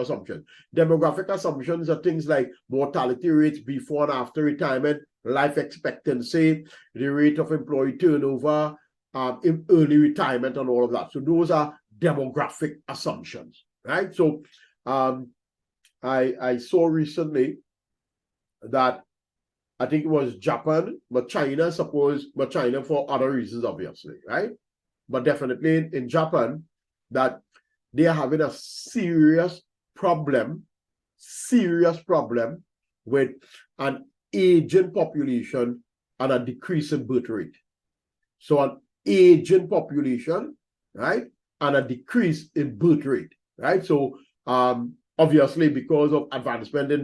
assumptions. Demographic assumptions are things like mortality rates before and after retirement, life expectancy, the rate of employee turnover, in early retirement, and all of that. So those are demographic assumptions, right? So I saw recently that I think it was Japan, but China for other reasons, obviously, right? But definitely in Japan, that they are having a serious problem with an aging population and a decrease in birth rate. So an aging population, right, and a decrease in birth rate, right? So obviously because of advancement in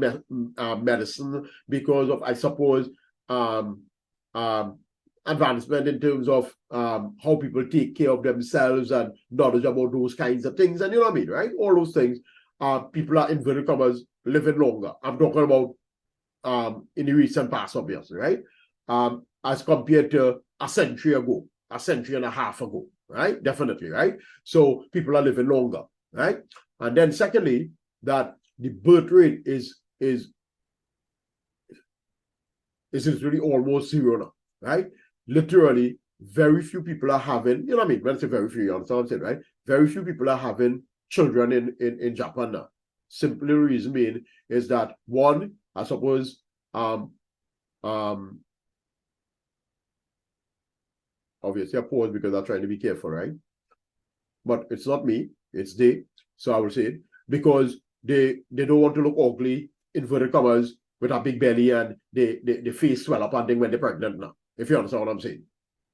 medicine, because of, I suppose, advancement in terms of how people take care of themselves and knowledge about those kinds of things, and you know what I mean, right? All those things, people are, inverted commas, living longer. I'm talking about in the recent past, obviously, right? As compared to a century and a half ago, right? Definitely, right? So people are living longer, right? And then secondly, that the birth rate is literally almost zero now, right? Literally, very few people are having, you know what I mean? When I say very few, you understand what I'm saying, right? Very few people are having children in Japan now. Simply the reason being is that, one, I suppose, obviously I pause because I'm trying to be careful, right? But it's not me, it's they. So I will say it, because they don't want to look ugly, inverted commas, with a big belly and the face swell up and thing when they're pregnant now, if you understand what I'm saying,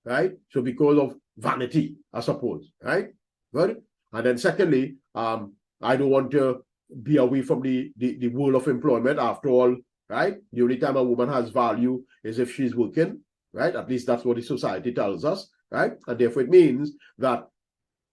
right? So because of vanity, I suppose, right? Good. And then secondly, I don't want to be away from the world of employment. After all, right? The only time a woman has value is if she's working, right? At least that's what the society tells us, right? And therefore it means that,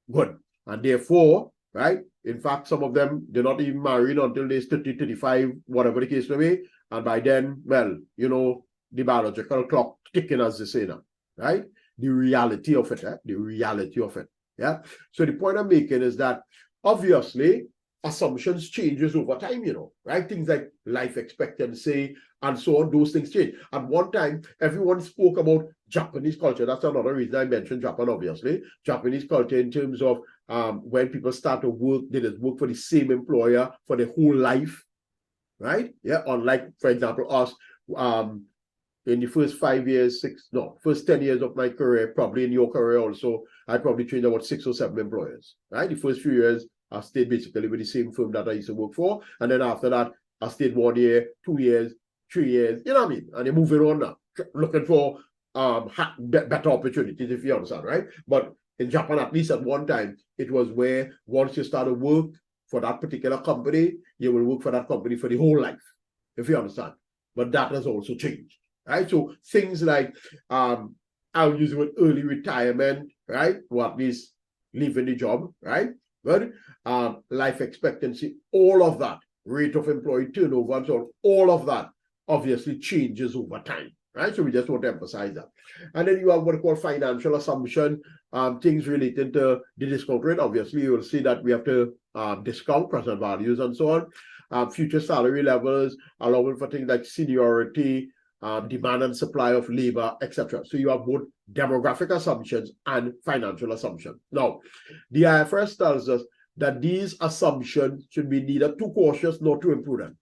good. And therefore, right, in fact, some of them, they're not even married until they're 30, 35, whatever the case may be. And by then, well, you know, the biological clock ticking, as they say now, right? The reality of it, the reality of it, yeah? So the point I'm making is that, obviously, assumptions changes over time, you know, right? Things like life expectancy and so on, those things change. At one time, everyone spoke about Japanese culture. That's another reason I mentioned Japan, obviously. Japanese culture in terms of when people start to work, they just work for the same employer for their whole life, right? Yeah, unlike, for example, us, in the first 5 years, first 10 years of my career, probably in your career also, I probably changed about 6 or 7 employers, right? The first few years, I stayed basically with the same firm that I used to work for. And then after that, I stayed 1 year, 2 years, 3 years, you know what I mean? And they're moving on now, looking for better opportunities, if you understand, right? But in Japan, at least at one time, it was where once you started work for that particular company, you will work for that company for the whole life, if you understand. But that has also changed, right? So things like, I'll use the word early retirement, right? Or at least leaving the job, right? But life expectancy, all of that, rate of employee turnover, and so on, all of that obviously changes over time, right? So we just want to emphasize that. And then you have what we call financial assumption, things related to the discount rate. Obviously, you will see that we have to discount present values and so on. Future salary levels, allowing for things like seniority, demand and supply of labor, etc. So you have both demographic assumptions and financial assumptions. Now, the IFRS tells us that these assumptions should be neither too cautious nor too imprudent.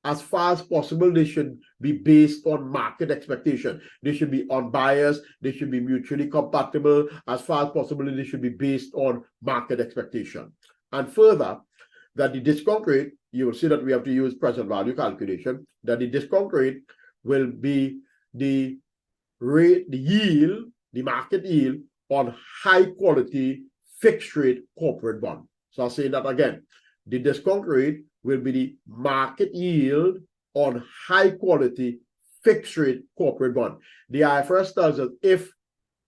As far as possible, they should be based on market expectation. They should be unbiased. They should be mutually compatible. As far as possible, they should be based on market expectation. And further, that the discount rate, you will see that we have to use present value calculation, that the discount rate will be the rate, the yield, the market yield on high quality fixed rate corporate bond. So I'll say that again. The discount rate will be the market yield on high quality fixed rate corporate bond. The IFRS tells us if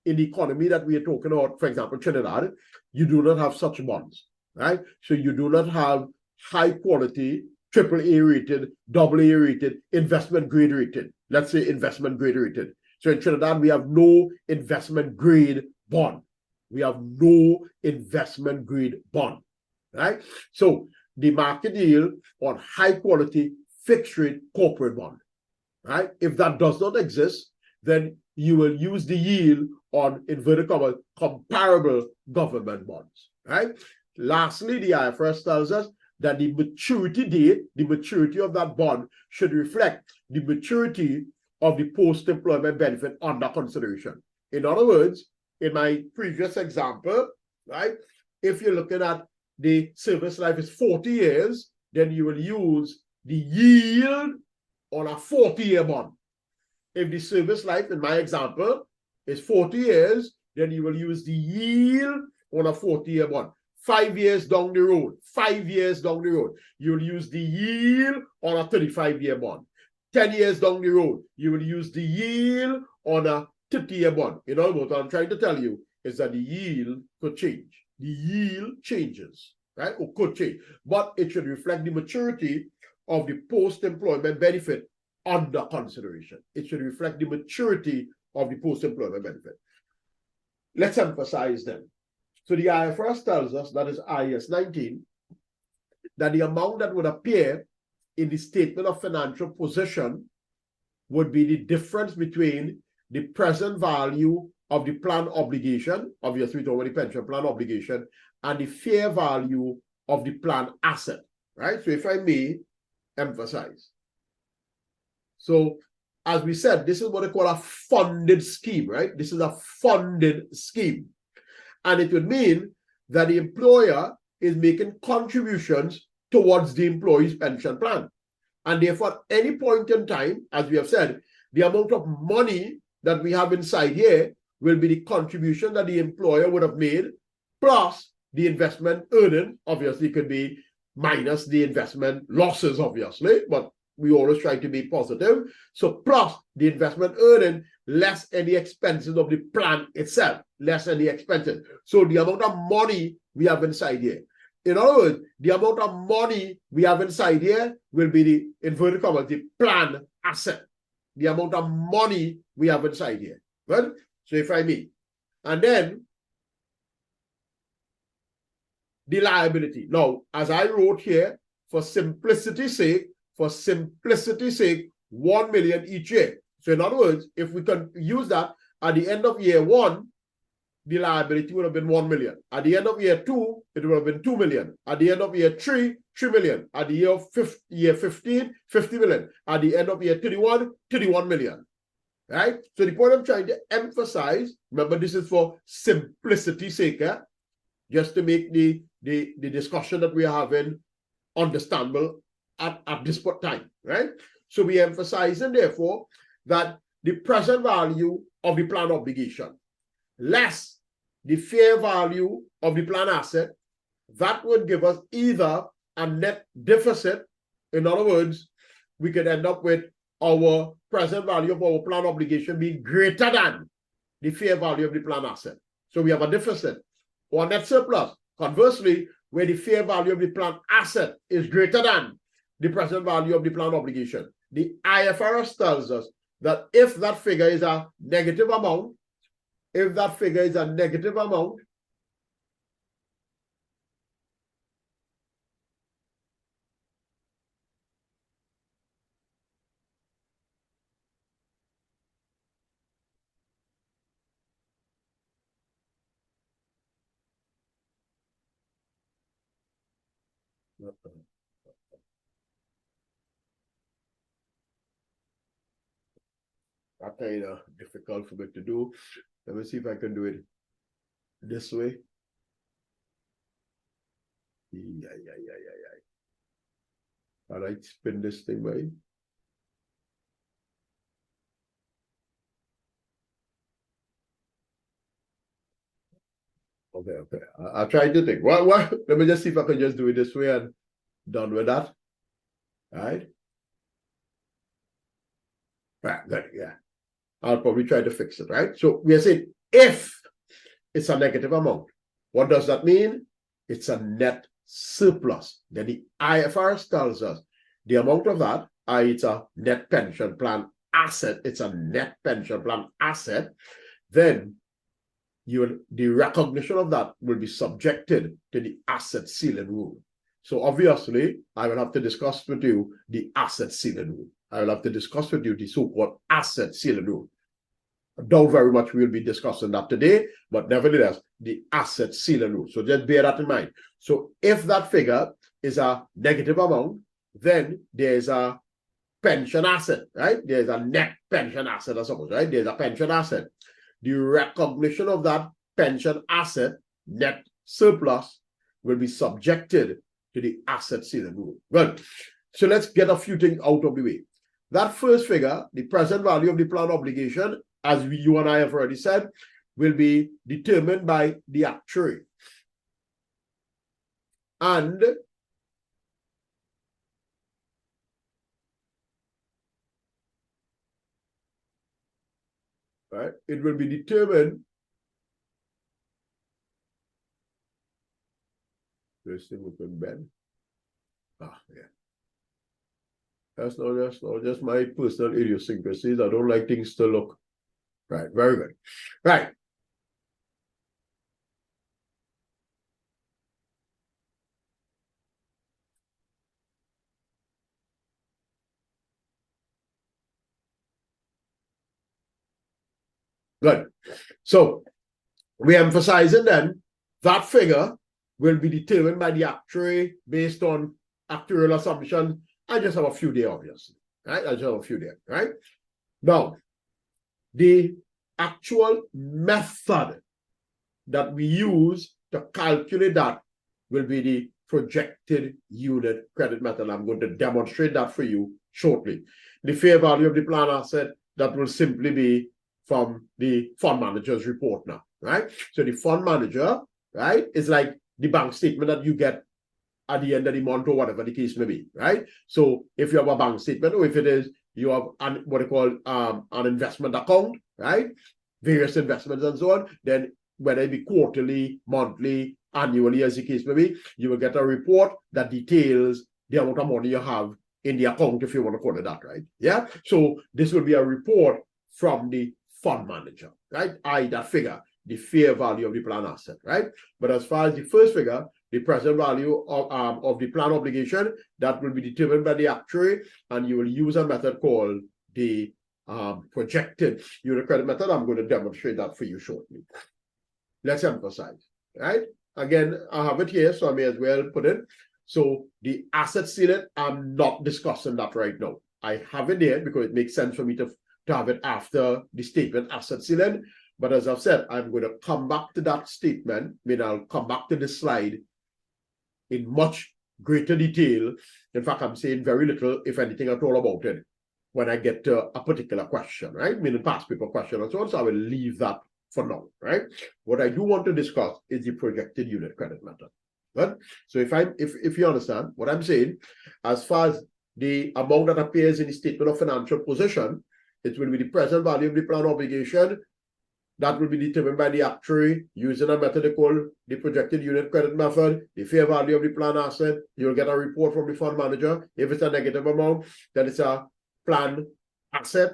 in the economy that we are talking about, for example, Trinidad, you do not have such bonds, right? So you do not have high quality AAA rated, AA rated, investment grade rated. Let's say investment grade rated. So in Trinidad, we have no investment grade bond. We have no investment grade bond, right? So the market yield on high quality fixed rate corporate bond, right? If that does not exist, then you will use the yield on, inverted commas, comparable government bonds, right? Lastly, the IFRS tells us that the maturity date, the maturity of that bond should reflect the maturity of the post-employment benefit under consideration. In other words, in my previous example, right, if you're looking at the service life is 40 years, then you will use the yield on a 40-year bond. If the service life, in my example, is 40 years, then you will use the yield on a 40-year bond. 5 years down the road, 5 years down the road, you'll use the yield on a 35-year bond. 10 years down the road, you will use the yield on a 30-year bond. In other words, what I'm trying to tell you is that the yield could change. The yield changes, right? Or could change. But it should reflect the maturity of the post-employment benefit under consideration. It should reflect the maturity of the post-employment benefit. Let's emphasize them. So the IFRS tells us, that is IAS 19, that the amount that would appear in the statement of financial position would be the difference between the present value of the plan obligation, obviously we talk about the pension plan obligation, and the fair value of the plan asset, right? So if I may emphasize. So as we said, this is what they call a funded scheme, right? This is a funded scheme. And it would mean that the employer is making contributions towards the employee's pension plan. And therefore, at any point in time, as we have said, the amount of money that we have inside here will be the contribution that the employer would have made, plus the investment earning, obviously could be minus the investment losses, obviously, but we always try to be positive. So plus the investment earning, less any expenses of the plan itself, less any expenses. So the amount of money we have inside here. In other words, the amount of money we have inside here will be the, inverted commas, the plan asset. The amount of money we have inside here. Right? So if I may. And then the liability. Now, as I wrote here, for simplicity's sake, 1 million each year. So in other words, if we can use that at the end of year 1, the liability would have been 1 million. At the end of year 2, it would have been 2 million. At the end of year 3, 3 million. At the year 15, 50 million. At the end of year 31, 31 million. Right? So the point I'm trying to emphasize, remember this is for simplicity's sake, just to make the discussion that we are having understandable at this time, right? So we emphasizing, therefore, that the present value of the plan obligation less the fair value of the plan asset, that would give us either a net deficit. In other words, we could end up with our present value of our plan obligation being greater than the fair value of the plan asset. So we have a deficit or net surplus. Conversely, where the fair value of the plan asset is greater than the present value of the plan obligation, the IFRS tells us that if that figure is a negative amount, that's kind of difficult for me to do. Let me see if I can do it this way. Yeah. All right, spin this thing way. Okay. I'll try to think. Well, let me just see if I can just do it this way and done with that. All right. Right, good, yeah. I'll probably try to fix it, right? So we are saying if it's a negative amount, what does that mean? It's a net surplus. Then the IFRS tells us the amount of that, it's a net pension plan asset, it's a net pension plan asset, then the recognition of that will be subjected to the asset ceiling rule. So obviously, I will have to discuss with you the asset ceiling rule. I will have to discuss with you the so-called asset ceiling rule. I doubt very much we'll be discussing that today, but nevertheless, the asset ceiling rule. So just bear that in mind. So if that figure is a negative amount, then there's a pension asset, right? There's a net pension asset, I suppose, right? There's a pension asset. The recognition of that pension asset, net surplus, will be subjected to the asset ceiling rule. Well, so let's get a few things out of the way. That first figure, the present value of the plan obligation, as you and I have already said, will be determined by the actuary. And right, it will be determined. This thing we can bend. Ah, yeah. That's not just my personal idiosyncrasies. I don't like things to look right. Very good. Right. Good. So we're emphasizing then that figure will be determined by the actuary based on actuarial assumptions. I just have a few there, obviously. Right? I just have a few there, right? Now, the actual method that we use to calculate that will be the projected unit credit method. I'm going to demonstrate that for you shortly. The fair value of the plan asset, that will simply be from the fund manager's report now, right? So the fund manager, right, is like the bank statement that you get at the end of the month or whatever the case may be, right? So if you have a bank statement, or if it is you have what they call an investment account, right? Various investments and so on, then whether it be quarterly, monthly, annually, as the case may be, you will get a report that details the amount of money you have in the account, if you want to call it that, right? Yeah. So this will be a report from the fund manager, right? That figure, the fair value of the plan asset, right? But as far as the first figure, the present value of the plan obligation, that will be determined by the actuary, and you will use a method called the projected unit credit method. I'm going to demonstrate that for you shortly. Let's emphasize, right? Again, I have it here, so I may as well put it. So the asset ceiling, I'm not discussing that right now. I have it there because it makes sense for me to have it after the statement asset ceiling. But as I've said, I'm going to come back to that statement. I mean, I'll come back to this slide in much greater detail. In fact, I'm saying very little, if anything at all, about it when I get to a particular question, right? Meaning past paper question and so on. So I will leave that for now, right? What I do want to discuss is the projected unit credit method. Right? So if you understand what I'm saying, as far as the amount that appears in the statement of financial position, it will be the present value of the plan obligation. That will be determined by the actuary using a method called the projected unit credit method. The fair value of the plan asset, you'll get a report from the fund manager. If it's a negative amount, then it's a plan asset,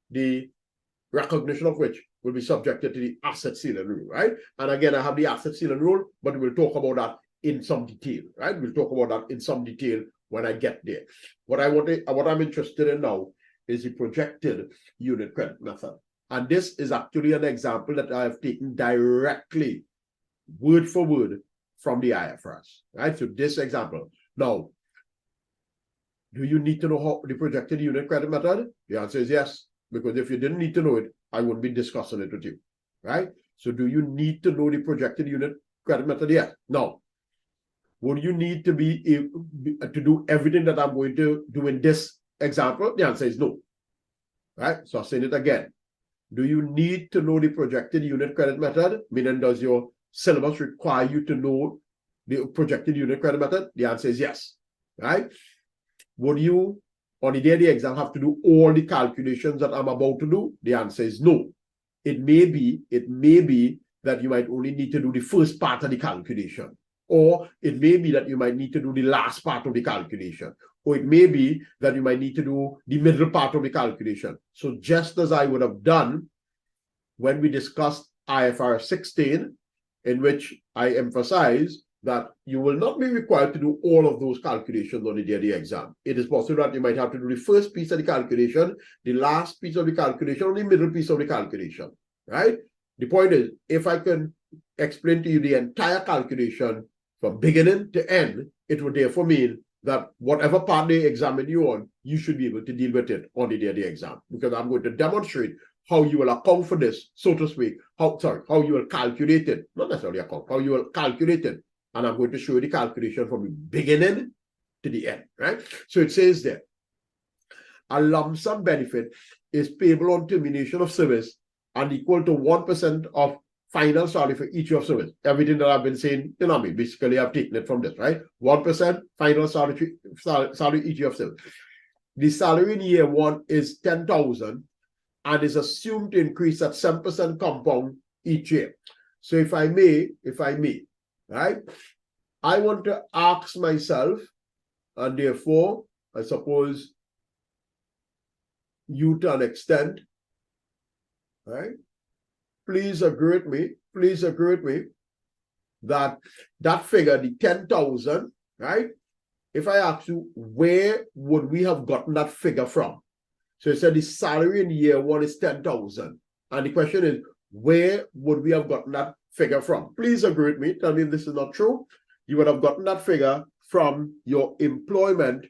the recognition of which will be subjected to the asset ceiling rule, right? And again, I have the asset ceiling rule, but we'll talk about that in some detail, right? We'll talk about that in some detail when I get there. What I'm interested in now is the projected unit credit method. And this is actually an example that I have taken directly, word for word, from the IFRS, right? So this example. Now, do you need to know how the projected unit credit method? The answer is yes, because if you didn't need to know it, I wouldn't be discussing it with you, right? So do you need to know the projected unit credit method? Yes. Now, would you need to be able to do everything that I'm going to do in this example? The answer is no, right? So I'll say it again. Do you need to know the projected unit credit method? Meaning, does your syllabus require you to know the projected unit credit method? The answer is yes, right? Would you, on the day of the exam, have to do all the calculations that I'm about to do? The answer is no. It may be that you might only need to do the first part of the calculation. Or it may be that you might need to do the last part of the calculation. Or it may be that you might need to do the middle part of the calculation. So just as I would have done when we discussed IFRS 16, in which I emphasized that you will not be required to do all of those calculations on the day of the exam. It is possible that you might have to do the first piece of the calculation, the last piece of the calculation, or the middle piece of the calculation, right? The point is, if I can explain to you the entire calculation from beginning to end, it would therefore mean that whatever part they examine you on, you should be able to deal with it on the day of the exam, because I'm going to demonstrate how you will account for this, so to speak, how you will calculate it, not necessarily account, how you will calculate it. And I'm going to show you the calculation from the beginning to the end, right? So it says there, a lump sum benefit is payable on termination of service and equal to 1% of final salary for each year of service. Everything that I've been saying, you know me, basically I've taken it from this, right? 1% final salary each year of service. The salary in year one is 10,000 and is assumed to increase at 7% compound each year. So if I may, right? I want to ask myself, and therefore, I suppose you to an extent, right? Please agree with me that that figure, the 10,000, right? If I ask you, where would we have gotten that figure from? So it said the salary in year one is 10,000. And the question is, where would we have gotten that figure from? Please agree with me. Tell me if this is not true. You would have gotten that figure from your employment.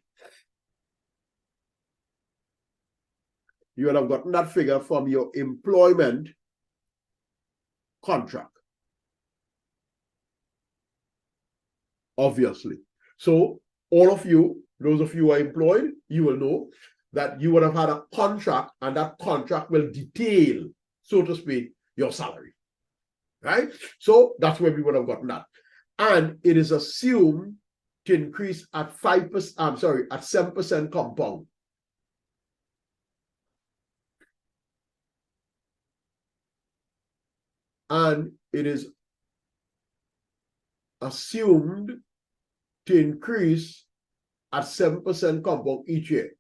You would have gotten that figure from your employment contract. Obviously. So all of you, those of you who are employed, you will know that you would have had a contract, and that contract will detail, so to speak, your salary. Right? So that's where we would have gotten that. And it is assumed to increase at 5%, I'm sorry, at 7% compound. And it is assumed to increase at 7% compound each year.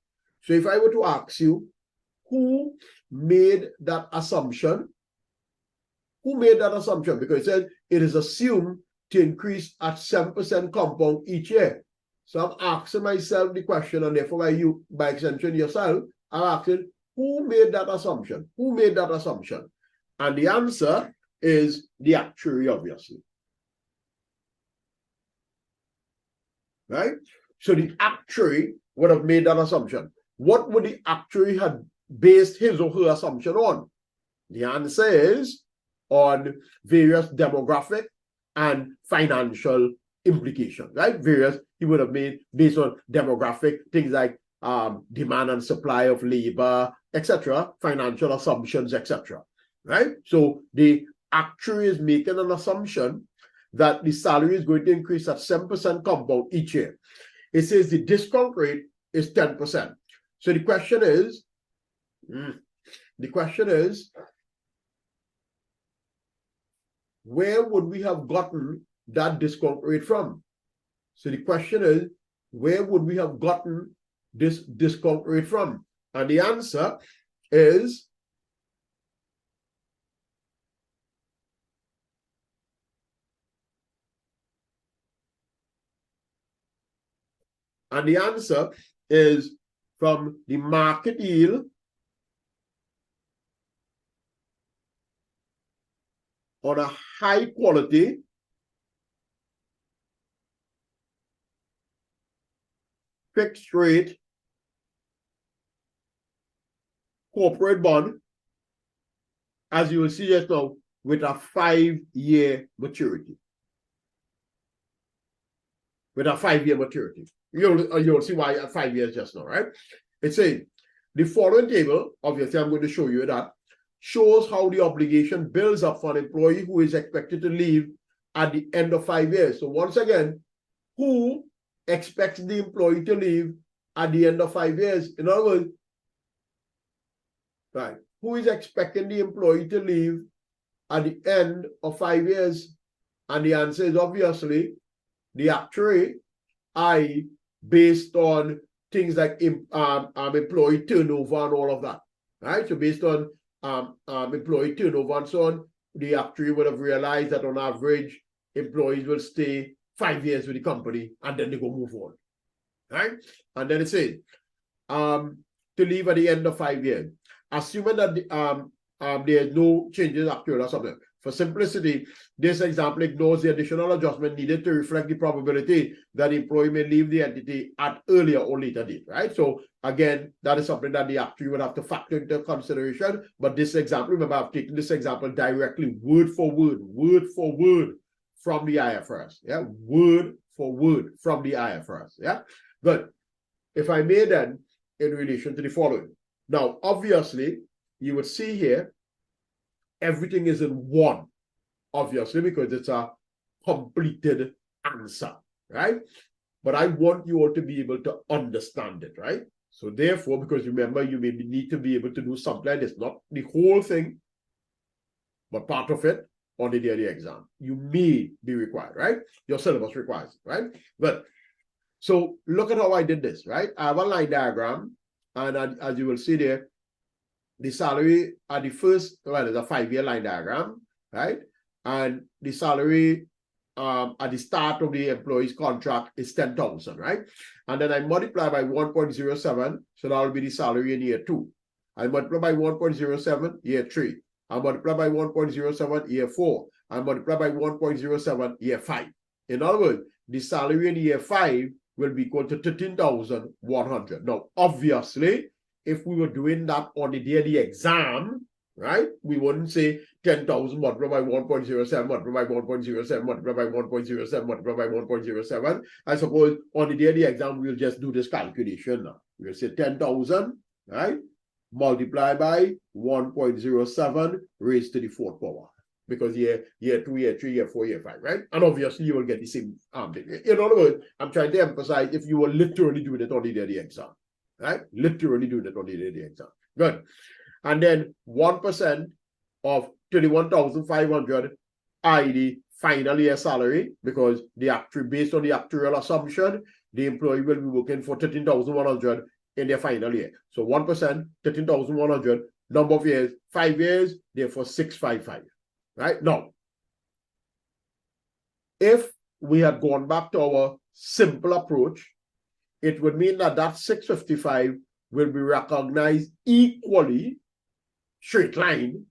So if I were to ask you, who made that assumption? Who made that assumption? Because it says it is assumed to increase at 7% compound each year. So I'm asking myself the question, and therefore you, by extension yourself, I'm asking, who made that assumption? Who made that assumption? And the answer is the actuary, obviously. Right? So the actuary would have made that assumption. What would the actuary have based his or her assumption on? The answer is on various demographic and financial implications, right? He would have made based on demographic, things like demand and supply of labor, etc., financial assumptions, etc., right? So the actuary is making an assumption that the salary is going to increase at 7% compound each year. It says the discount rate is 10%. So the question is, where would we have gotten that discount rate from? So the question is, where would we have gotten this discount rate from? And the answer is from the market yield on a high quality fixed rate corporate bond, as you will see just now, with a 5-year maturity. With a 5-year maturity. You'll see why at 5 years just now, right? It's saying the following table, obviously I'm going to show you that, shows how the obligation builds up for an employee who is expected to leave at the end of 5 years. So once again, who expects the employee to leave at the end of 5 years? In other words, right, who is expecting the employee to leave at the end of 5 years? And the answer is obviously the actuary, i.e., based on things like employee turnover and all of that, right? So based on employee turnover and so on, the actuary would have realized that on average, employees will stay 5 years with the company, and then they go move on, right? And then it says, to leave at the end of 5 years, assuming that there's no changes actual or something. For simplicity, this example ignores the additional adjustment needed to reflect the probability that the employee may leave the entity at earlier or later date, right? So again, that is something that the actuary would have to factor into consideration. But this example, remember, I've taken this example directly, word for word from the IFRS. Yeah, word for word from the IFRS. Yeah, good. If I may then, in relation to the following. Now, obviously, you would see here, everything is in one, obviously, because it's a completed answer, right? But I want you all to be able to understand it, right? So therefore, because remember, you may need to be able to do something like this, not the whole thing, but part of it on the day of the exam. You may be required, right? Your syllabus requires it, right? But so look at how I did this, right? I have a line diagram, and as you will see there, the salary at the first, well, it's a 5-year line diagram, right? And the salary at the start of the employee's contract is 10,000, right? And then I multiply by 1.07, so that will be the salary in year 2. I multiply by 1.07, year 3. I multiply by 1.07, year 4. I multiply by 1.07, year 5. In other words, the salary in year 5 will be equal to 13,100. Now, obviously, if we were doing that on the day of the exam, right, we wouldn't say 10,000 multiplied by 1.07, multiplied by 1.07, multiplied by 1.07, multiplied by 1.07. I suppose on the day of the exam, we'll just do this calculation now. We'll say 10,000, right, multiplied by 1.07 raised to the 4th power. Because year 2, year 3, year 4, year 5, right? And obviously you will get the same thing. In other words, I'm trying to emphasize if you were literally doing it on the day of the exam. Right? Literally doing it on the day of the exam. Good. And then 1% of 21,500, i.e. the final year salary, because the actuary, based on the actuarial assumption, the employee will be working for 13,100 in their final year. So 1%, 13,100, number of years, 5 years, therefore 655. Right? Now, if we had gone back to our simple approach, it would mean that that 655 will be recognized equally straight line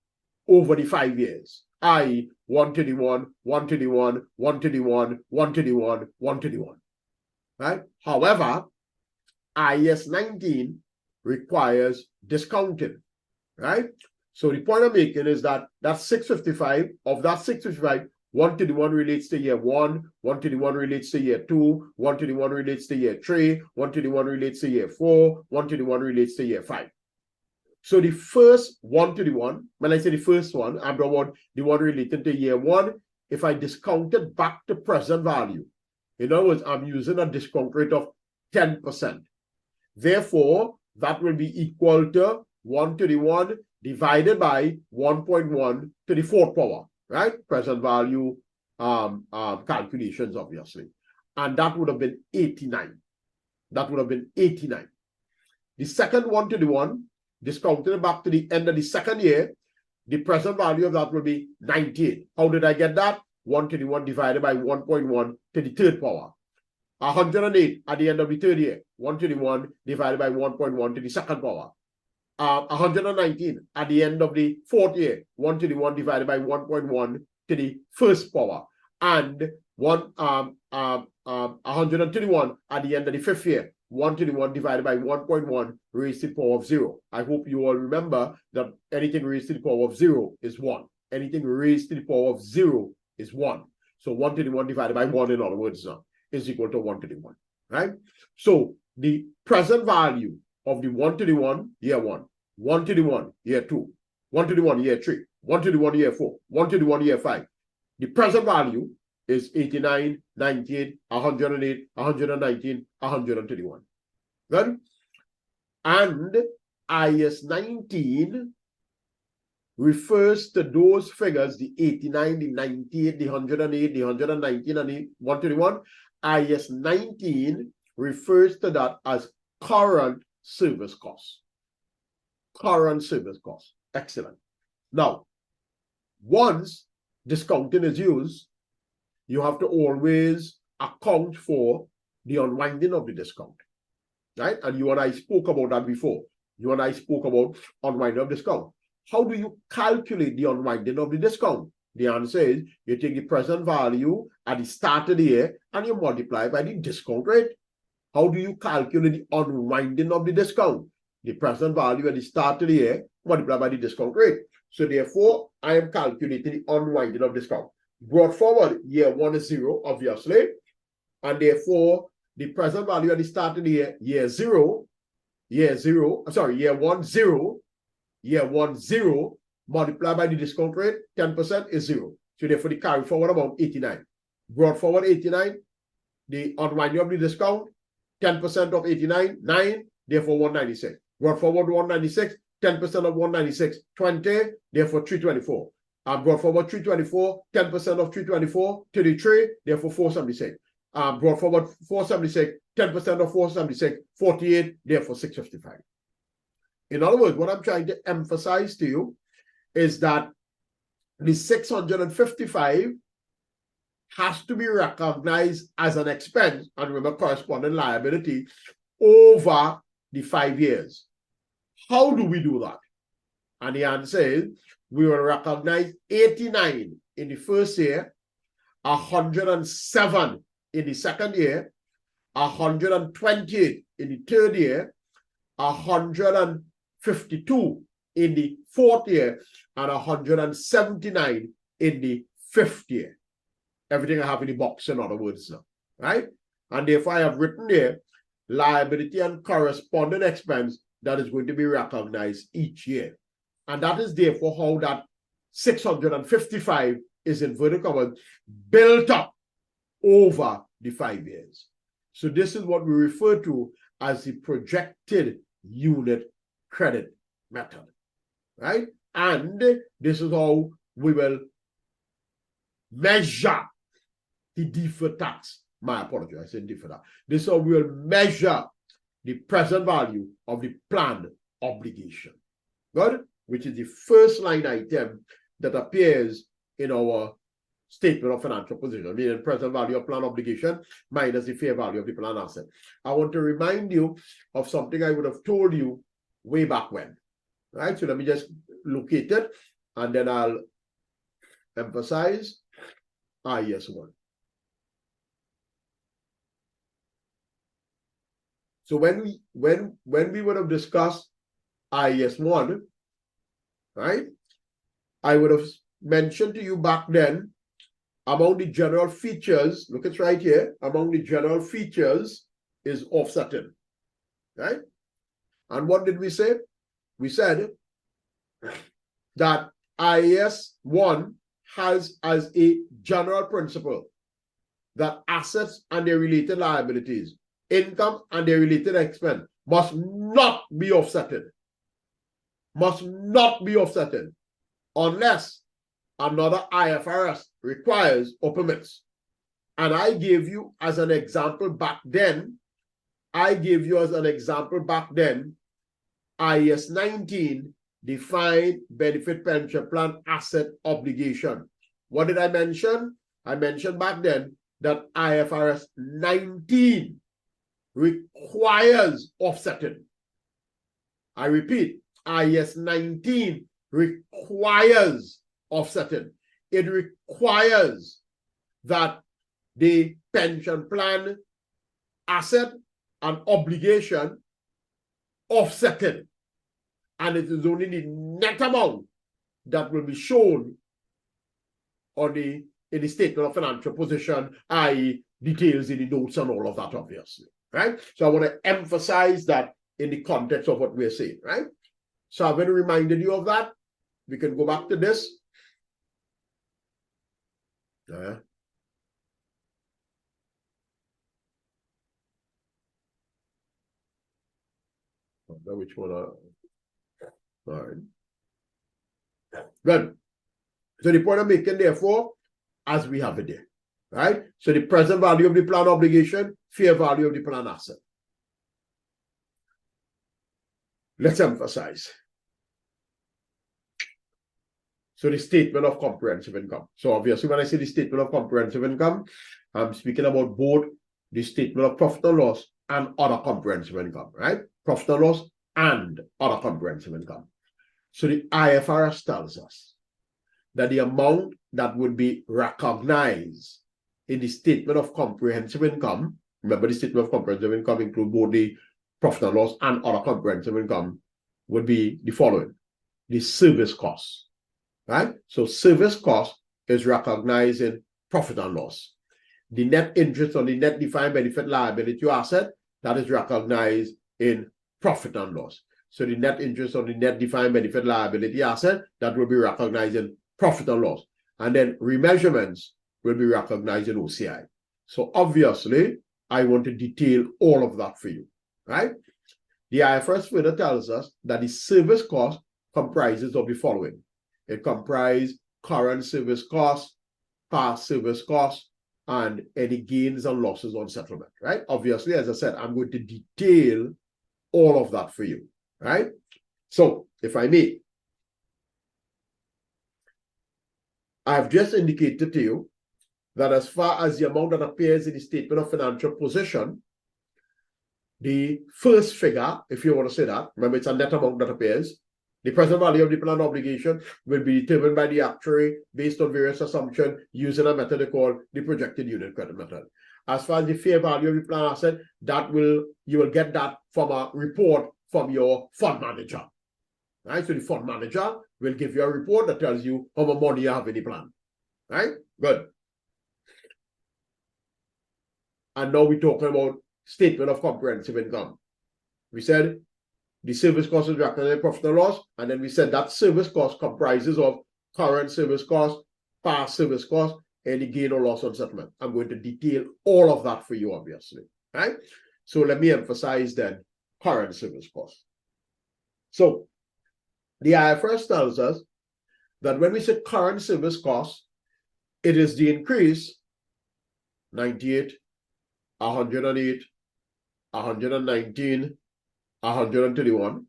over the 5 years, i.e. 131, 131, 131, 131, 131. Right? However, IAS 19 requires discounting. Right? So the point I'm making is that that 655, of that 655, 131 relates to year 1, 131 relates to year 2, 131 relates to year 3, 131 relates to year 4, 131 relates to year 5. So the first 131, when I say the first one, I'm talking about the one related to year 1, if I discount it back to present value, in other words, I'm using a discount rate of 10%. Therefore, that will be equal to 131 divided by 1.1 to the 4th power. Right? Present value calculations, obviously. And that would have been 89. That would have been 89. The second 131, discounted back to the end of the second year, the present value of that will be 98. How did I get that? 131 divided by 1.1 to the 3rd power. 108 at the end of the 3rd year. 131 divided by 1.1 to the 2nd power. 119 at the end of the 4th year, 131 divided by 1.1 to the 1st power, and 131 at the end of the 5th year, 131 divided by 1.1 raised to the power of 0. I hope you all remember that anything raised to the power of 0 is 1. Anything raised to the power of 0 is 1. So 131 divided by 1, in other words, is equal to 131, right? So the present value of the 131 year 1, 131 year 2, 131 year 3, 131 year 4, 131 year 5. The present value is 89, 98, 108, 119, 131. Good? And IAS 19 refers to those figures, the 89, the 98, the 108, the 119, and the 131. IAS 19 refers to that as current service costs. Current service costs. Excellent. Now, once discounting is used, you have to always account for the unwinding of the discount, right? And you and I spoke about that before. You and I spoke about unwinding of discount. How do you calculate the unwinding of the discount? The answer is you take the present value at the start of the year and you multiply by the discount rate. How do you calculate the unwinding of the discount? The present value at the start of the year multiplied by the discount rate. So therefore, I am calculating the unwinding of discount. Brought forward, year 1 is 0, obviously. And therefore, the present value at the start of the year, year 1, 0, multiplied by the discount rate, 10% is 0. So therefore, the carry forward amount, 89. Brought forward 89, the unwinding of the discount, 10% of 89, 9, therefore 196. Brought forward 196, 10% of 196, 20, therefore 324. And brought forward 324, 10% of 324, 33, therefore 476. Brought forward 476, 10% of 476, 48, therefore 655. In other words, what I'm trying to emphasize to you is that the 655 has to be recognized as an expense and remember corresponding liability over the 5 years. How do we do that? And the answer is we will recognize 89 in the first year, 107 in the second year, 128 in the third year, 152 in the fourth year, and 179 in the fifth year. Everything I have in the box, in other words, now, right? And therefore, I have written there liability and corresponding expense that is going to be recognized each year. And that is therefore how that 655 is inverted commas built up over the 5 years. So this is what we refer to as the projected unit credit method, right? And this is how we will measure the deferred tax. My apology, I said deferred tax. This is how we will measure the present value of the planned obligation. Good? Which is the first line item that appears in our statement of financial position, meaning present value of planned obligation minus the fair value of the planned asset. I want to remind you of something I would have told you way back when, right? So let me just locate it and then I'll emphasize IS1. So when we would have discussed IS1, right, I would have mentioned to you back then among the general features, look it's right here, among the general features is offsetting, right? And what did we say? We said that IS1 has as a general principle that assets and their related liabilities, income and their related expense must not be offsetted. Must not be offsetted unless another IFRS requires or permits. And I gave you as an example back then, IS 19, defined benefit pension plan asset obligation. What did I mention? I mentioned back then that IFRS 19 requires offsetting. I repeat, IS 19 requires offsetting. It requires that the pension plan asset and obligation offsetting. And it is only the net amount that will be shown on in the statement of financial position, i.e. details in the notes and all of that, obviously, right? So I want to emphasize that in the context of what we're saying, right? So I've already reminded you of that. We can go back to this. Which one? All right. Good. So the point I'm making, therefore, as we have it there, right? So the present value of the plan obligation, fair value of the plan asset. Let's emphasize. So the statement of comprehensive income. So obviously, when I say the statement of comprehensive income, I'm speaking about both the statement of profit and loss and other comprehensive income, right? Profit and loss and other comprehensive income. So the IFRS tells us that the amount that would be recognized in the statement of comprehensive income, remember the statement of comprehensive income includes both the profit and loss and other comprehensive income, would be the following: the service cost, right? So service cost is recognized in profit and loss. The net interest on the net defined benefit liability asset, that is recognized in profit and loss. So the net interest on the net defined benefit liability asset, that will be recognized in profit and loss. And then remeasurements will be recognized in OCI. So obviously, I want to detail all of that for you, right? The IFRS further tells us that the service cost comprises of the following. It comprises current service costs, past service costs, and any gains and losses on settlement, right? Obviously, as I said, I'm going to detail all of that for you, right? So, if I may, I've just indicated to you that as far as the amount that appears in the statement of financial position, the first figure, if you want to say that, remember it's a net amount that appears, the present value of the planned obligation will be determined by the actuary based on various assumptions using a method called the projected unit credit method. As far as the fair value of the planned asset, you will get that from a report from your fund manager. Right? So the fund manager will give you a report that tells you how much money you have in the plan. Right? Good. And now we're talking about statement of comprehensive income. We said the service cost is recognized in profit and loss, and then we said that service cost comprises of current service cost, past service cost, any gain or loss on settlement. I'm going to detail all of that for you, obviously. Right? So let me emphasize then current service cost. So the IFRS tells us that when we say current service cost, it is the increase 98, 108, 119, 131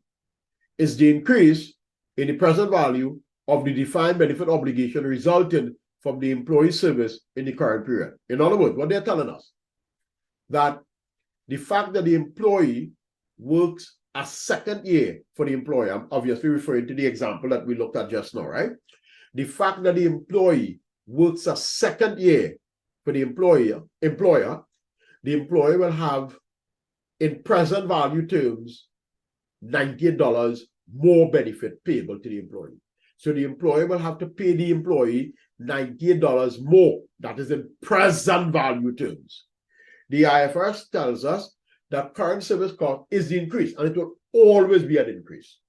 is the increase in the present value of the defined benefit obligation resulting from the employee service in the current period. In other words, what they're telling us, that the fact that the employee works a second year for the employer, I'm obviously referring to the example that we looked at just now, right? The fact that the employee works a second year for the employer, the employer will have, in present value terms, $98 more benefit payable to the employee. So the employer will have to pay the employee $98 more. That is in present value terms. The IFRS tells us that current service cost is the increase, and it will always be an increase.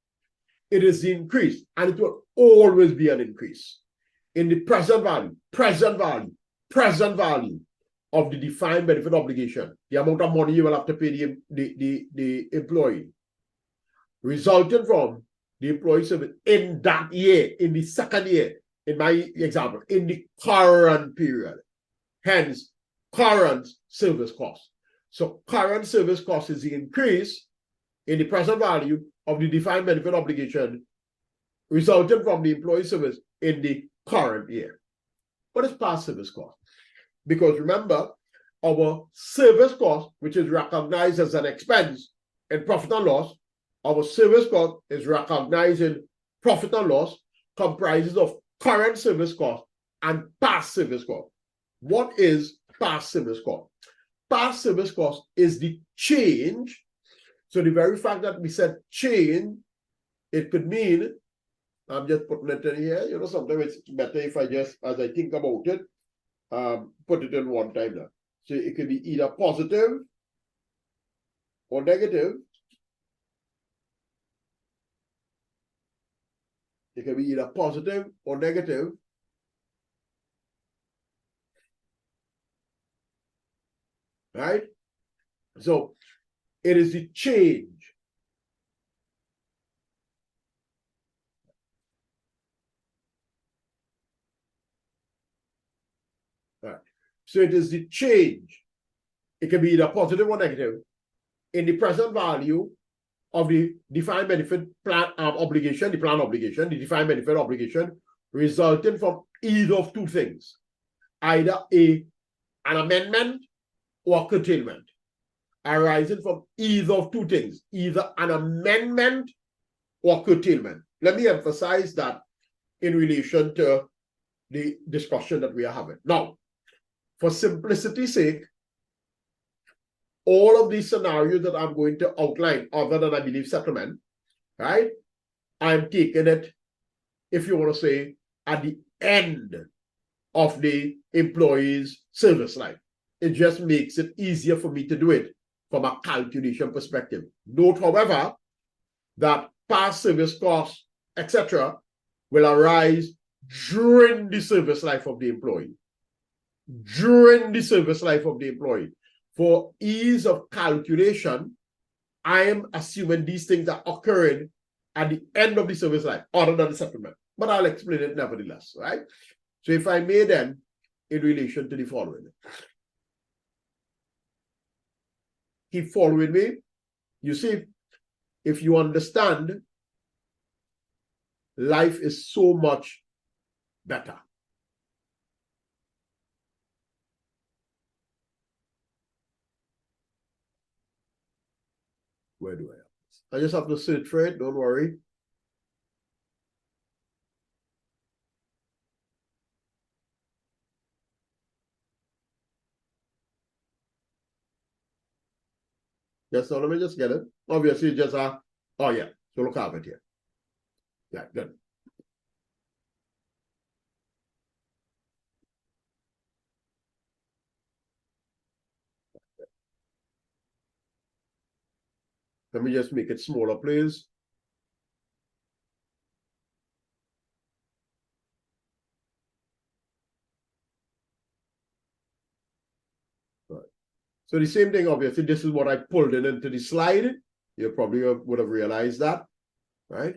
It is the increase, and it will always be an increase in the present value of the defined benefit obligation, the amount of money you will have to pay the employee, resulting from the employee service in that year, in the second year, in my example, in the current period. Hence, current service cost. So current service cost is the increase in the present value of the defined benefit obligation resulting from the employee service in the current year. What is past service cost? Because remember, our service cost, which is recognized as an expense in profit and loss, our service cost is recognized in profit and loss, comprises of current service cost and past service cost. What is past service cost? Past service cost is the change. So the very fact that we said change, it could mean, I'm just putting it in here, sometimes it's better if I just, as I think about it, put it in one time now. So it could be either positive or negative. It can be either positive or negative. Right? So it is the change. Right. So it is the change. It can be either positive or negative in the present value of the defined benefit plan obligation, the plan obligation, the defined benefit obligation, resulting from either of two things, either an amendment or curtailment, arising from either of two things, either an amendment or curtailment. Let me emphasize that in relation to the discussion that we are having. Now, for simplicity's sake, all of these scenarios that I'm going to outline, other than I believe settlement, right? I'm taking it, if you want to say, at the end of the employee's service life. It just makes it easier for me to do it from a calculation perspective. Note, however, that past service costs, etc., will arise during the service life of the employee. During the service life of the employee. For ease of calculation, I am assuming these things are occurring at the end of the service life, other than the settlement. But I'll explain it nevertheless, right? So if I may then, in relation to the following. Keep following me. You see, if you understand, life is so much better. Where do I have this? I just have to search for it, don't worry. Yes, so let me just get it. Obviously, just oh yeah, so look at it here. Yeah, good. Let me just make it smaller, please. Right. So the same thing, obviously, this is what I pulled in into the slide. You probably would have realized that, right?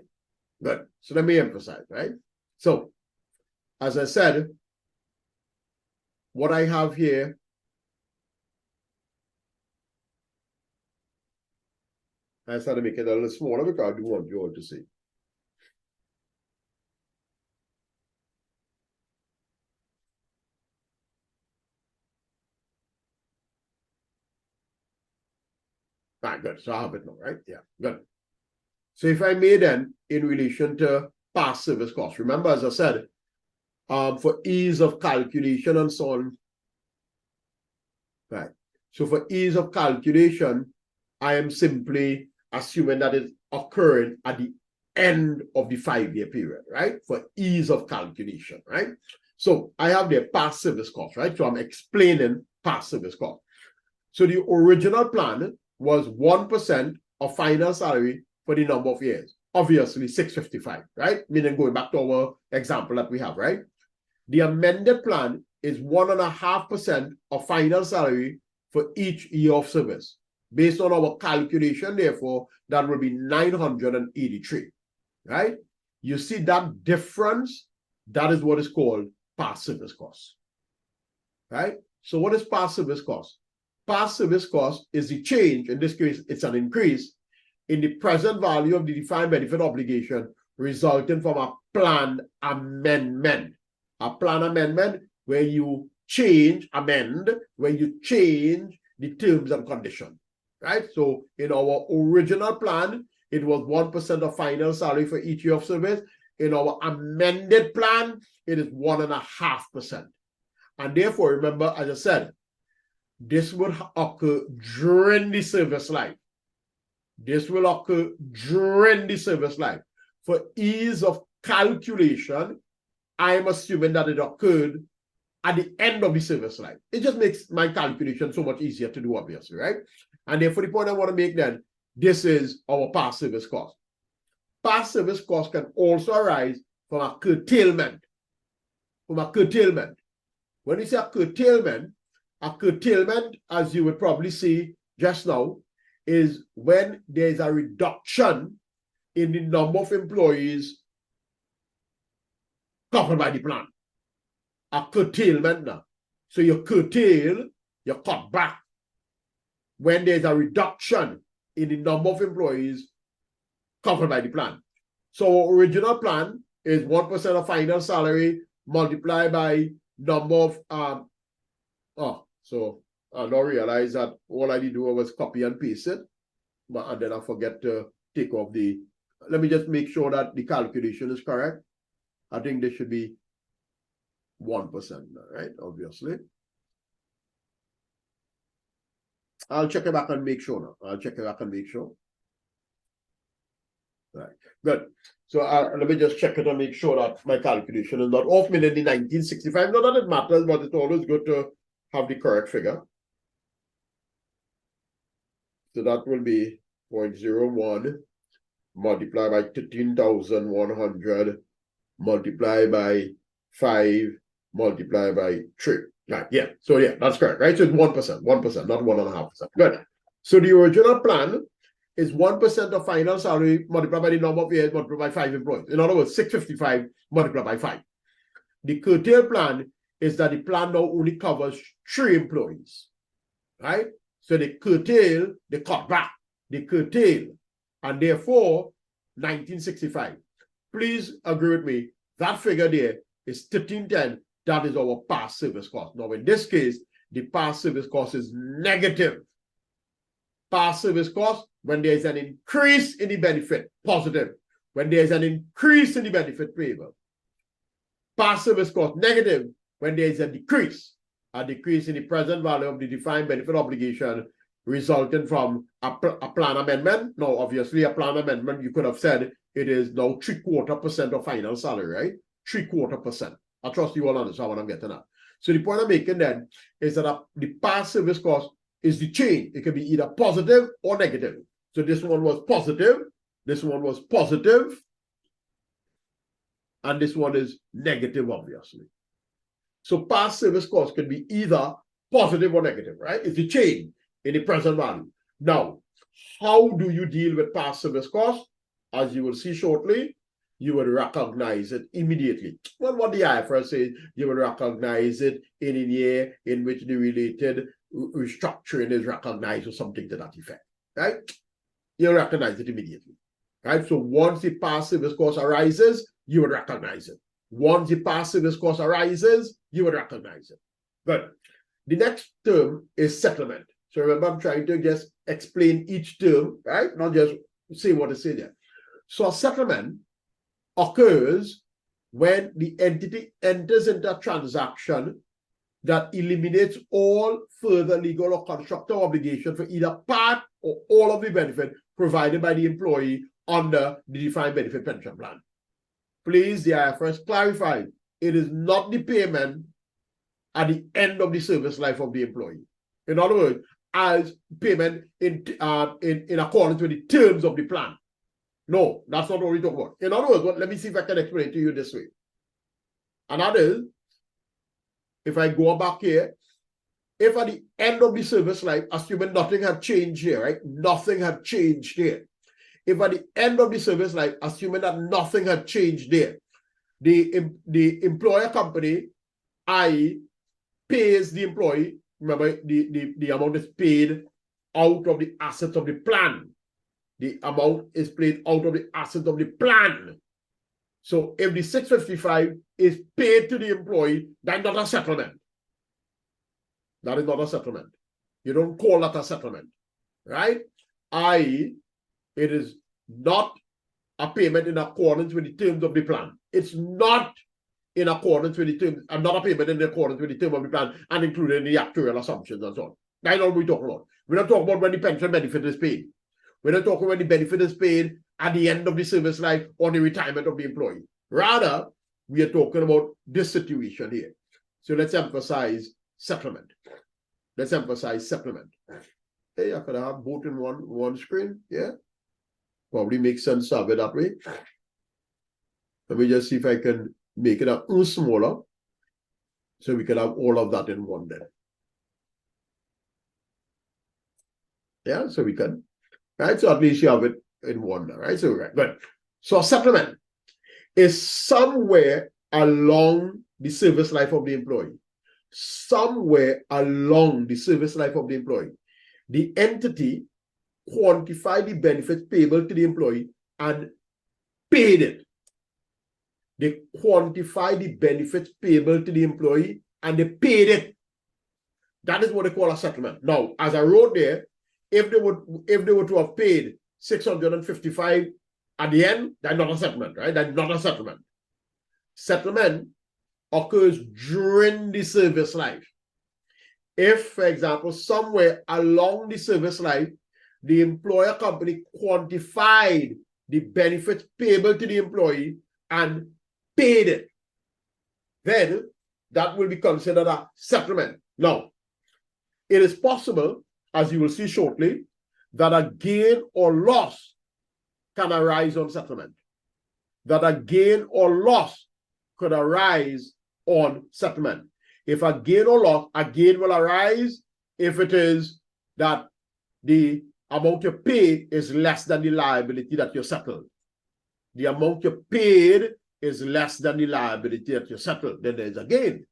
Good. So let me emphasize, right? So, as I said, what I have here I started to make it a little smaller because I do want you all to see. Right, good. So I have it now, right? Yeah, good. So if I may then, in relation to past service costs, remember, as I said, for ease of calculation and so on, right? So for ease of calculation, I am simply assuming that it's occurring at the end of the 5-year period, right? For ease of calculation, right? So I have the past service cost, right? So I'm explaining past service cost. So the original plan was 1% of final salary for the number of years. Obviously, 655, right? Meaning going back to our example that we have, right? The amended plan is 1.5% of final salary for each year of service. Based on our calculation, therefore, that will be 983, right? You see that difference? That is what is called past service cost, right? So what is past service cost? Past service cost is the change, in this case, it's an increase in the present value of the defined benefit obligation resulting from a plan amendment. A plan amendment where you amend, where you change the terms and conditions, right? So in our original plan, it was 1% of final salary for each year of service. In our amended plan, it is 1.5%. And therefore, remember, as I said, this would occur during the service life. This will occur during the service life. For ease of calculation, I am assuming that it occurred at the end of the service life. It just makes my calculation so much easier to do, obviously, right? And therefore, the point I want to make then, this is our past service cost. Past service cost can also arise from a curtailment. From a curtailment. When you say a curtailment, as you would probably see just now, is when there's a reduction in the number of employees covered by the plan. A curtailment now. So you curtail, you cut back when there's a reduction in the number of employees covered by the plan. So our original plan is 1% of final salary multiplied by number of so I now realize that all I did do was copy and paste it, and then I forget to take off the. Let me just make sure that the calculation is correct. I think this should be 1%, right? Obviously. I'll check it back and make sure now. I'll check it back and make sure. Right, good. So let me just check it and make sure that my calculation is not off. Meaning the 1965. Not that it matters, but it's always good to have the correct figure. So that will be 0.01 multiplied by 13,100 multiplied by 5 multiplied by 3. Right, yeah. So yeah, that's correct, right? So it's 1%, not 1.5%. Good. So the original plan is 1% of final salary multiplied by the number of years multiplied by 5 employees. In other words, 655 multiplied by 5. The curtail plan is that the plan now only covers 3 employees, right? So they curtail, they cut back, they curtail, and therefore 1965. Please agree with me, that figure there is 1310. That is our past service cost. Now, in this case, the past service cost is negative. Past service cost, when there is an increase in the benefit, positive. When there is an increase in the benefit payable. Past service cost, negative, when there is a decrease in the present value of the defined benefit obligation resulting from a plan amendment. Now, obviously, a plan amendment, you could have said it is now 3/4% of final salary, right? 3/4%. I trust you all understand what I'm getting at. So the point I'm making then is that the past service cost is the change. It can be either positive or negative. So this one was positive, this one was positive, and this one is negative, obviously. So past service cost can be either positive or negative, right? It's the change in the present value. Now, how do you deal with past service cost? As you will see shortly, you will recognize it immediately. Well, what the IFRS says, you will recognize it in a year in which the related restructuring is recognized or something to that effect, right? You'll recognize it immediately, right? So once the past service cost arises, you will recognize it. Once the past service cost arises, you will recognize it. But the next term is settlement. So remember, I'm trying to just explain each term, right? Not just say what is said there. So a settlement occurs when the entity enters into a transaction that eliminates all further legal or contractual obligation for either part or all of the benefit provided by the employee under the defined benefit pension plan. Please, the IFRS clarified, it is not the payment at the end of the service life of the employee. In other words, as payment in accordance with the terms of the plan. No, that's not what we talk about. In other words, let me see if I can explain it to you this way. And that is, if I go back here, if at the end of the service life, assuming nothing had changed here, right? Nothing had changed here. If at the end of the service life, assuming that nothing had changed there, the employer company, i.e., pays the employee, remember, the amount is paid out of the assets of the plan. The amount is paid out of the assets of the plan. So if the 655 is paid to the employee, that's not a settlement. That is not a settlement. You don't call that a settlement, right? I.e., it is not a payment in accordance with the terms of the plan. It's not in accordance with the terms, and not a payment in accordance with the terms of the plan, and including the actuarial assumptions and so on. That's not what we talk about. We're not talking about when the pension benefit is paid. We're not talking when the benefit is paid at the end of the service life or the retirement of the employee. Rather, we are talking about this situation here. So let's emphasize settlement. Let's emphasize settlement. Hey, I could have both in one screen. Yeah. Probably makes sense to have it that way. Let me just see if I can make it a little smaller so we can have all of that in one then. Yeah, so we can. Right, so at least you have it in one, right? So right, good. So a settlement is somewhere along the service life of the employee. Somewhere along the service life of the employee, the entity quantified the benefits payable to the employee and paid it. They quantify the benefits payable to the employee and they paid it. That is what they call a settlement. Now, as I wrote there, if they were to have paid 655 at the end, that's not a settlement, right? That's not a settlement. Settlement occurs during the service life. If, for example, somewhere along the service life, the employer company quantified the benefits payable to the employee and paid it, then that will be considered a settlement. Now, it is possible, as you will see shortly, that a gain or loss can arise on settlement. That a gain or loss could arise on settlement. If a gain or loss, a gain will arise if it is that the amount you pay is less than the liability that you settled. The amount you paid is less than the liability that you settled. Then there's a gain.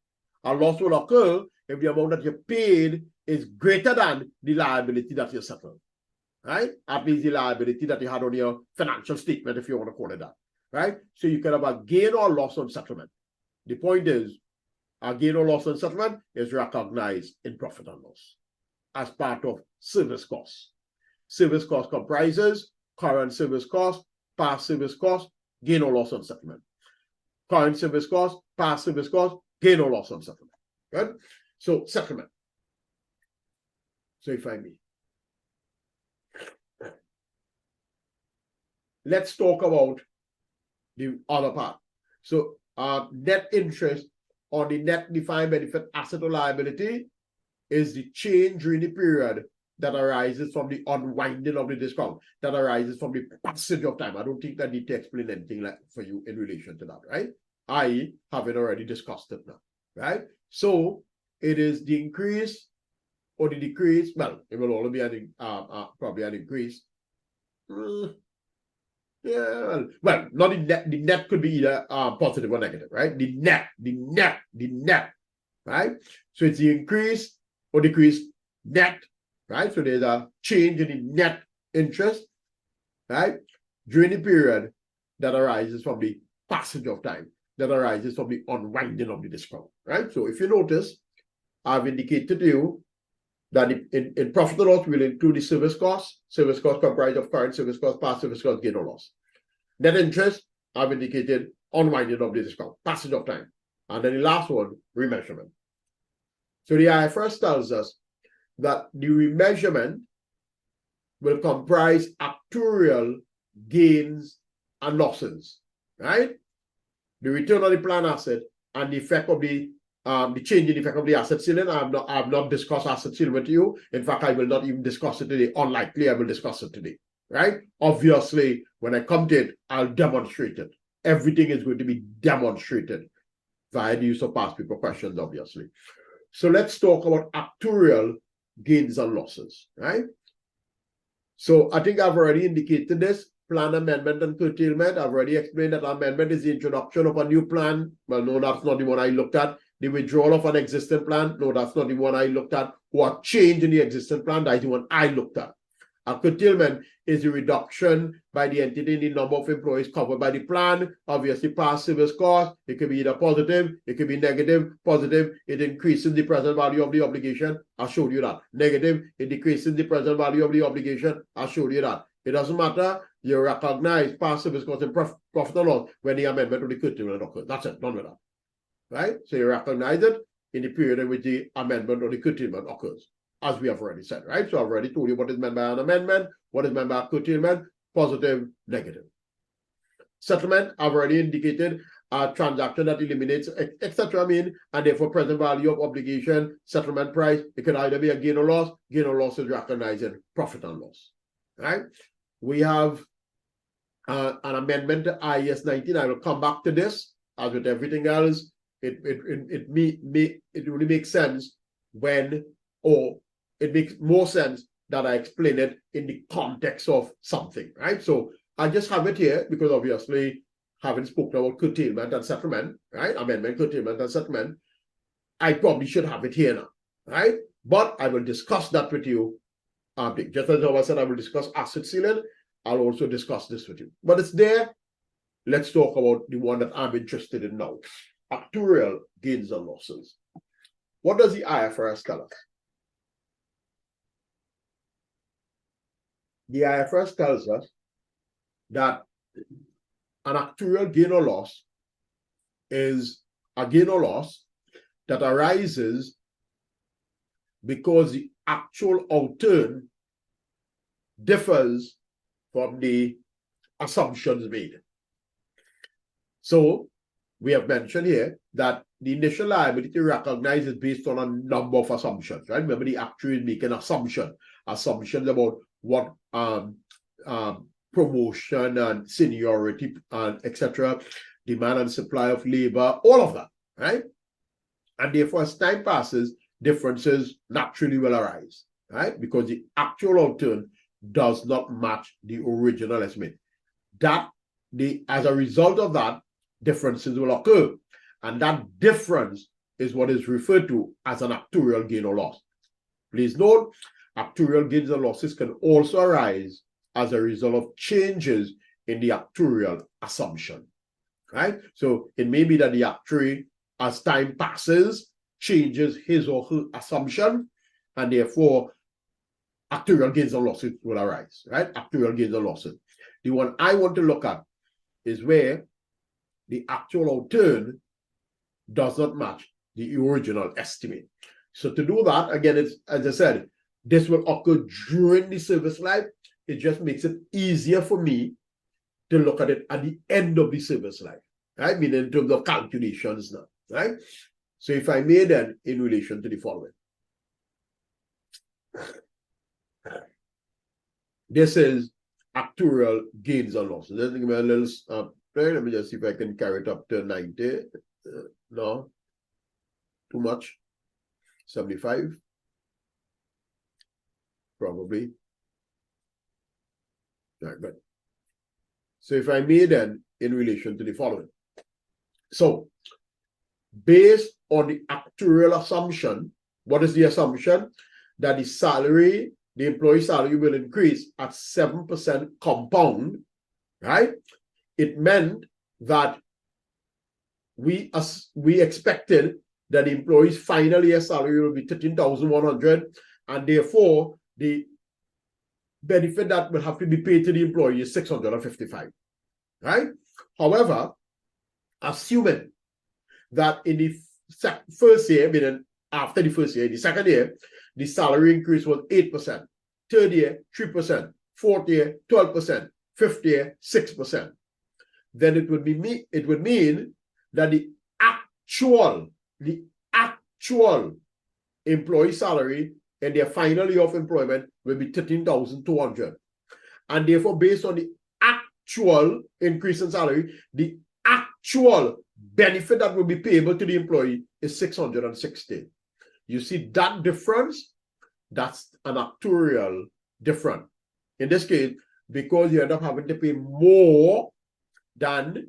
A loss will occur if the amount that you paid is greater than the liability that you settled. Right? At least the liability that you had on your financial statement, if you want to call it that. Right? So you can have a gain or loss on settlement. The point is, a gain or loss on settlement is recognized in profit and loss as part of service costs. Service cost comprises current service cost, past service cost, gain or loss on settlement. Current service cost, past service cost, gain or loss on settlement. Right? So settlement. So if I may. Let's talk about the other part. So net interest on the net defined benefit asset or liability is the change during the period that arises from the unwinding of the discount, that arises from the passage of time. I don't think I need to explain anything like for you in relation to that, right? I haven't already discussed it now, right? So it is the increase or the decrease. Well, it will only be probably an increase. Yeah, well, not the net. The net could be either positive or negative, right? The net, right? So it's the increase or decrease net, right? So there's a change in the net interest, right? During the period that arises from the passage of time, that arises from the unwinding of the discount, right? So if you notice, I've indicated to you that in profit or loss, we'll include the service costs. Service costs comprise of current service costs, past service costs, gain or loss. Net interest, I've indicated unwinding of the discount, passage of time. And then the last one, remeasurement. So the IFRS tells us that the remeasurement will comprise actuarial gains and losses, right? The return on the plan asset and the effect of the change in effect of the asset ceiling. I have not discussed asset ceiling with you. In fact, I will not even discuss it today. Unlikely I will discuss it today, right? Obviously, when I come to it, I'll demonstrate it. Everything is going to be demonstrated via the use of past paper questions, obviously. So let's talk about actuarial gains and losses, right? So I think I've already indicated this. Plan amendment and curtailment. I've already explained that amendment is the introduction of a new plan. Well, no, that's not the one I looked at. The withdrawal of an existing plan. No, that's not the one I looked at. Or change in the existing plan. That's the one I looked at. A curtailment is the reduction by the entity in the number of employees covered by the plan. Obviously, past service cost. It could be either positive, it could be negative. Positive, it increases the present value of the obligation. I showed you that. Negative, it decreases the present value of the obligation. I showed you that. It doesn't matter. You recognize past service cost and profit or loss when the amendment of the curtailment occurs. That's it. Done with that. Right? So you recognize it in the period in which the amendment or the curtailment occurs, as we have already said, right? So I've already told you what is meant by an amendment, what is meant by a curtailment, positive, negative. Settlement, I've already indicated a transaction that eliminates, etc. And therefore present value of obligation, settlement price. It can either be a gain or loss. Gain or loss is recognized in profit and loss, right? We have an amendment to IAS 19. I will come back to this. As with everything else, it really makes sense when, or it makes more sense that I explain it in the context of something, right? So I just have it here because obviously, having spoken about curtailment and settlement, right? Amendment, curtailment, and settlement, I probably should have it here now, right? But I will discuss that with you. Just as I said, I will discuss asset ceiling. I'll also discuss this with you. But it's there let's talk about the one that I'm interested in now. Actuarial gains and losses. What does the IFRS tell us? The IFRS tells us that an actuarial gain or loss is a gain or loss that arises because the actual outturn differs from the assumptions made. So we have mentioned here that the initial liability recognized is based on a number of assumptions, right? Remember, the actuary is making assumptions about what promotion and seniority and etc., demand and supply of labor, all of that, right? And therefore, as time passes, differences naturally will arise, right? Because the actual outturn does not match the original estimate. As a result of that, differences will occur. And that difference is what is referred to as an actuarial gain or loss. Please note, actuarial gains and losses can also arise as a result of changes in the actuarial assumption, right? So it may be that the actuary, as time passes, changes his or her assumption, and therefore actuarial gains and losses will arise, right? Actuarial gains and losses. The one I want to look at is where the actual outturn does not match the original estimate. So to do that, again, it's, as I said, this will occur during the service life. It just makes it easier for me to look at it at the end of the service life, right? I mean, in terms of calculations now, right? So if I may then, in relation to the following. This is actuarial gains and losses. Let me give me a little, let me just see if I can carry it up to 90. No, too much. 75, probably. Right, good. So if I may then, in relation to the following. So, based on the actuarial assumption, what is the assumption? That the employee salary will increase at 7% compound, right? It meant that we expected that the employee's final year salary will be 13,100, and therefore the benefit that will have to be paid to the employee is 655, right? However, assuming that in the first year, meaning after the first year, the second year, the salary increase was 8%, third year, 3%, fourth year, 12%, fifth year, 6%. Then it would mean that the actual employee salary in their final year of employment will be 13,200. And therefore, based on the actual increase in salary, the actual benefit that will be payable to the employee is 660. You see that difference? That's an actuarial difference. In this case, because you end up having to pay more than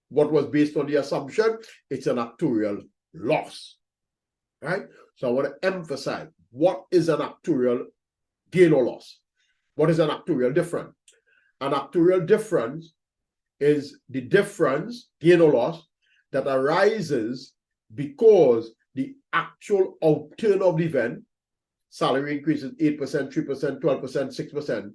what was based on the assumption, it's an actuarial loss, right? So I want to emphasize, what is an actuarial gain or loss? What is an actuarial difference? An actuarial difference is the difference, gain or loss, that arises because the actual outturn of the event, salary increases 8%, 3%, 12%, 6%,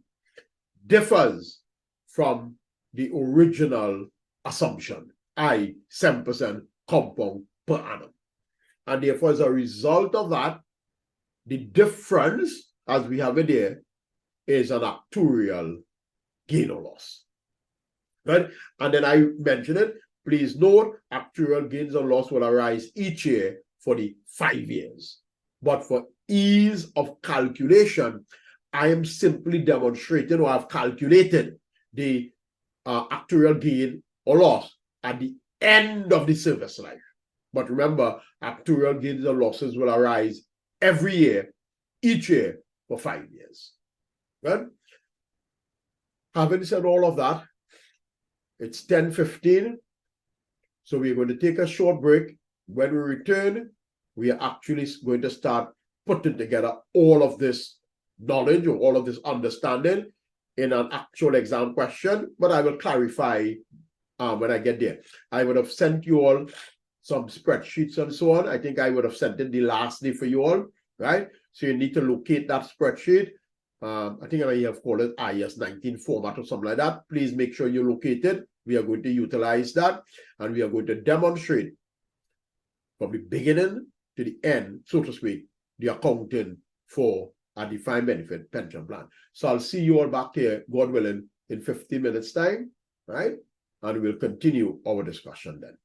differs from the original assumption, i.e. 7% compound per annum. And therefore, as a result of that, the difference, as we have it there, is an actuarial gain or loss. Right? And then I mentioned it. Please note, actuarial gains or loss will arise each year for the 5 years. But for ease of calculation, I am simply demonstrating, or I've calculated the actuarial gain or loss at the end of the service life. But remember, actuarial gains or losses will arise every year, each year for 5 years. Right? Having said all of that, it's 10:15. So we're going to take a short break. When we return, we are actually going to start putting together all of this knowledge or all of this understanding in an actual exam question, but I will clarify when I get there. I would have sent you all some spreadsheets and so on. I think I would have sent it the last day for you all, right? So you need to locate that spreadsheet. I think I have called it IS-19 format or something like that. Please make sure you locate it. We are going to utilize that, and we are going to demonstrate from the beginning to the end, so to speak, the accounting for a defined benefit pension plan. So I'll see you all back here, God willing, in 15 minutes time, right? And we'll continue our discussion then.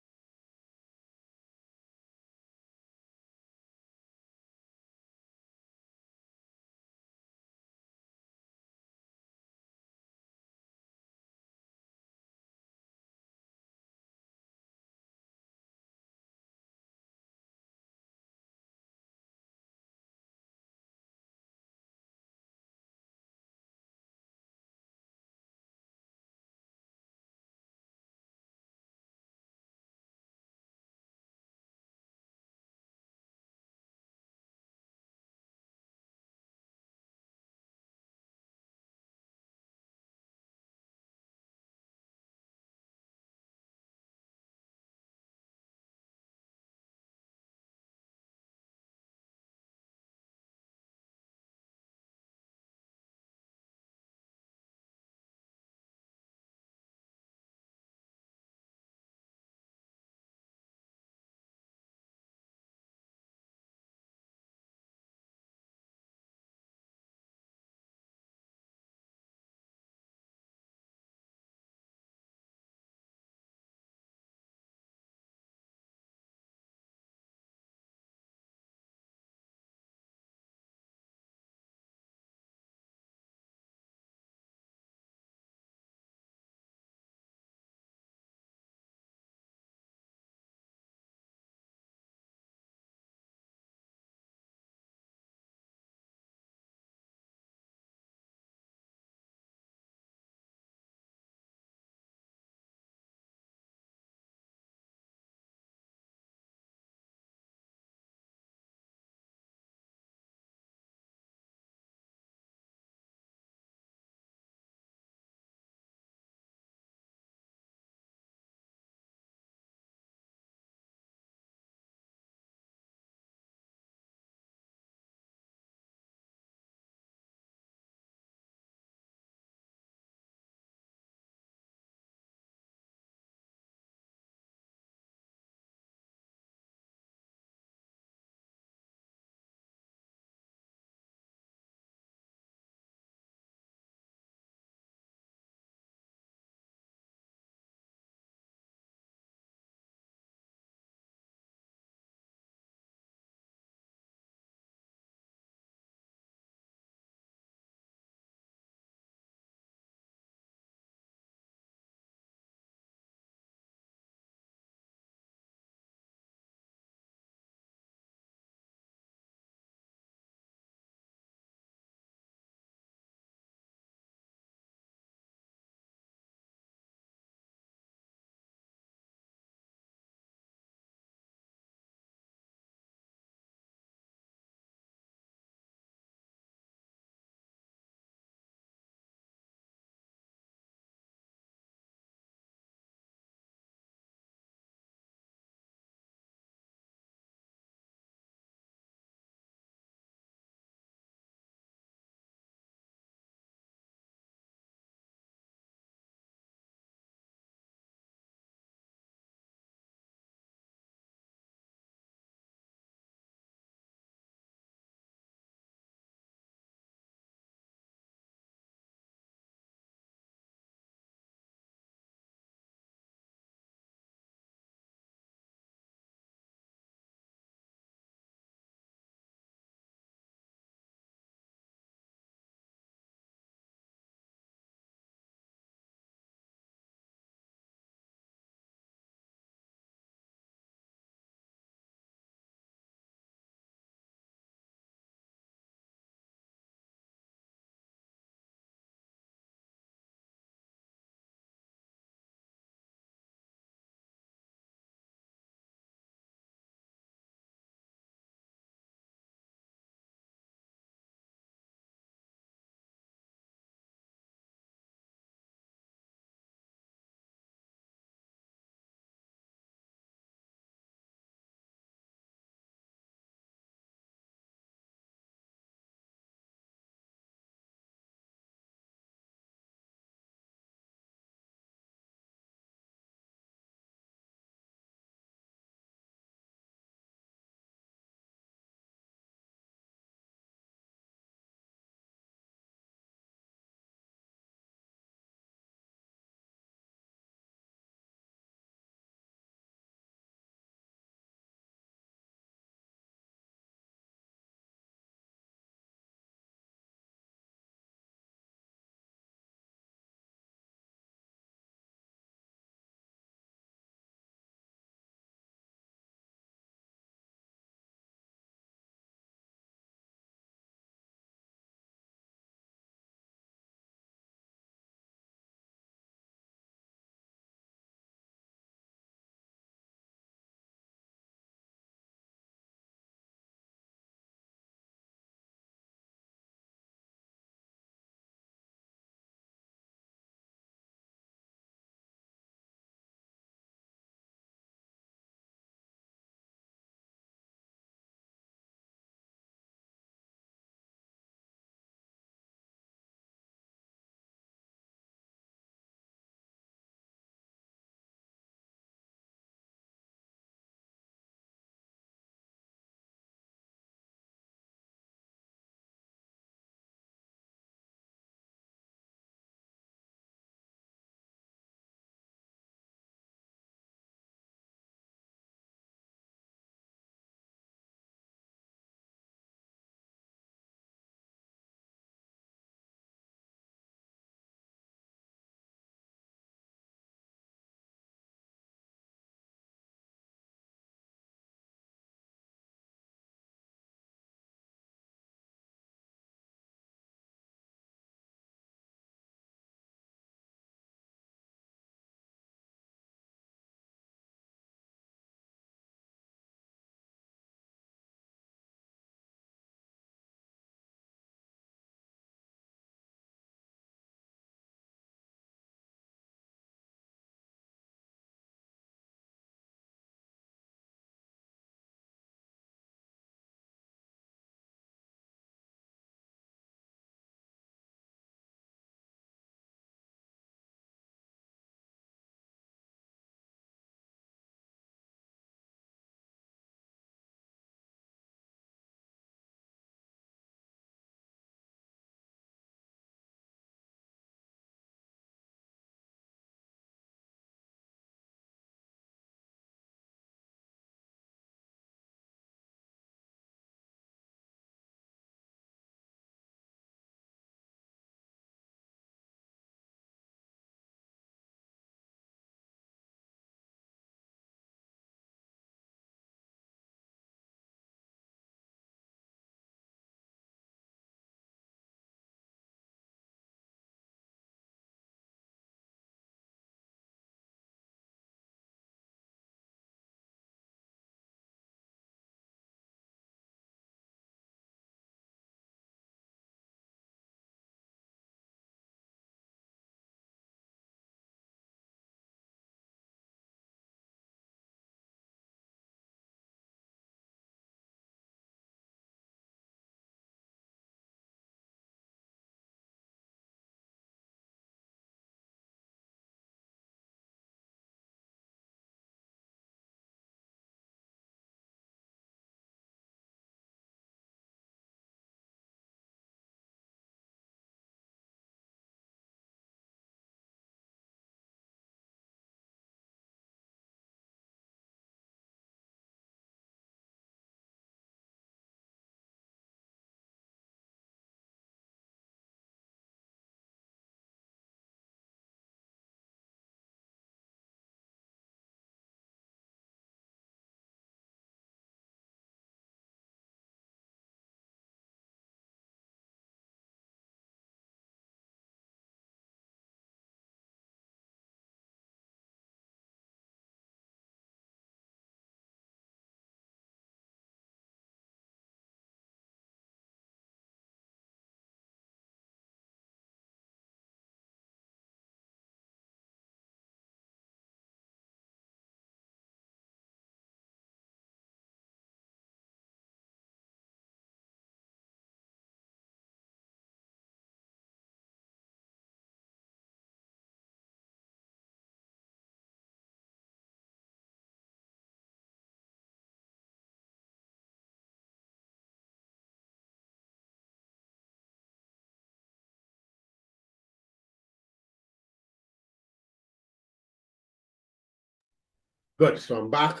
Good. So I'm back.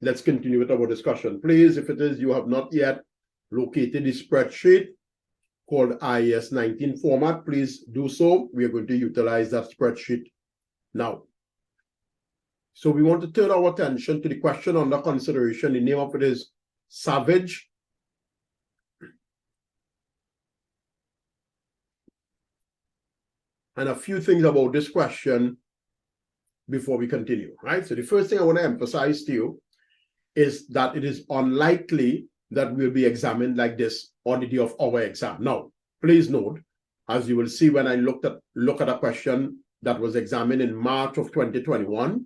Let's continue with our discussion. Please, if it is you have not yet located the spreadsheet called IAS 19 format, please do so. We are going to utilize that spreadsheet now. So we want to turn our attention to the question under consideration. The name of it is Savage. And a few things about this question before we continue, right? So the first thing I want to emphasize to you is that it is unlikely that we'll be examined like this on the day of our exam. Now, please note, as you will see when I look at a question that was examined in March of 2021,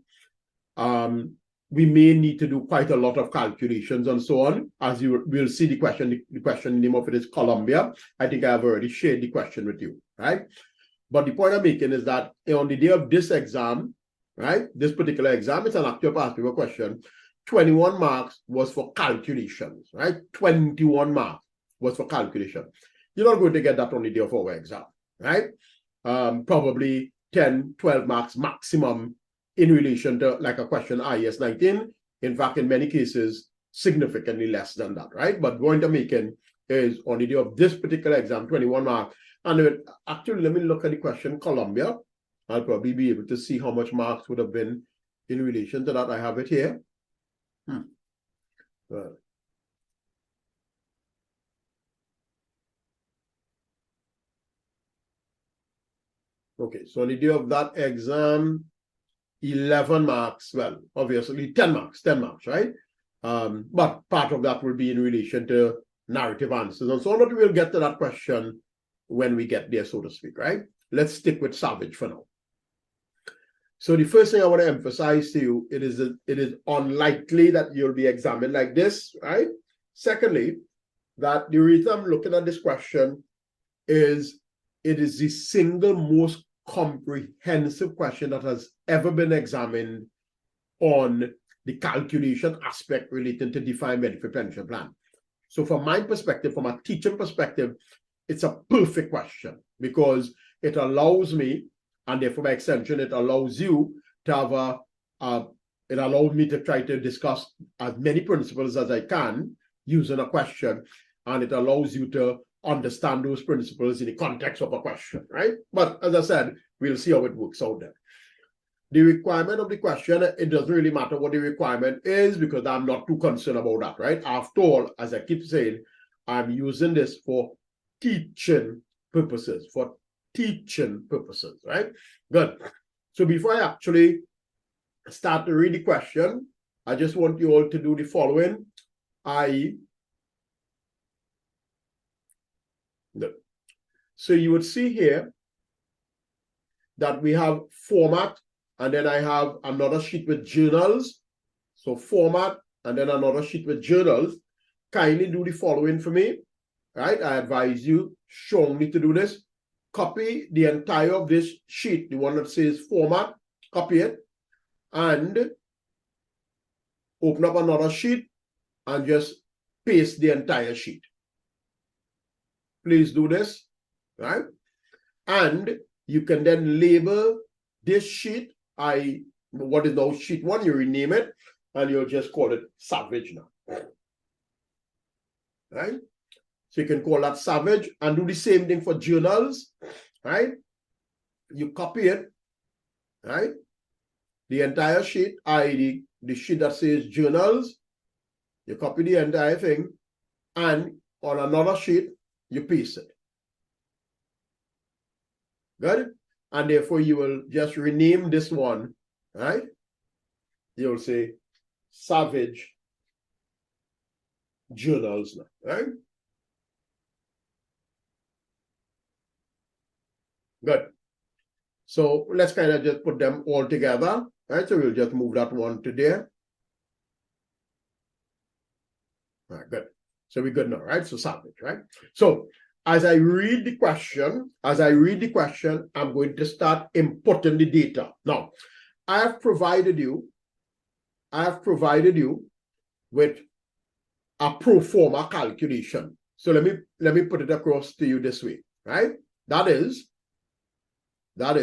we may need to do quite a lot of calculations and so on. As you will see the question name of it is Columbia. I think I have already shared the question with you, right? But the point I'm making is that on the day of this exam, right, this particular exam, it's an actual past paper question, 21 marks was for calculations, right? 21 marks was for calculation. You're not going to get that on the day of our exam, right? Probably 10, 12 marks maximum in relation to like a question IAS 19. In fact, in many cases, significantly less than that, right? But the point I'm making is on the day of this particular exam, 21 marks. And actually, let me look at the question Columbia. I'll probably be able to see how much marks would have been in relation to that. I have it here. Okay, so on the day of that exam, 11 marks, well, obviously 10 marks, right? But part of that will be in relation to narrative answers and so on, but we'll get to that question when we get there, so to speak, right? Let's stick with Savage for now. So the first thing I want to emphasize to you, it is unlikely that you'll be examined like this, right? Secondly, that the reason I'm looking at this question is it is the single most comprehensive question that has ever been examined on the calculation aspect relating to defined benefit pension plan. So from my perspective, from a teaching perspective, it's a perfect question because it allows me, and therefore by extension, it allows you to have it allows me to try to discuss as many principles as I can using a question, and it allows you to understand those principles in the context of a question, right? But as I said, we'll see how it works out there. The requirement of the question, it doesn't really matter what the requirement is because I'm not too concerned about that, right? After all, as I keep saying, I'm using this for teaching purposes, right? Good. So before I actually start to read the question, I just want you all to do the following. So you would see here that we have format, and then I have another sheet with journals. So format, and then another sheet with journals. Kindly do the following for me, right? I advise you strongly to do this. Copy the entire of this sheet, the one that says format, copy it, and open up another sheet and just paste the entire sheet. Please do this, right? And you can then label this sheet, what is now sheet 1, you rename it, and you'll just call it Savage now, right? So you can call that Savage and do the same thing for journals, right? You copy it, right? The entire sheet, the sheet that says journals, you copy the entire thing, and on another sheet, you paste it. Good? And therefore, you will just rename this one, right? You'll say Savage Journals now, right? Good. So let's kind of just put them all together, right? So we'll just move that one to there. All right, good. So we're good now, right? So Savage, right? So as I read the question, I'm going to start inputting the data. Now, I have provided you with a pro forma calculation. So let me put it across to you this way, right? That is that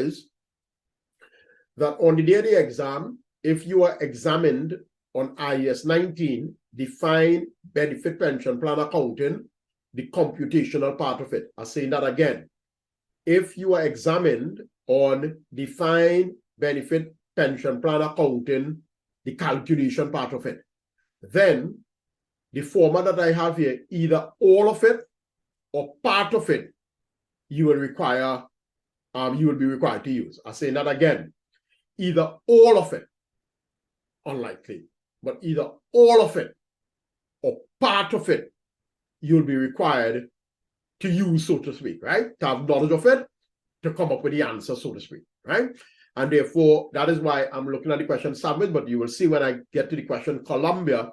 on the day of the exam, if you are examined on IAS 19, defined benefit pension plan accounting, the computational part of it. I'm saying that again. If you are examined on defined benefit pension plan accounting, the calculation part of it, then the format that I have here, either all of it or part of it, you will require, you will be required to use. I'm saying that again. Either all of it, unlikely, but either all of it or part of it, you'll be required to use, so to speak, right? To have knowledge of it, to come up with the answer, so to speak, right? And therefore, that is why I'm looking at the question Savage, but you will see when I get to the question Columbia,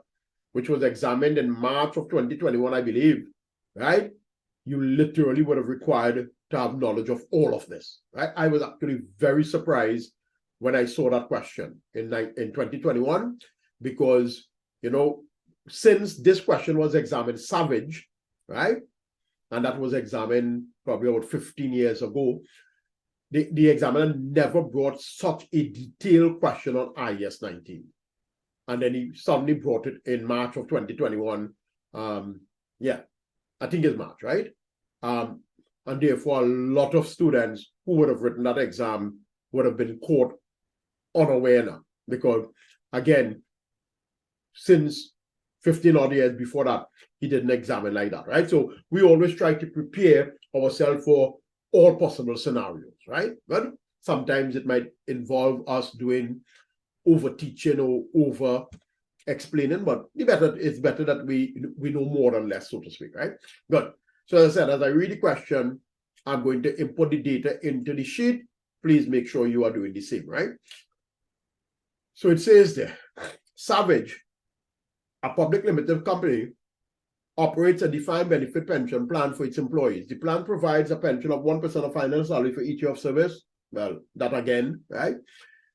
which was examined in March of 2021, I believe, right? You literally would have required to have knowledge of all of this, right? I was actually very surprised when I saw that question in 2021, because, you know, since this question was examined Savage, right? And that was examined probably about 15 years ago, the examiner never brought such a detailed question on IAS 19. And then he suddenly brought it in March of 2021. Yeah, I think it's March, right? And therefore, a lot of students who would have written that exam would have been caught unaware now. Because, again, since 15 odd years before that, he didn't examine like that, right? So we always try to prepare ourselves for all possible scenarios, right? But sometimes it might involve us doing over teaching or over explaining, but it's better that we know more than less, so to speak, right? Good. So as I said, as I read the question, I'm going to input the data into the sheet. Please make sure you are doing the same, right? So it says there, Savage, a public limited company, operates a defined benefit pension plan for its employees. The plan provides a pension of 1% of final salary for each year of service. Well, that again, right?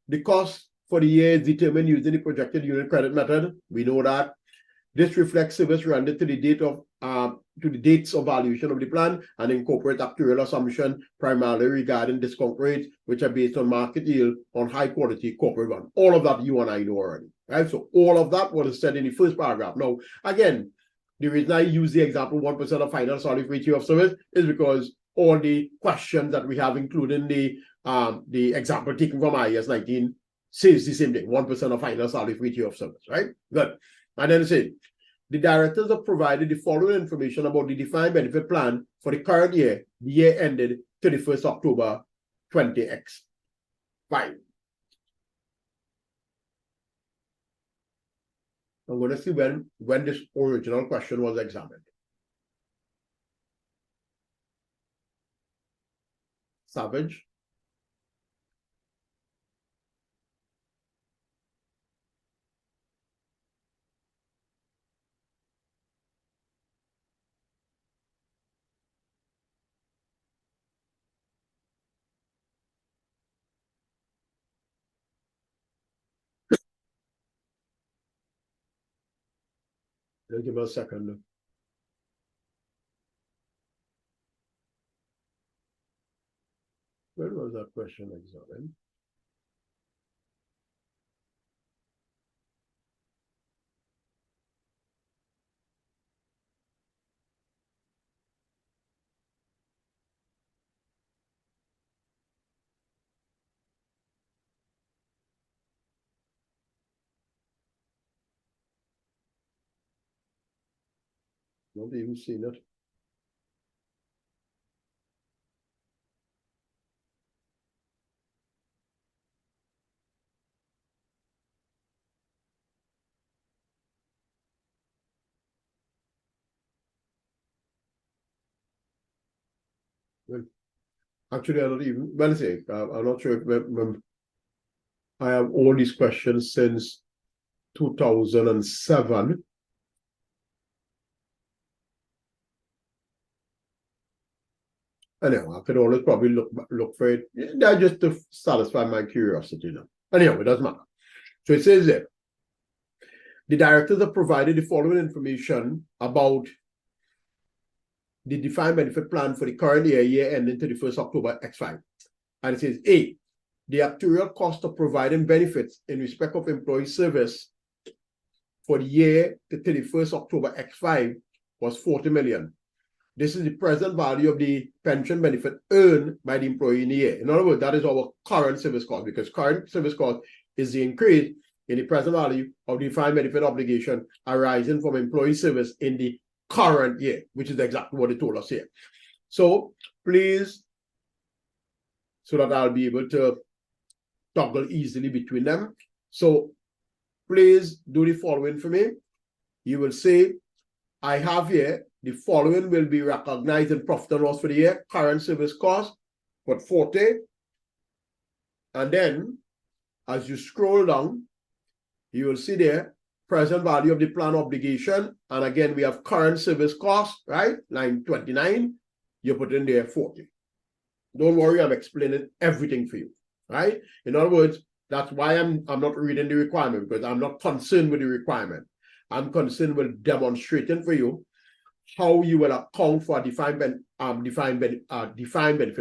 The cost for the year is determined using the projected unit credit method. We know that. This reflects service rendered to the date of to the dates of valuation of the plan and incorporate actuarial assumption primarily regarding discount rates, which are based on market yield on high quality corporate bond. All of that you and I know already, right? So all of that was said in the first paragraph. Now, again, the reason I use the example 1% of final salary for each year of service is because all the questions that we have, including the example taken from IAS 19, says the same thing, 1% of final salary for each year of service, right? Good. And then it says, the directors have provided the following information about the defined benefit plan for the current year, the year ended 31st October 20X. Fine. I'm going to see when this original question was examined. Savage. Give me a second. Where was that question examined? Not even seen it. Well, actually, I don't even, well, say, I'm not sure if I have all these questions since 2007. Anyhow, I could always probably look for it. That just to satisfy my curiosity now. Anyhow, it doesn't matter. So it says there, the directors have provided the following information about the defined benefit plan for the current year ending 31st October X5. And it says, A, the actuarial cost of providing benefits in respect of employee service for the year to 31st October X5 was 40 million. This is the present value of the pension benefit earned by the employee in the year. In other words, that is our current service cost, because current service cost is the increase in the present value of the defined benefit obligation arising from employee service in the current year, which is exactly what they told us here. So please, so that I'll be able to toggle easily between them. So please do the following for me. You will say, I have here, the following will be recognized in profit and loss for the year. Current service cost, but 40. And then, as you scroll down, you will see there, present value of the plan obligation. And again, we have current service cost, right? Line 29. You put in there 40. Don't worry, I'm explaining everything for you, right? In other words, that's why I'm not reading the requirement, because I'm not concerned with the requirement. I'm concerned with demonstrating for you how you will account for a defined benefit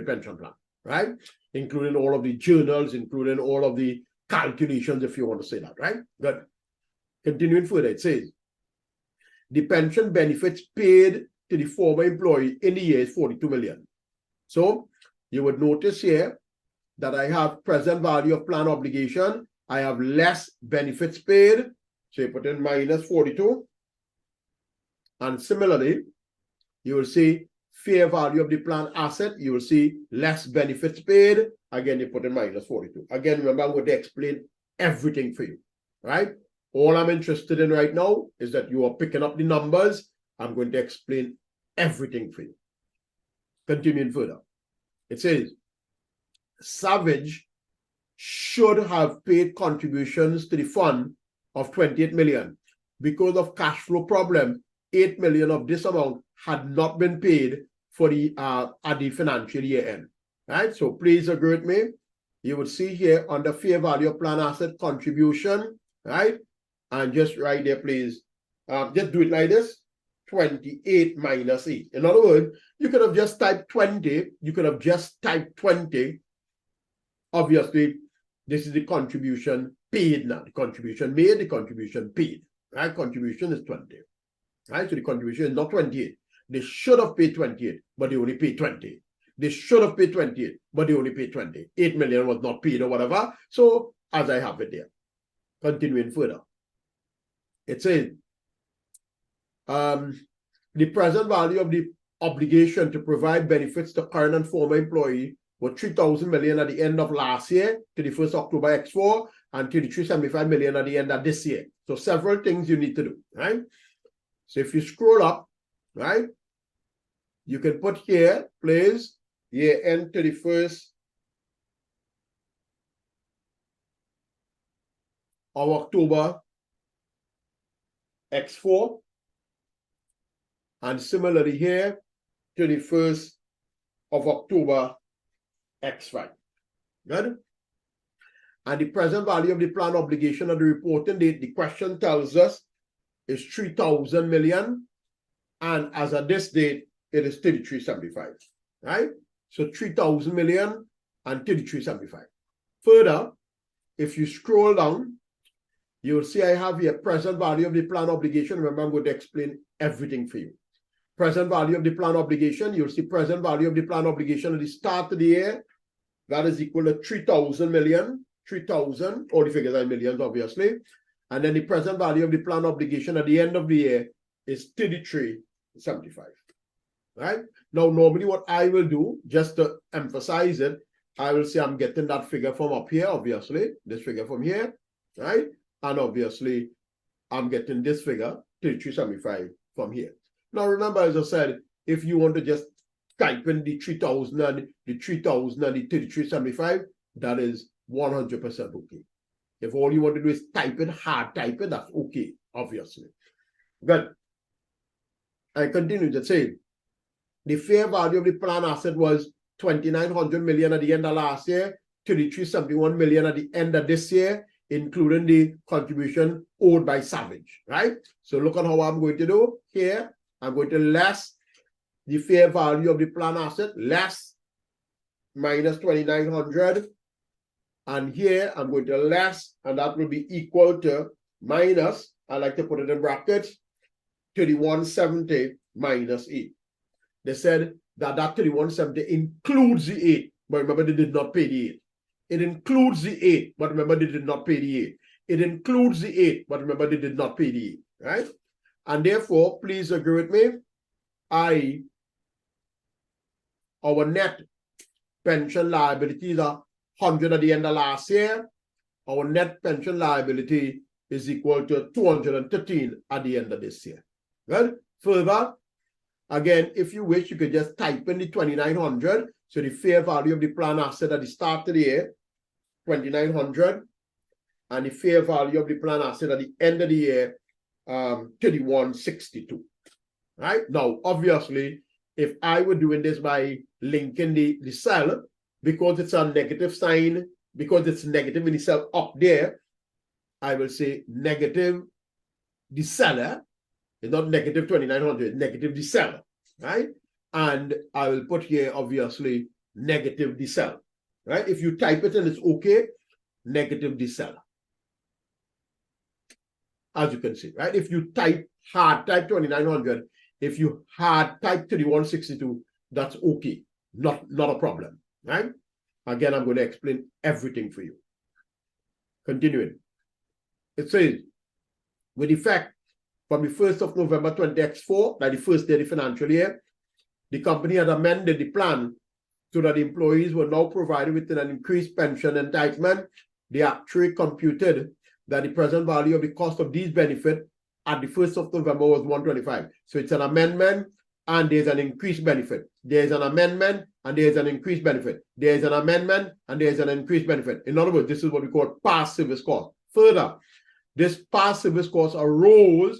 pension plan, right? Including all of the journals, including all of the calculations, if you want to say that, right? Good. Continuing further, it says, the pension benefits paid to the former employee in the year is 42 million. So you would notice here that I have present value of plan obligation. I have less benefits paid. So you put in minus 42. And similarly, you will see fair value of the plan asset. You will see less benefits paid. Again, you put in minus 42. Again, remember, I'm going to explain everything for you, right? All I'm interested in right now is that you are picking up the numbers. I'm going to explain everything for you. Continuing further. It says, Savage should have paid contributions to the fund of 28 million. Because of cash flow problem, 8 million of this amount had not been paid for the at the financial year end. Right? So please agree with me. You would see here under fair value of plan asset contribution, right? And just right there, please. Just do it like this. 28 minus 8. In other words, you could have just typed 20. You could have just typed 20. Obviously, this is the contribution paid now. The contribution made, the contribution paid. Right? Contribution is 20. Right? So the contribution is not 28. They should have paid 28, but they only paid 20. They should have paid 28, but they only paid 20. 8 million was not paid or whatever. So, as I have it there. Continuing further. It says, the present value of the obligation to provide benefits to current and former employee was 3,000 million at the end of last year to the 1st October X4 and 375 million at the end of this year. So several things you need to do, right? So if you scroll up, right, you can put here, please, year end 31st of October X4. And similarly here, 31st of October X5. Good? And the present value of the plan obligation at the reporting date, the question tells us, is 3,000 million. And as of this date, it is 3375. Right? So 3,000 million and 3375. Further, if you scroll down, you will see I have here present value of the plan obligation. Remember, I'm going to explain everything for you. Present value of the plan obligation, you'll see present value of the plan obligation at the start of the year. That is equal to 3,000 million, 3,000, all the figures are in millions, obviously. And then the present value of the plan obligation at the end of the year is 3375. Right? Now, normally what I will do, just to emphasize it, I will say I'm getting that figure from up here, obviously, this figure from here, right? And obviously, I'm getting this figure, 3375, from here. Now, remember, as I said, if you want to just type in the 3,000 and the 3,000 and the 3375, that is 100% okay. If all you want to do is type it, hard type it, that's okay, obviously. Good. I continue to say, the fair value of the plan asset was 2,900 million at the end of last year, 3,371 million at the end of this year, including the contribution owed by Savage, right? So look at how I'm going to do here. I'm going to less the fair value of the plan asset, less minus 2,900, And here I'm going to less, and that will be equal to minus, I like to put it in brackets, 3170 minus 8. They said that 3170 includes the 8, but remember they did not pay the 8. It includes the 8, but remember they did not pay the 8. It includes the 8, but remember they did not pay the 8, right? And therefore, please agree with me, our net pension liabilities are 100 at the end of last year. Our net pension liability is equal to 213 at the end of this year. Well, further, again, if you wish, you could just type in the 2,900. So the fair value of the plan asset at the start of the year, 2,900, and the fair value of the plan asset at the end of the year, 3,162. Right? Now, obviously, if I were doing this by linking the cell, because it's a negative sign, because it's negative in the cell up there, I will say negative the seller. It's not negative 2,900, negative the seller, right? And I will put here, obviously, negative the seller, right? If you type it and it's okay, negative the seller. As you can see, right? If you hard type 2,900, if you hard type 3,162, that's okay, not a problem, right? Again, I'm going to explain everything for you. Continuing. It says, with effect from the 1st of November 2024, like the first day of the financial year, the company had amended the plan so that the employees were now provided with an increased pension entitlement. The actuary computed that the present value of the cost of these benefits at the 1st of November was 125. So it's an amendment and there's an increased benefit. There's an amendment and there's an increased benefit. There's an amendment and there's an increased benefit. In other words, this is what we call past service cost. Further, this past service cost arose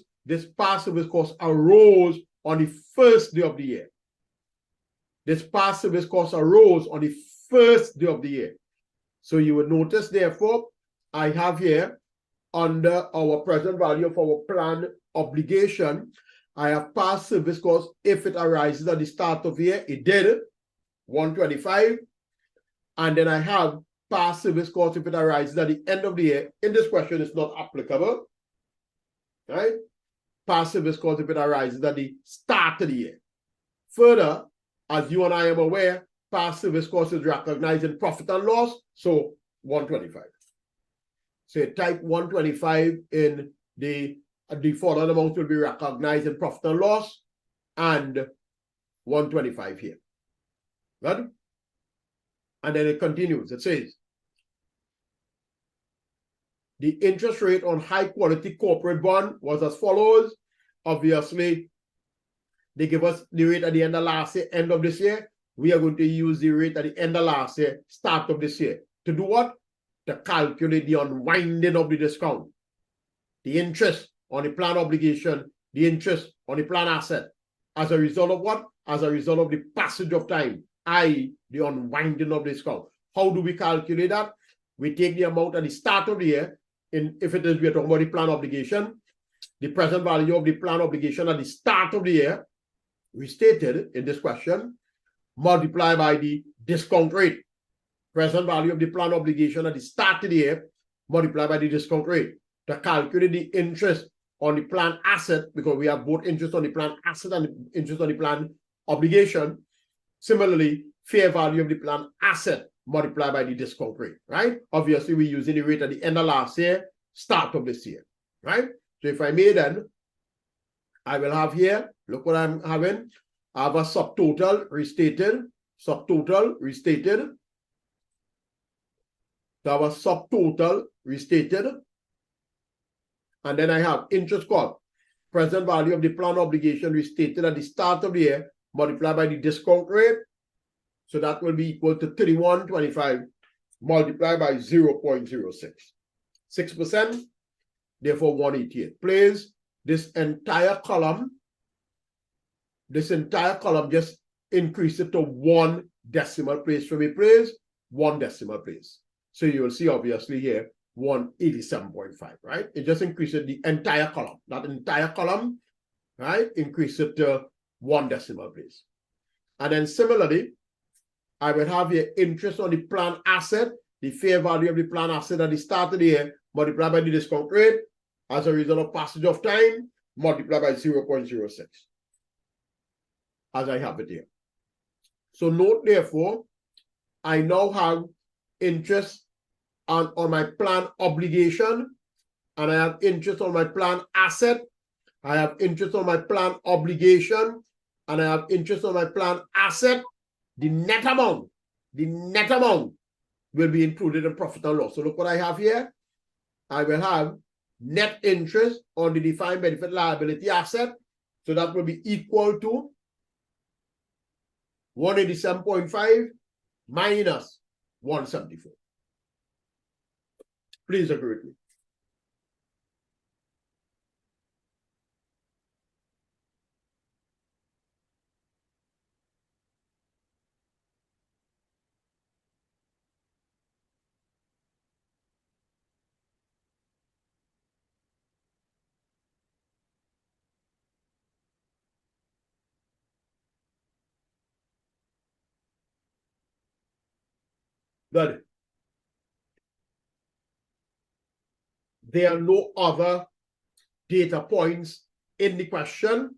on the first day of the year. This past service cost arose on the first day of the year. So you will notice, therefore, I have here under our present value of our plan obligation, I have past service cost if it arises at the start of the year. It did, 125. And then I have past service cost if it arises at the end of the year. In this question, it's not applicable, right? Past service cost if it arises at the start of the year. Further, as you and I am aware, past service cost is recognized in profit and loss, so 125. So type 125 in the following amount will be recognized in profit and loss, and 125 here. Good? And then it continues. It says, the interest rate on high quality corporate bond was as follows. Obviously, they give us the rate at the end of last year, end of this year. We are going to use the rate at the end of last year, start of this year. To do what? To calculate the unwinding of the discount. The interest on the plan obligation, the interest on the plan asset. As a result of what? As a result of the passage of time, i.e. the unwinding of the discount. How do we calculate that? We take the amount at the start of the year, if it is, we are talking about the plan obligation, the present value of the plan obligation at the start of the year, restated in this question, multiply by the discount rate. Present value of the plan obligation at the start of the year, multiply by the discount rate. To calculate the interest on the plan asset, because we have both interest on the plan asset and interest on the plan obligation. Similarly, fair value of the plan asset multiplied by the discount rate, right? Obviously, we're using the rate at the end of last year, start of this year, right? So if I may then, I will have here, look what I'm having. I have a subtotal restated, subtotal restated. So I have a subtotal restated. And then I have interest cost, present value of the plan obligation restated at the start of the year, multiplied by the discount rate. So that will be equal to 3125 multiplied by 0.06. 6%, therefore 188. Please, this entire column just increase it to 1 decimal place for me, please. 1 decimal place. So you will see obviously here 187.5, right? It just increases the entire column. That entire column, right? Increase it to 1 decimal place. And then similarly, I will have here interest on the plan asset. the fair value of the plan asset at the start of the year multiplied by the discount rate as a result of passage of time multiplied by 0.06, as I have it here. So note, therefore, I now have interest on my plan obligation, and I have interest on my plan asset. I have interest on my plan obligation, and I have interest on my plan asset. The net amount will be included in profit and loss. So look what I have here. I will have net interest on the defined benefit liability asset. So that will be equal to 187.5 minus 174. Please agree with me. Good. There are no other data points in the question,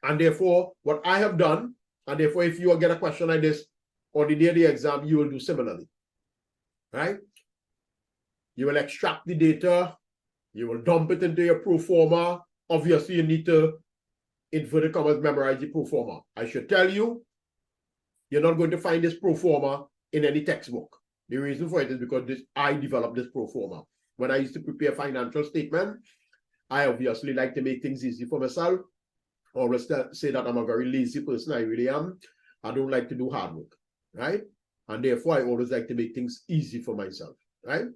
and therefore what I have done, and therefore if you get a question like this on the day of the exam, you will do similarly, right? You will extract the data, you will dump it into your pro forma. Obviously, you need to, inverted commas, memorize the pro forma. I should tell you, you're not going to find this pro forma in any textbook. The reason for it is because I developed this pro forma. When I used to prepare financial statement, I obviously like to make things easy for myself. I always say that I'm a very lazy person. I really am. I don't like to do hard work, right? And therefore, I always like to make things easy for myself, right?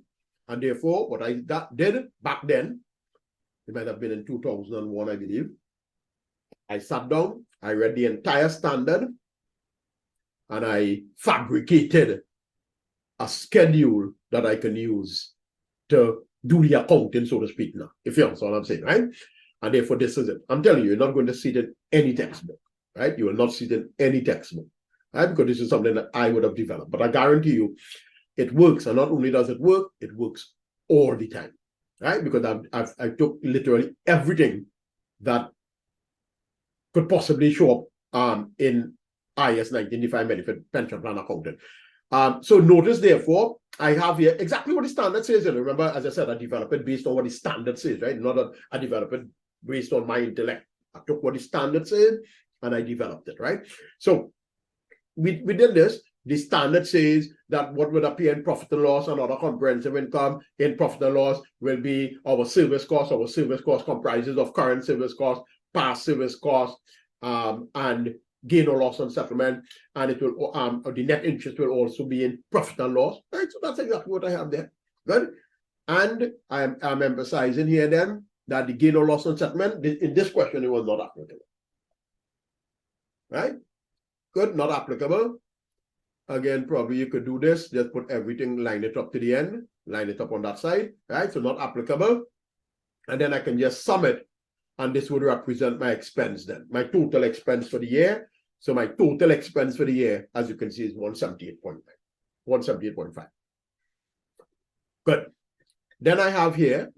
And therefore, what I did back then, it might have been in 2001, I believe, I sat down, I read the entire standard, and I fabricated a schedule that I can use to do the accounting, so to speak, now, if you understand what I'm saying, right? And therefore, this is it. I'm telling you, you're not going to see it in any textbook, right? You will not see it in any textbook, right? Because this is something that I would have developed. But I guarantee you, it works. And not only does it works all the time, right? Because I took literally everything that could possibly show up in IAS 19 defined benefit pension plan accounting. So notice, therefore, I have here exactly what the standard says. And remember, as I said, I developed it based on what the standard says, right? Not that I developed it based on my intellect. I took what the standard said and I developed it, right? So we did this. The standard says that what would appear in profit and loss and other comprehensive income in profit and loss will be our service cost. Our service cost comprises of current service cost, past service cost, and gain or loss on settlement, and it will the net interest will also be in profit and loss, right? So that's exactly what I have there. Good. And I'm emphasizing here then that the gain or loss on settlement in this question, it was not applicable, right? Good, not applicable. Again, probably you could do this, just put everything, line it up to the end, line it up on that side, right? So not applicable. And then I can just sum it, and this would represent my expense then, my total expense for the year. So my total expense for the year, as you can see, is 178.5. 178.5. Good. Then I have here,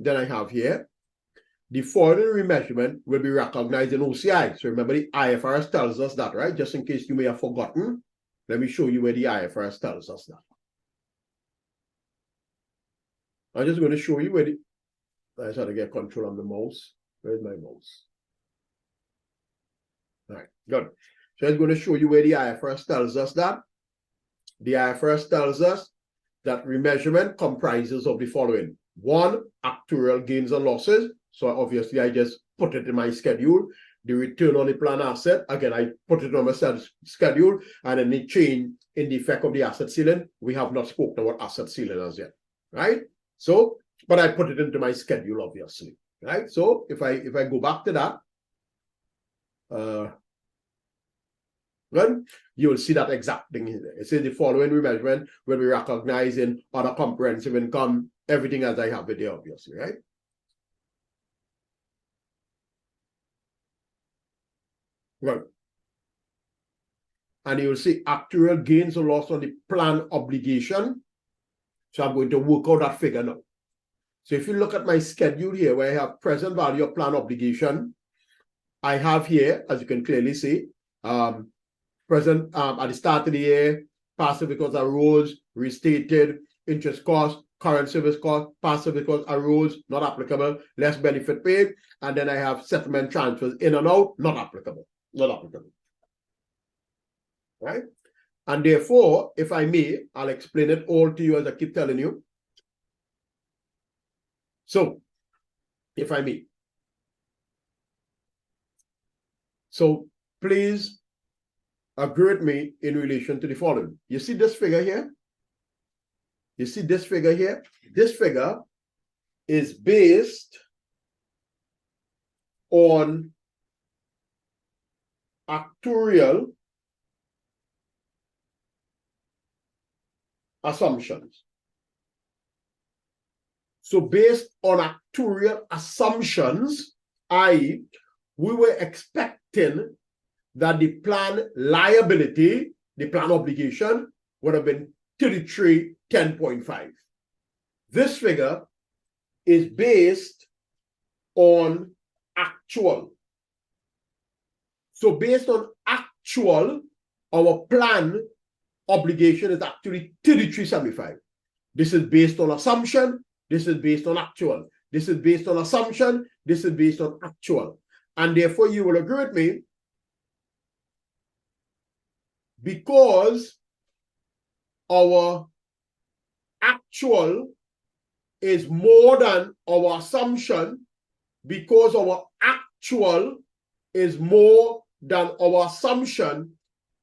the foreign remeasurement will be recognized in OCI. So remember, the IFRS tells us that, right? Just in case you may have forgotten, let me show you where the IFRS tells us that. I'm just going to show you where I just had to get control of the mouse. Where's my mouse? All right, good. So I'm going to show you where the IFRS tells us that. The IFRS tells us that remeasurement comprises of the following. One, actuarial gains and losses. So obviously I just put it in my schedule. The return on the plan asset, again, I put it on my schedule, and then the change in the effect of the asset ceiling. We have not spoken about asset ceiling as yet, right? So, but I put it into my schedule, obviously, right? So if I go back to that, then you will see that exact thing here. It says the following remeasurement will be recognized in other comprehensive income, everything as I have it there, obviously, right? Right. And you will see actual gains or loss on the plan obligation. So I'm going to work out that figure now. So if you look at my schedule here, where I have present value of plan obligation, I have here, as you can clearly see, present at the start of the year, past service costs arose, restated, interest cost, current service cost, past service costs arose, not applicable, less benefit paid, and then I have settlement transfers in and out, not applicable, not applicable. Right? And therefore, if I may, I'll explain it all to you as I keep telling you. So, if I may. So, please agree with me in relation to the following. You see this figure here? You see this figure here? This figure is based on actuarial assumptions. So based on actuarial assumptions, i.e., we were expecting that the plan liability, the plan obligation, would have been 3310.5. This figure is based on actual. So based on actual, our plan obligation is actually 3375. This is based on assumption. This is based on actual. This is based on assumption. This is based on actual. And therefore, you will agree with me, because our actual is more than our assumption, because our actual is more than our assumption,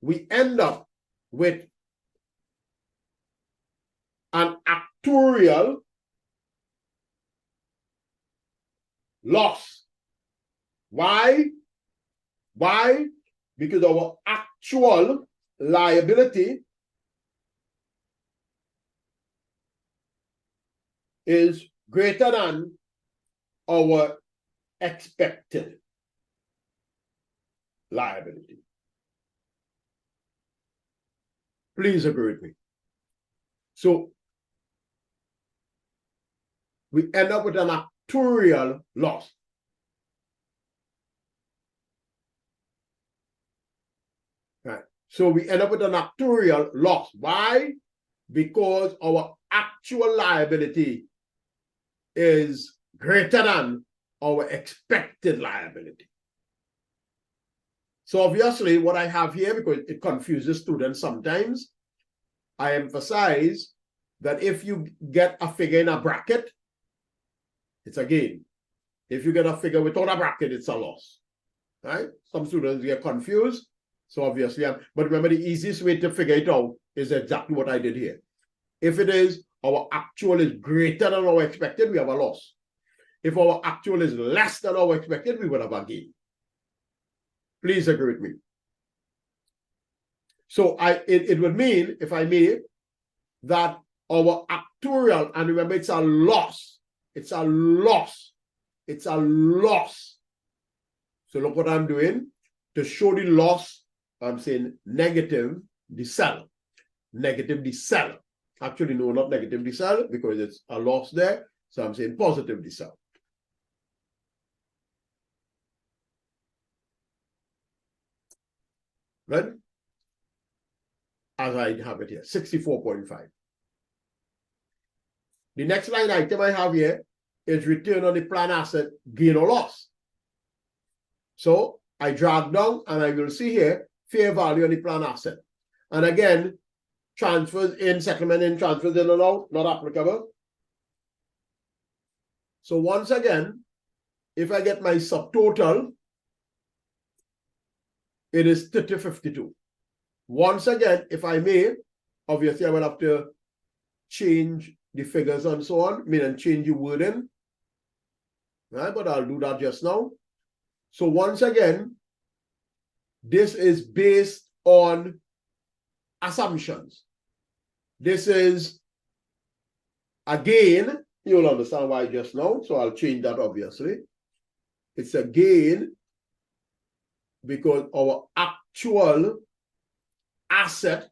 we end up with an actuarial loss. Why? Why? Because our actual liability is greater than our expected liability. Please agree with me. So we end up with an actuarial loss. Right. So we end up with an actuarial loss. Why? Because our actual liability is greater than our expected liability. So obviously what I have here, because it confuses students sometimes, I emphasize that if you get a figure in a bracket, it's a gain. If you get a figure without a bracket, it's a loss. Right? Some students get confused. So obviously, but remember, the easiest way to figure it out is exactly what I did here. If it is our actual is greater than our expected, we have a loss. If our actual is less than our expected, we would have a gain. Please agree with me. So it would mean, if I may, that our actuarial, and remember, it's a loss. It's a loss. It's a loss. So look what I'm doing. To show the loss, I'm saying negative decel. Negative decel. Actually, no, not negative decel, because it's a loss there. So I'm saying positive decel. Right? As I have it here, 64.5. The next line item I have here is return on the plan asset, gain or loss. So I drag down and I will see here fair value on the plan asset. And again, transfers in, settlement in, transfers in and out, not applicable. So once again, if I get my subtotal, it is 3052. Once again, if I may, obviously I will have to change the figures and so on, meaning change the wording. Right, but I'll do that just now. So once again, this is based on assumptions. This is, again, you'll understand why just now, so I'll change that obviously. It's a gain because our actual asset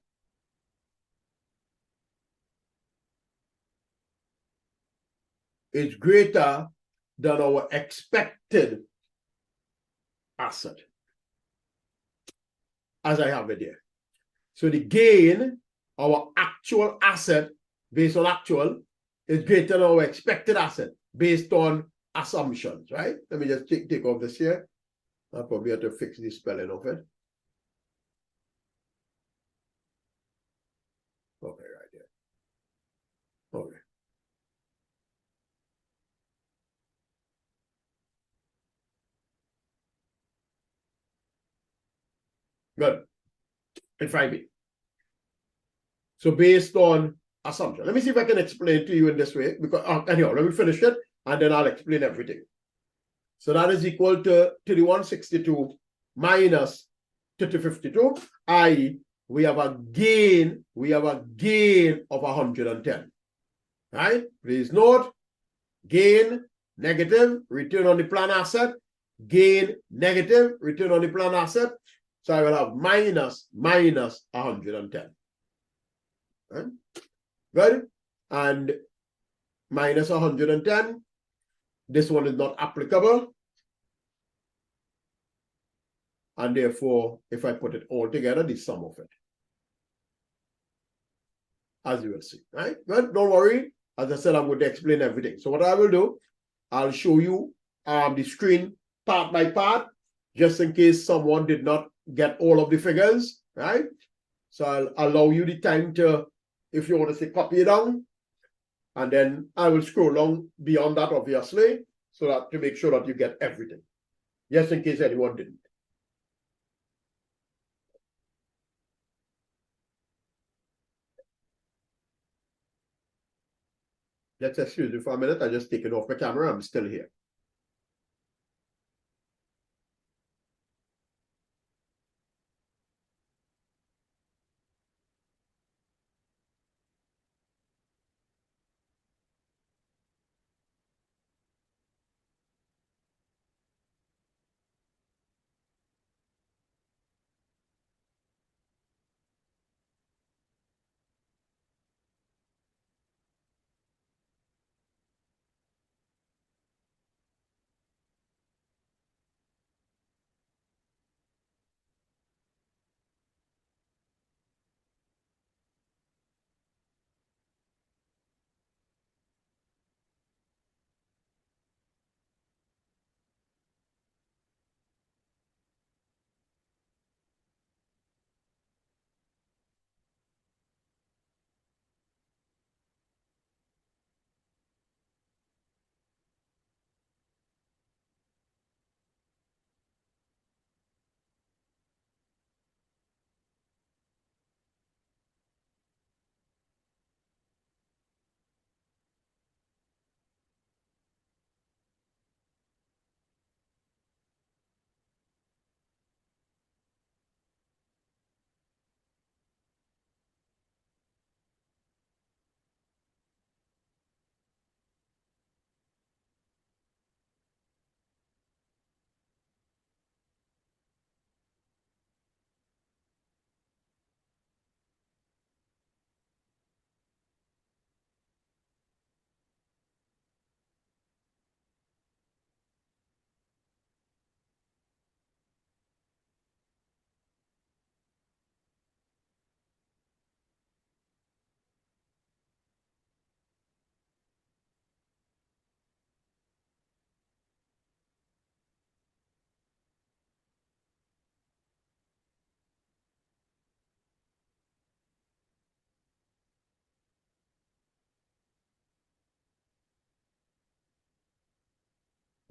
is greater than our expected asset, as I have it here. So the gain, our actual asset based on actual, is greater than our expected asset based on assumptions, right? Let me just take off this here. I'll probably have to fix the spelling of it. Okay, right here. Okay. Good. In 5B. So based on assumption. Let me see if I can explain to you in this way. Because anyhow, let me finish it and then I'll explain everything. So that is equal to 3162 minus 3052, i.e., we have a gain of 110. Right? Please note, gain negative, return on the plan asset, gain negative, return on the plan asset. So I will have minus 110. Right? Good? And minus 110, this one is not applicable. And therefore, if I put it all together, the sum of it. As you will see, right? Good, don't worry. As I said, I'm going to explain everything. So what I will do, I'll show you the screen part by part, just in case someone did not get all of the figures, right? So I'll allow you the time to, if you want to say copy it down, and then I will scroll along beyond that, obviously, so that to make sure that you get everything, just in case anyone didn't. Let's excuse me for a minute. I just take it off my camera. I'm still here.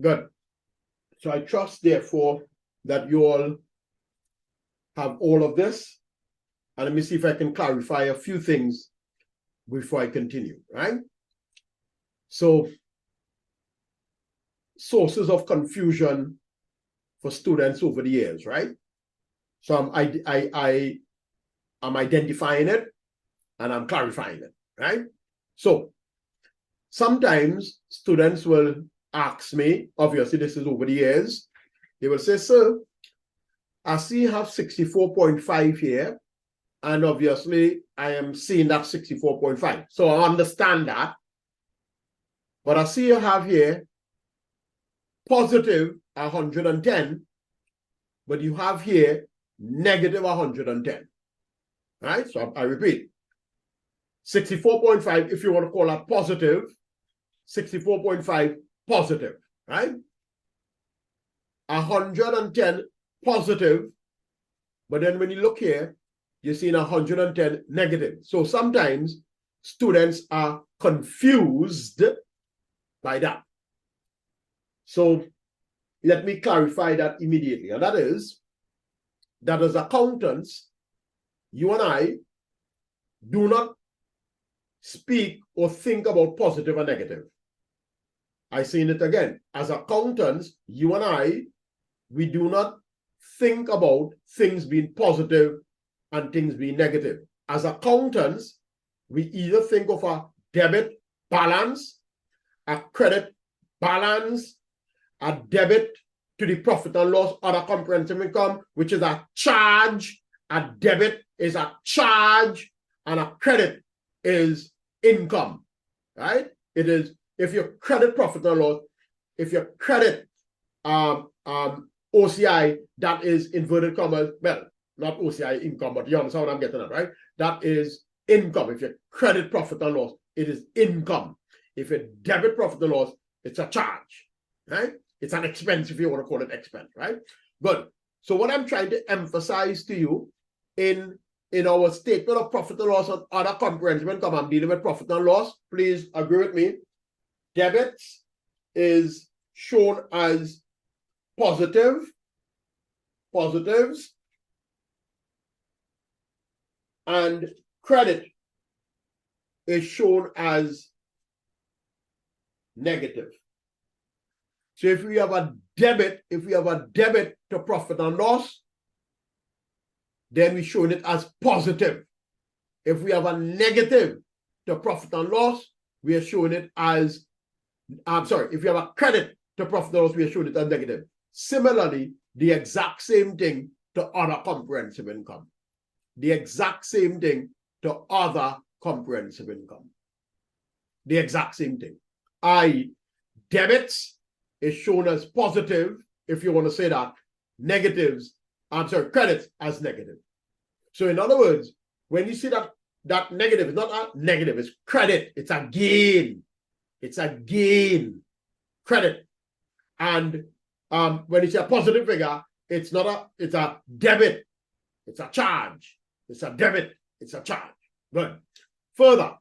Good. So I trust, therefore, that you all have all of this. And let me see if I can clarify a few things before I continue, right? So, sources of confusion for students over the years, right? So I'm identifying it and I'm clarifying it, right? So, sometimes students will ask me, obviously this is over the years, they will say, sir, I see you have 64.5 here, and obviously I am seeing that 64.5. So I understand that. But I see you have here positive 110, but you have here negative 110. Right? So I repeat, 64.5, if you want to call that positive, 64.5 positive, right? 110 positive, but then when you look here, you're seeing 110 negative. So sometimes students are confused by that. So let me clarify that immediately. And that is that as accountants, you and I do not speak or think about positive or negative. I say it again. As accountants, you and I, we do not think about things being positive and things being negative. As accountants, we either think of a debit balance, a credit balance, a debit to the profit and loss, other comprehensive income, which is a charge. A debit is a charge, and a credit is income, right? It is, if you credit profit and loss, if you credit OCI, that is inverted commas, well, not OCI income, but you understand what I'm getting at, right? That is income. If you credit profit and loss, it is income. If you debit profit and loss, it's a charge, right? It's an expense, if you want to call it expense, right? Good. So what I'm trying to emphasize to you in our statement of profit and loss and other comprehensive income, I'm dealing with profit and loss. Please agree with me. Debits is shown as positives, and credit is shown as negative. So if we have a debit, to profit and loss, then we're showing it as positive. If we have a negative to profit and loss, we are showing it as, if we have a credit to profit and loss, we are showing it as negative. Similarly, the exact same thing to other comprehensive income. The exact same thing to other comprehensive income. The exact same thing. Debits is shown as positive, if you want to say that. Credits as negative. So in other words, when you see that negative, it's not a negative, it's credit, it's a gain. It's a gain, credit. And when you see a positive figure, it's a debit, it's a charge. It's a debit, it's a charge. Good. Further,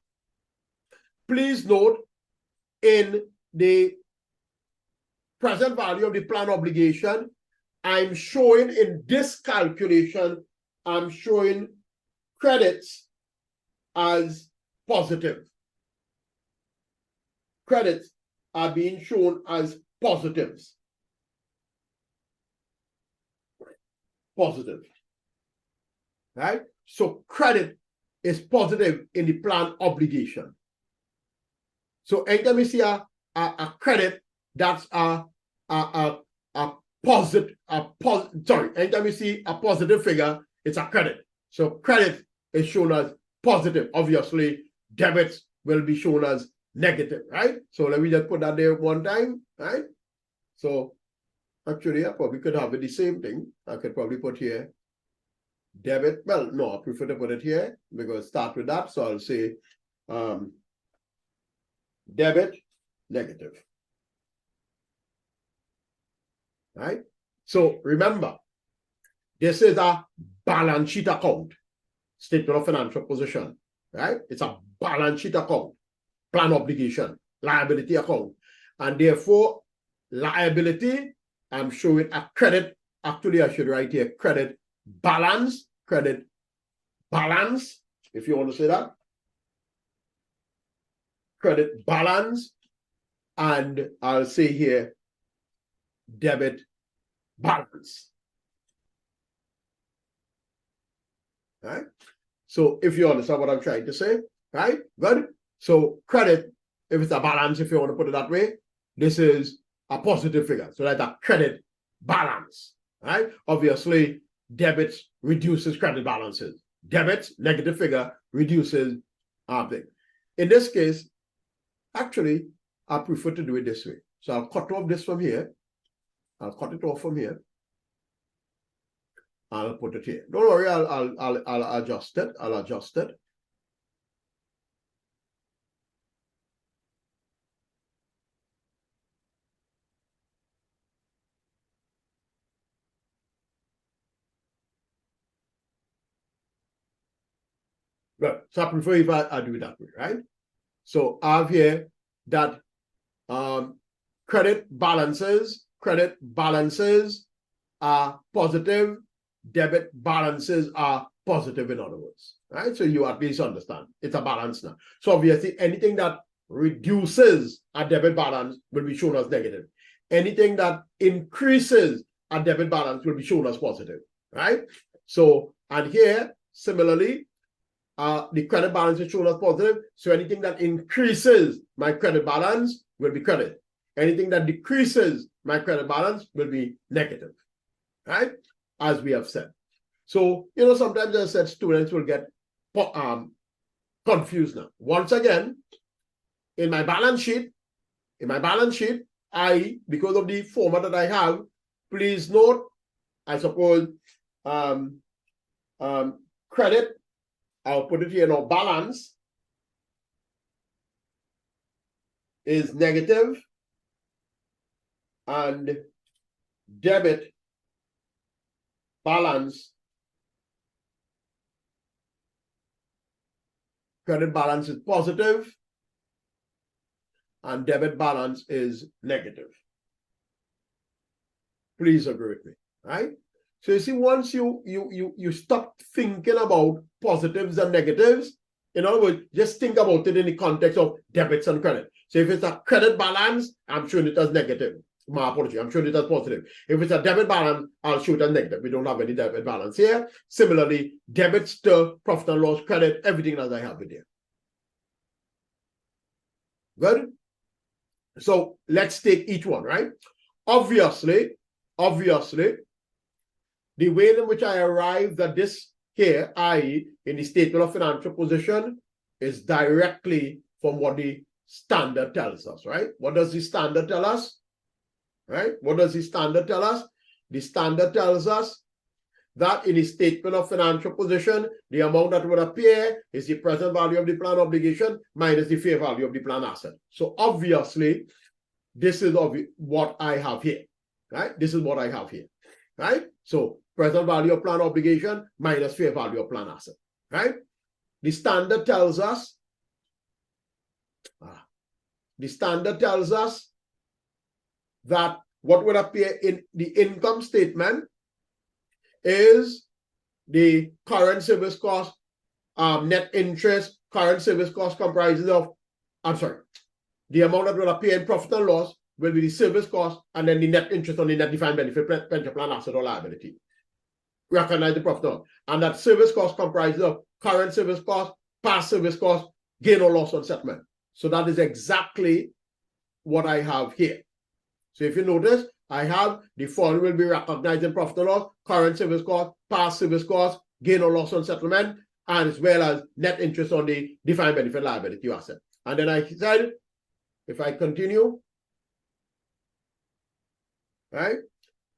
please note in the present value of the plan obligation, I'm showing in this calculation, I'm showing credits as positive. Credits are being shown as positives. Positive. Right? So credit is positive in the plan obligation. So anytime you see a credit, that's anytime you see a positive figure, it's a credit. So credit is shown as positive. Obviously, debits will be shown as negative, right? So let me just put that there one time, right? So actually, I probably could have it the same thing. I could probably put here debit. Well, no, I prefer to put it here because start with that. So I'll say debit, negative. Right? So remember, this is a balance sheet account, statement of financial position, right? It's a balance sheet account, plan obligation, liability account. And therefore, liability, I'm showing a credit. Actually, I should write here credit balance, if you want to say that. Credit balance, and I'll say here debit balance. Right? So if you understand what I'm trying to say, right? Good. So credit, if it's a balance, if you want to put it that way, this is a positive figure. So that's a credit balance. Right? Obviously, debits reduces credit balances. Debits, negative figure, reduces thing. In this case, actually, I prefer to do it this way. So I'll cut off this from here. I'll cut it off from here. I'll put it here. Don't worry, I'll adjust it. I'll adjust it. Right. So I prefer if I do it that way, right? So I have here that credit balances are positive, debit balances are positive, in other words, right? So you at least understand it's a balance now. So obviously anything that reduces a debit balance will be shown as negative. Anything that increases a debit balance will be shown as positive, right? So, and here, similarly, the credit balance is shown as positive. So anything that increases my credit balance will be credit. Anything that decreases my credit balance will be negative, right? As we have said. So, sometimes I said students will get confused now. Once again, in my balance sheet, because of the format that I have, please note, I suppose, credit, I'll put it here now, balance is negative and debit balance, credit balance is positive and debit balance is negative. Please agree with me, right? So you see, once you stop thinking about positives and negatives, in other words, just think about it in the context of debits and credit. So if it's a credit balance, I'm showing it as negative. My apology, I'm showing it as positive. If it's a debit balance, I'll show it as negative. We don't have any debit balance here. Similarly, debits to profit and loss, credit, everything as I have it here. Good? So let's take each one, right? Obviously, the way in which I arrived at this here, i.e., in the statement of financial position, is directly from what the standard tells us, right? What does the standard tell us? Right? What does the standard tell us? The standard tells us that in the statement of financial position, the amount that would appear is the present value of the plan obligation minus the fair value of the plan asset. So obviously, this is what I have here, right? This is what I have here, right? So present value of plan obligation minus fair value of plan asset, right? The standard tells us that what would appear in the income statement is the current service cost, net interest. Current service cost comprises of, the amount that will appear in profit and loss will be the service cost and then the net interest on the net defined benefit pension plan asset or liability. Recognize the profit and loss. And that service cost comprises of current service cost, past service cost, gain or loss on settlement. So that is exactly what I have here. So if you notice, I have the following will be recognized in profit and loss, current service cost, past service cost, gain or loss on settlement, and as well as net interest on the defined benefit liability asset. And then I said, if I continue, right,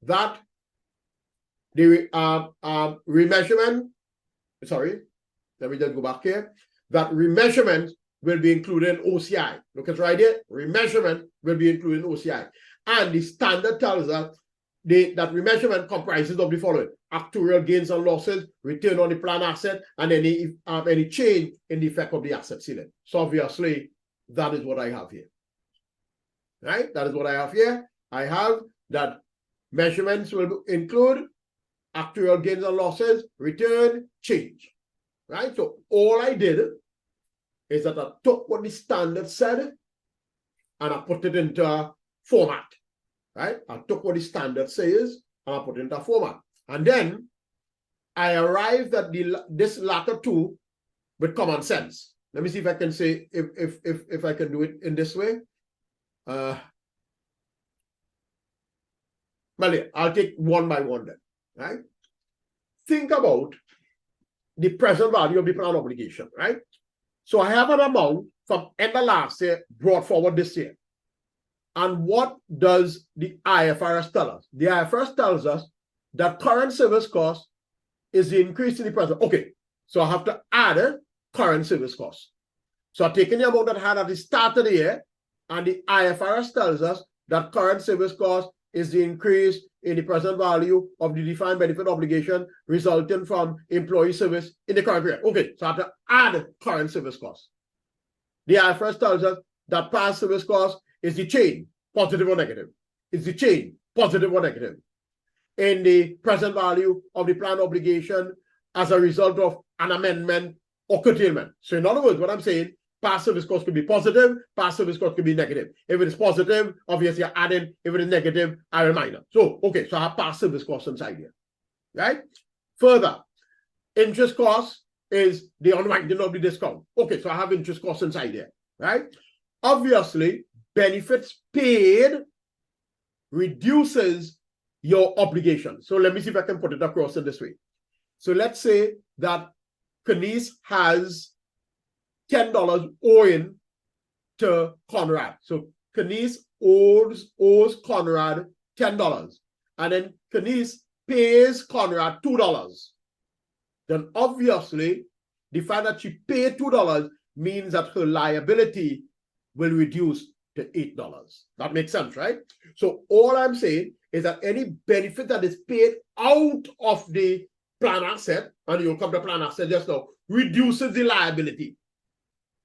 that the remeasurement, sorry, let me just go back here, that remeasurement will be included in OCI. Look at right here, remeasurement will be included in OCI. And the standard tells us that remeasurement comprises of the following: actuarial gains and losses, return on the plan asset, and any change in the effect of the asset ceiling. So obviously, that is what I have here. Right? That is what I have here. I have that measurements will include actuarial gains and losses, return, change. Right? So all I did is that I took what the standard said and I put it into format. Right? I took what the standard says and I put it into format. And then I arrived at this latter two with common sense. Let me see if I can say if I can do it in this way. Well, yeah, I'll take one by one then. Right? Think about the present value of the plan obligation, right? So I have an amount from end of last year brought forward this year. And what does the IFRS tell us? The IFRS tells us that current service cost is the increase in the present. Okay, so I have to add current service cost. So I'm taking the amount that I had at the start of the year, and the IFRS tells us that current service cost is the increase in the present value of the defined benefit obligation resulting from employee service in the current period. Okay, so I have to add current service cost. The IFRS tells us that past service cost is the change, positive or negative. It's the change, positive or negative, in the present value of the plan obligation as a result of an amendment or curtailment. So in other words, what I'm saying, past service cost could be positive, past service cost could be negative. If it is positive, obviously I add in. If it is negative, I remind. So, okay, so I have past service cost inside here, right? Further, interest cost is the unwinding of the discount. Okay, so I have interest cost inside here, right? Obviously, benefits paid reduces your obligation. So let me see if I can put it across in this way. So let's say that Kenise has $10 owing to Conrad. So Kenise owes Conrad $10. And then Kenise pays Conrad $2. Then obviously, the fact that she paid $2 means that her liability will reduce to $8. That makes sense, right? So all I'm saying is that any benefit that is paid out of the plan asset, and you'll come to plan asset just now, reduces the liability.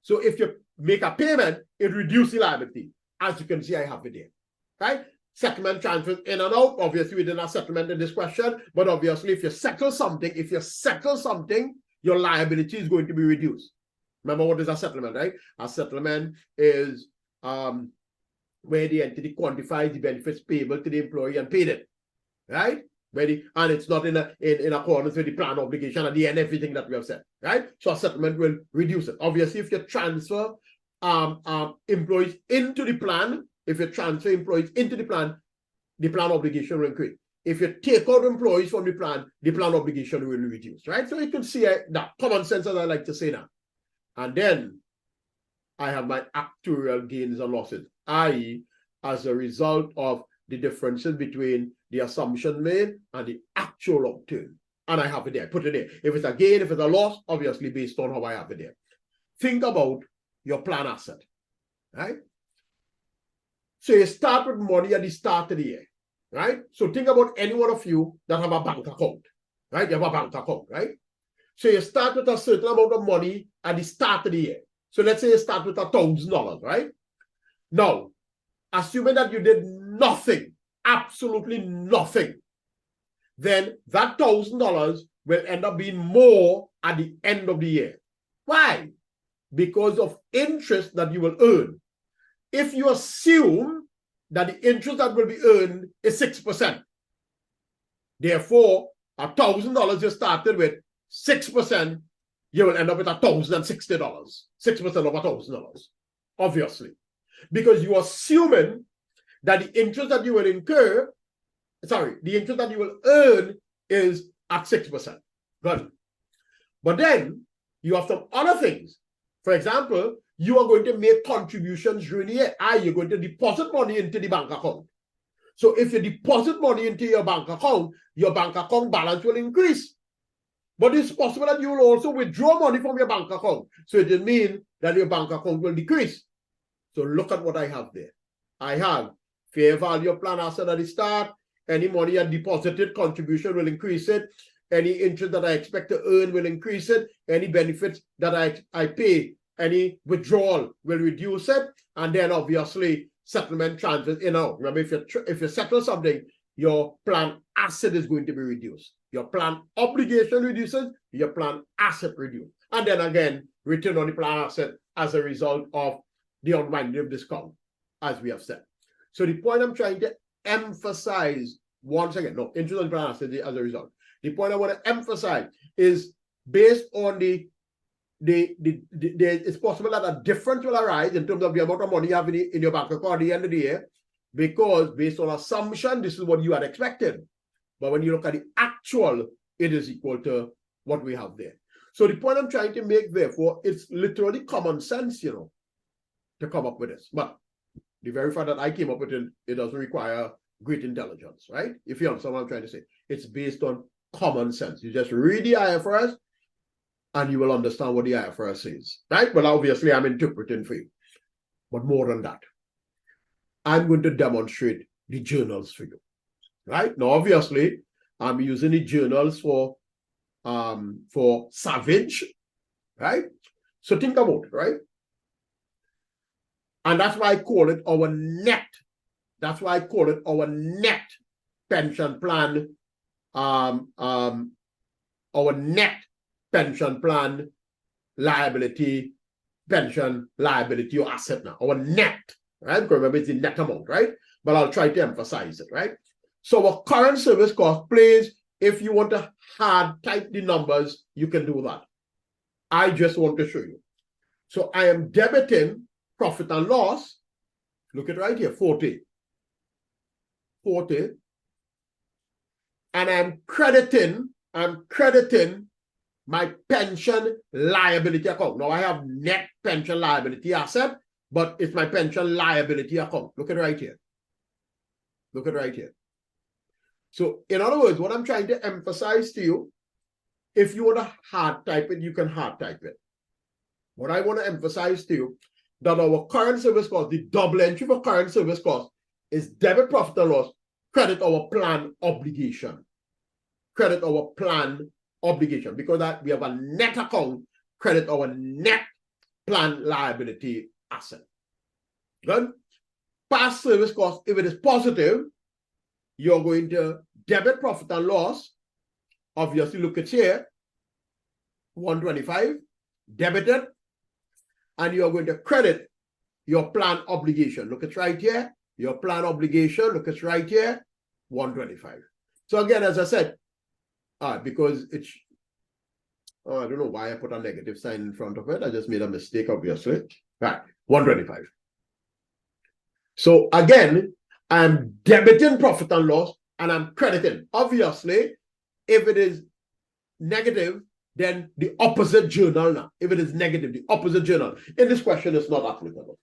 So if you make a payment, it reduces the liability. As you can see, I have it there, right? Settlement transfers in and out. Obviously, we did not settlement in this question, but obviously, if you settle something, your liability is going to be reduced. Remember, what is a settlement, right? A settlement is where the entity quantifies the benefits payable to the employee and paid it, right? And it's not in accordance with the plan obligation at the end, everything that we have said, right? So a settlement will reduce it. Obviously, if you transfer employees into the plan, the plan obligation will increase. If you take out employees from the plan obligation will reduce, right? So you can see that common sense, as I like to say now. And then I have my actuarial gains and losses, i.e., as a result of the differences between the assumption made and the actual obtained. And I have it there, put it there. If it's a gain, if it's a loss, obviously based on how I have it there. Think about your plan asset, right? So you start with money at the start of the year, right? So think about any one of you that have a bank account, right? You have a bank account, right? So you start with a certain amount of money at the start of the year. So let's say you start with $1,000, right? Now, assuming that you did nothing, absolutely nothing, then that $1,000 will end up being more at the end of the year. Why? Because of interest that you will earn. If you assume that the interest that will be earned is 6%, therefore, $1,000 you started with, 6%, you will end up with $1,060, 6% of $1,000, obviously. Because you're assuming that the interest that you will the interest that you will earn is at 6%. Good. But then you have some other things. For example, you are going to make contributions during the year. You're going to deposit money into the bank account. So if you deposit money into your bank account balance will increase. But it's possible that you will also withdraw money from your bank account. So it will mean that your bank account will decrease. So look at what I have there. I have fair value of plan asset at the start. Any money I deposited, contribution will increase it. Any interest that I expect to earn will increase it. Any benefits that I pay, any withdrawal will reduce it. And then obviously settlement transfers in and out. Remember, if you settle something, your plan asset is going to be reduced. Your plan obligation reduces, your plan asset reduces. And then again, return on the plan asset as a result of the unwinding of discount, as we have said. So the point I'm trying to emphasize once again, no, interest on the plan asset as a result. The point I want to emphasize is based on it's possible that a difference will arise in terms of the amount of money you have in your bank account at the end of the year, because based on assumption, this is what you had expected. But when you look at the actual, it is equal to what we have there. So the point I'm trying to make, therefore, it's literally common sense, to come up with this. But The very fact that I came up with it, it doesn't require great intelligence, right? If you understand what I'm trying to say. It's based on common sense. You just read the IFRS and you will understand what the IFRS says, right? But obviously I'm interpreting for you. But more than that, I'm going to demonstrate the journals for you, right? Now, obviously, I'm using the journals for Savage, right? So think about it, right? And that's why I call it our net. That's why I call it our net pension plan, our net pension plan liability, pension liability or asset now, our net, right? Because remember, it's the net amount, right? But I'll try to emphasize it, right? So our current service cost, please, if you want to hard type the numbers, you can do that. I just want to show you. So I am debiting profit and loss. Look at right here, 40. And I'm crediting my pension liability account. Now I have net pension liability asset, but it's my pension liability account. Look at right here. Look at right here. So in other words, what I'm trying to emphasize to you, if you want to hard type it, you can hard type it. What I want to emphasize to you, that our current service cost, the double entry for current service cost is debit profit and loss, credit our plan obligation. Credit our plan obligation, because that we have a net account, credit our net plan liability asset. Good? Past service cost, if it is positive, you're going to debit profit and loss. Obviously, look at here, 125, debited, and you're going to credit your plan obligation. Look at right here, your plan obligation, look at right here, 125. So again, as I said, because it's, I don't know why I put a negative sign in front of it. I just made a mistake, obviously. Right, 125. So again, I'm debiting profit and loss and I'm crediting. Obviously, if it is negative, then the opposite journal now. If it is negative, the opposite journal. In this question, it's not applicable.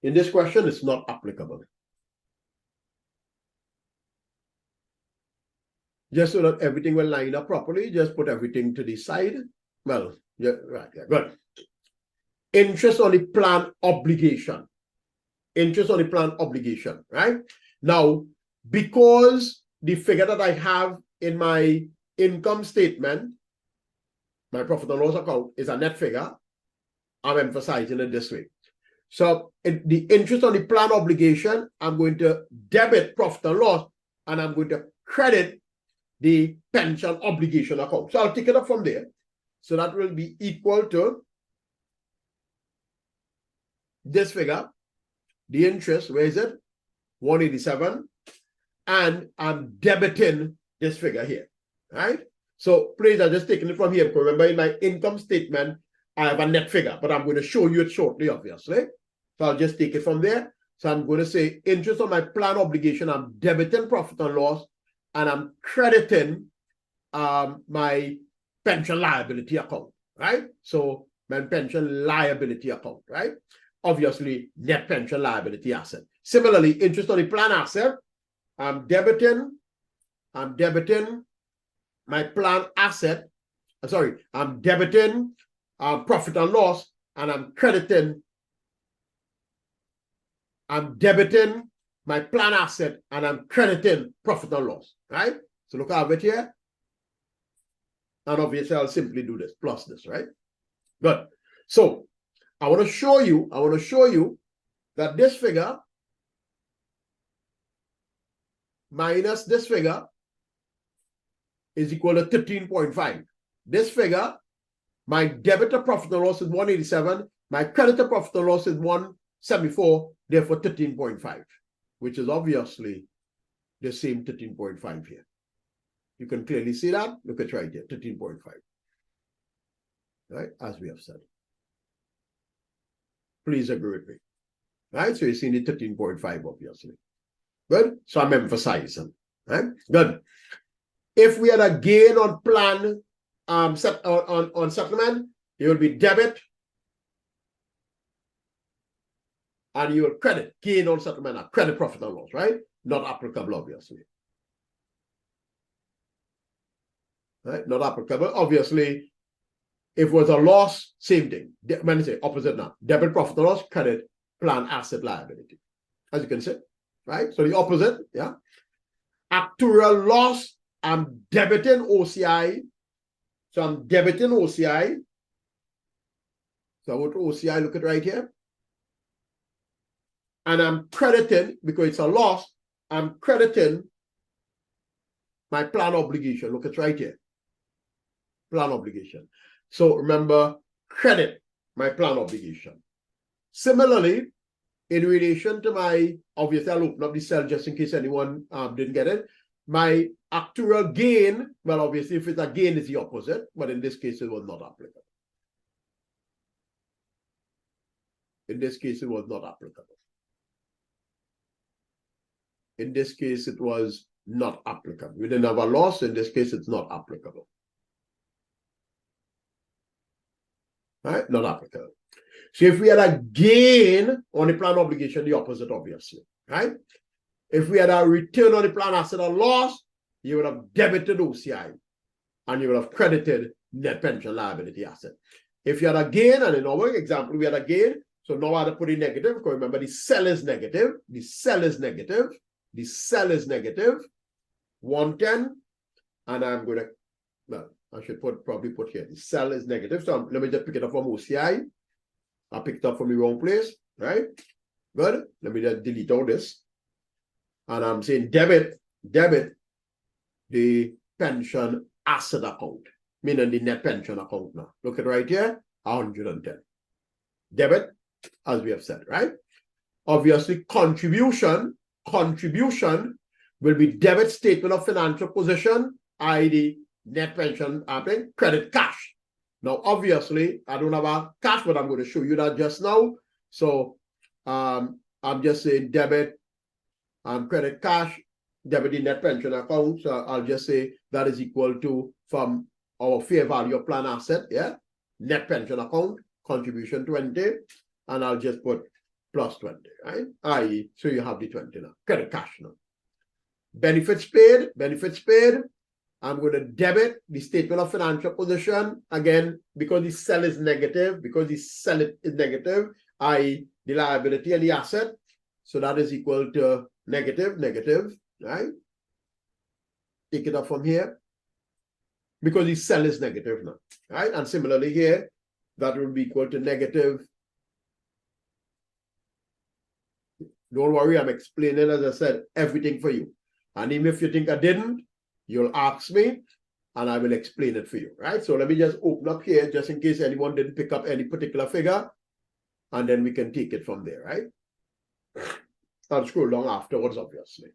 In this question, it's not applicable. Just so that everything will line up properly, just put everything to the side. Well, yeah, right, yeah, good. Interest on the plan obligation. Interest on the plan obligation, right? Now, because the figure that I have in my income statement, my profit and loss account, is a net figure, I'm emphasizing it this way. So the interest on the plan obligation, I'm going to debit profit and loss, and I'm going to credit the pension obligation account. So I'll take it up from there. So that will be equal to this figure, the interest, where is it? 187. And I'm debiting this figure here, right? So please, I'm just taking it from here, because remember in my income statement, I have a net figure, but I'm going to show you it shortly, obviously. So I'll just take it from there. So I'm going to say interest on my plan obligation, I'm debiting profit and loss, and I'm crediting my pension liability account, right? So my pension liability account, right? Obviously, net pension liability asset. Similarly, interest on the plan asset, I'm debiting my plan asset. I'm debiting profit and loss, and I'm debiting my plan asset, and I'm crediting profit and loss, right? So look at it here. And obviously, I'll simply do this, plus this, right? Good. So I want to show you that this figure minus this figure is equal to 13.5. This figure, my debit to profit and loss is 187, my credit to profit and loss is 174, therefore 13.5, which is obviously the same 13.5 here. You can clearly see that. Look at right here, 13.5. Right, as we have said. Please agree with me. Right, so you're seeing the 13.5, obviously. Good, so I'm emphasizing. Right, good. If we had a gain on plan on settlement, it will be debit and you will credit gain on settlement and credit profit and loss, right? Not applicable, obviously. Right? Not applicable. Obviously, if it was a loss, same thing. When I say opposite now, debit profit and loss, credit plan asset liability. As you can see, right? So the opposite, yeah. Actuarial loss, I'm debiting OCI. So I'm debiting OCI. So I want OCI, look at right here. And I'm crediting, because it's a loss, I'm crediting my plan obligation. Look at right here. Plan obligation. So remember, credit my plan obligation. Similarly, in relation to my, obviously I'll open up the cell just in case anyone didn't get it. My actual gain, well, obviously if it's a gain, it's the opposite, but in this case it was not applicable. In this case, it was not applicable. In this case, it was not applicable. We didn't have a loss. In this case, it's not applicable. Right? Not applicable. So if we had a gain on the plan obligation, the opposite, obviously. Right? If we had a return on the plan asset or loss, you would have debited OCI and you would have credited net pension liability asset. If you had a gain, and in our example, we had a gain, so now I had to put in negative, because remember the cell is negative, the cell is negative, the cell is negative, 110, and I'm going to, well, I should probably put here, the cell is negative, so let me just pick it up from OCI. I picked it up from the wrong place, right? Good. Let me just delete all this. And I'm saying debit the pension asset account, meaning the net pension account now. Look at right here, 110. Debit, as we have said, right? Obviously, contribution will be debit statement of financial position, i.e. net pension, credit cash. Now, obviously, I don't have a cash, but I'm going to show you that just now. So I'm just saying debit credit cash, debit the net pension account. So I'll just say that is equal to from our fair value of plan asset, yeah, net pension account, contribution 20, and I'll just put plus 20, right? I.e., so you have the 20 now, credit cash now. Benefits paid, I'm going to debit the statement of financial position, again, because the cell is negative, i.e. the liability and the asset, so that is equal to negative, right? Take it up from here, because the cell is negative now, right? And similarly here, that will be equal to negative. Don't worry, I'm explaining, as I said, everything for you. And even if you think I didn't, you'll ask me, and I will explain it for you, right? So let me just open up here, just in case anyone didn't pick up any particular figure, and then we can take it from there, right? I'll scroll down afterwards, obviously.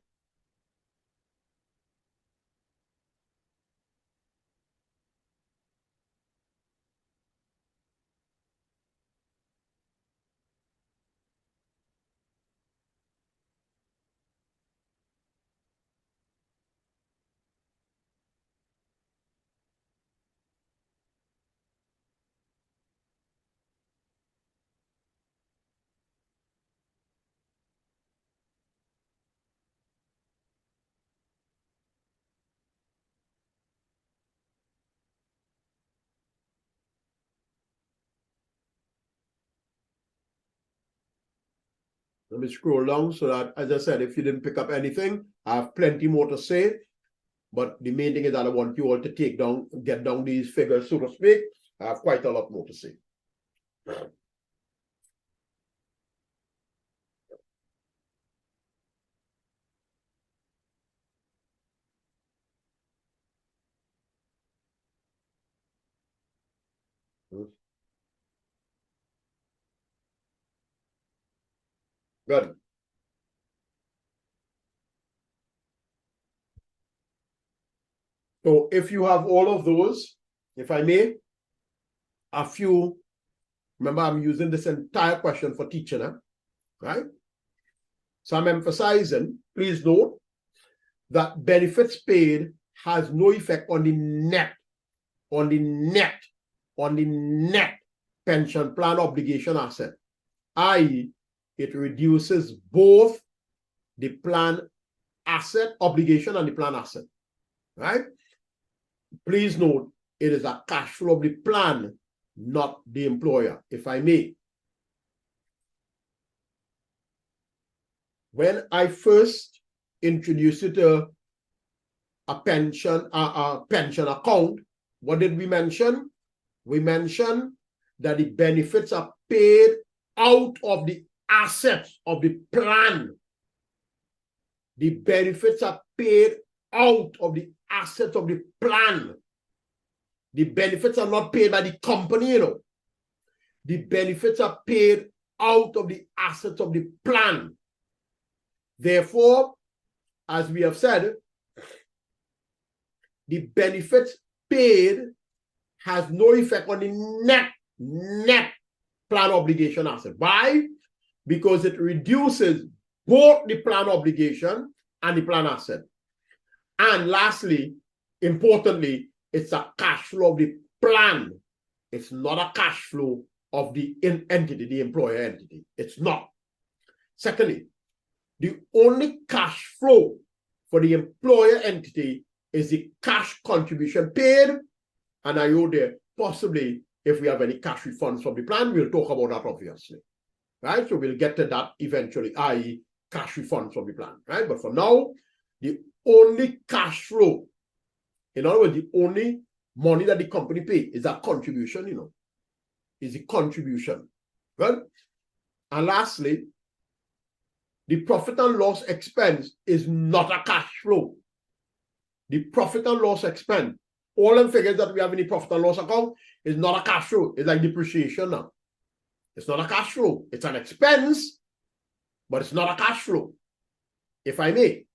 Let me scroll down so that, as I said, if you didn't pick up anything, I have plenty more to say. But the main thing is that I want you all to get down these figures, so to speak. I have quite a lot more to say. Good. So if you have all of those, if I may, a few, remember I'm using this entire question for teaching, right? So I'm emphasizing, please note, that benefits paid has no effect on the net pension plan obligation asset, i.e. it reduces both the plan asset obligation and the plan asset, right? Please note, it is a cash flow of the plan, not the employer, if I may. When I first introduced you to a pension account, what did we mention? We mentioned that the benefits are paid out of the assets of the plan. The benefits are paid out of the assets of the plan. The benefits are not paid by the company, you know. The benefits are paid out of the assets of the plan. Therefore, as we have said, the benefits paid has no effect on the net plan obligation asset. Why? Because it reduces both the plan obligation and the plan asset. And lastly, importantly, it's a cash flow of the plan. It's not a cash flow of the entity, the employer entity. It's not. Secondly, the only cash flow for the employer entity is the cash contribution paid. And I know there, possibly, if we have any cash refunds from the plan, we'll talk about that, obviously. Right? So we'll get to that eventually, i.e. cash refunds from the plan. Right? But for now, the only cash flow, in other words, the only money that the company pays is that contribution, you know, is the contribution. Right? And lastly, the profit and loss expense is not a cash flow. The profit and loss expense, all them figures that we have in the profit and loss account is not a cash flow. It's like depreciation now. It's not a cash flow. It's an expense, but it's not a cash flow. If I may,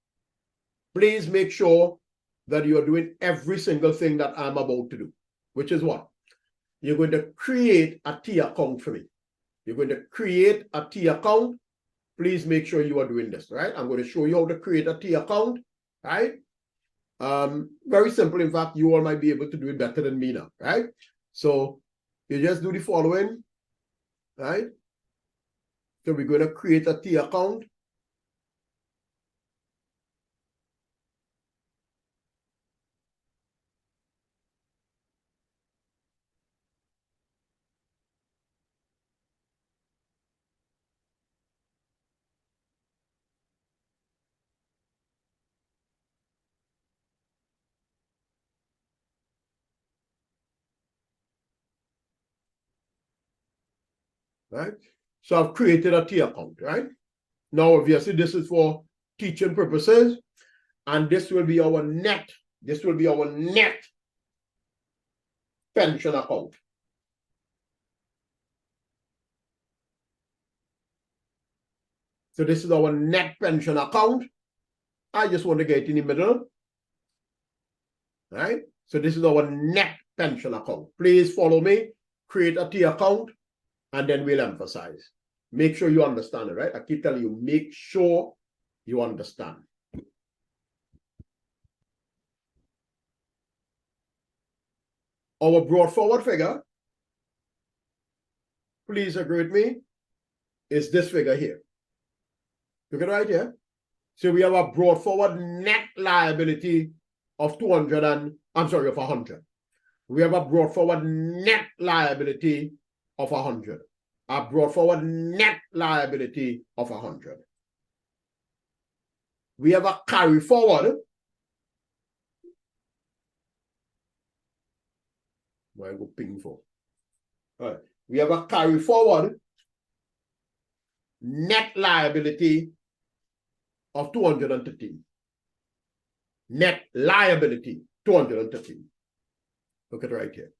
please make sure that you are doing every single thing that I'm about to do, which is what? You're going to create a T account for me. You're going to create a T account. Please make sure you are doing this, right? I'm going to show you how to create a T account, right? Very simple. In fact, you all might be able to do it better than me now, right? So you just do the following, right? So we're going to create a T account. Right? So I've created a T account, right? Now, obviously, this is for teaching purposes, and this will be our net. This will be our net pension account. So this is our net pension account. I just want to get in the middle, right? So this is our net pension account. Please follow me, create a T account, and then we'll emphasize. Make sure you understand it, right? I keep telling you, make sure you understand. Our brought forward figure, please agree with me, is this figure here. Look at it right here. So we have a brought forward net liability of 100. We have a brought forward net liability of 100. A brought forward net liability of 100. We have a carry forward. Where I go ping for? All right. We have a carry forward net liability of 213. Net liability 213. Look at it right here.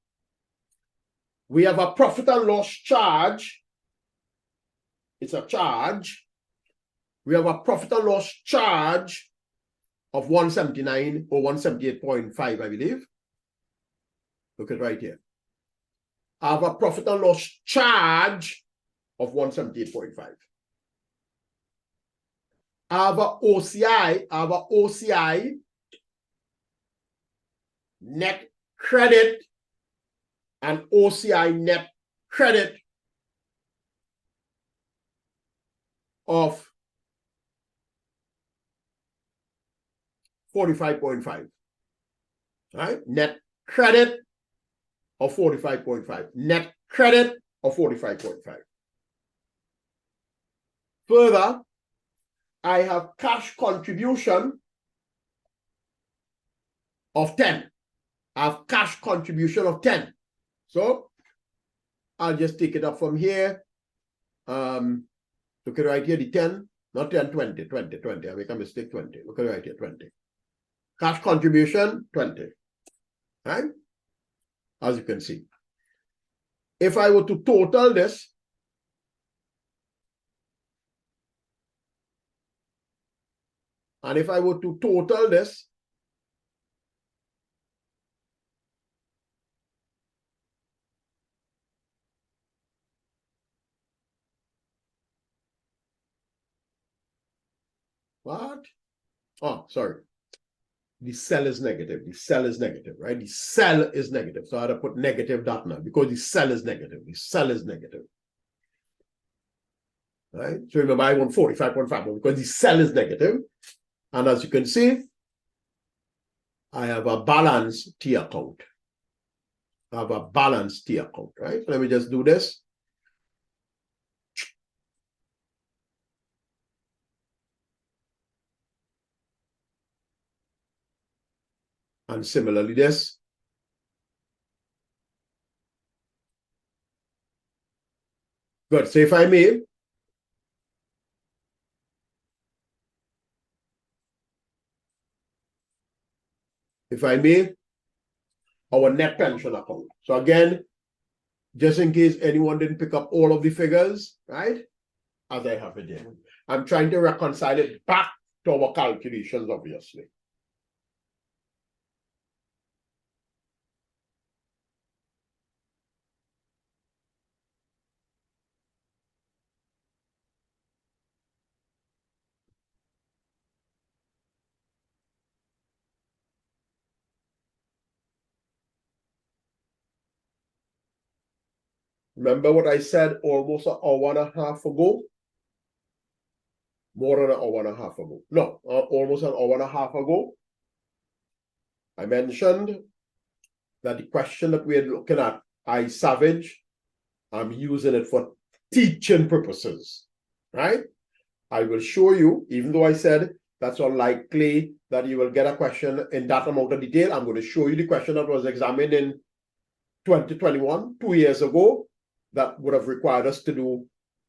We have a profit and loss charge. It's a charge. We have a profit and loss charge of 179 or 178.5, I believe. Look at it right here. I have a profit and loss charge of 178.5. I have a OCI, net credit, and OCI net credit of 45.5. Right? Net credit of 45.5. Net credit of 45.5. Further, I have cash contribution of 10. I have cash contribution of 10. So I'll just take it up from here. Look at right here, the 10, not 10, 20. I make a mistake, 20. Look at right here, 20. Cash contribution, 20. Right? As you can see. If I were to total this, and if I were to total this, what? Oh, sorry. The cell is negative. The cell is negative, right? The cell is negative. So I had to put negative that now because the cell is negative. The cell is negative. Right? So remember, I want 45.5 because the cell is negative. And as you can see, I have a balanced T account. I have a balanced T account, right? So let me just do this. And similarly this. Good. So if I may, our net pension account. So again, just in case anyone didn't pick up all of the figures, right? As I have it here. I'm trying to reconcile it back to our calculations, obviously. Remember what I said almost an hour and a half ago? More than an hour and a half ago. No, almost an hour and a half ago. I mentioned that the question that we're looking at, I Savage, I'm using it for teaching purposes, right? I will show you, even though I said that's unlikely that you will get a question in that amount of detail, I'm going to show you the question that was examined in 2021, 2 years ago, that would have required us to do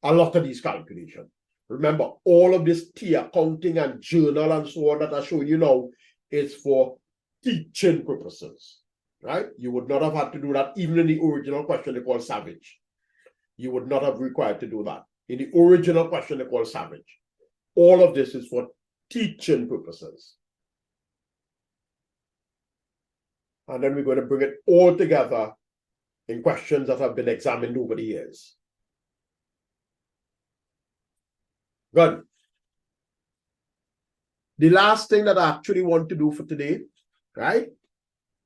a lot of these calculations. Remember, all of this T accounting and journal and so on that I show you now is for teaching purposes, right? You would not have had to do that even in the original question they call Savage. You would not have required to do that. In the original question they call Savage. All of this is for teaching purposes. And then we're going to bring it all together in questions that have been examined over the years. Good. The last thing that I actually want to do for today, right?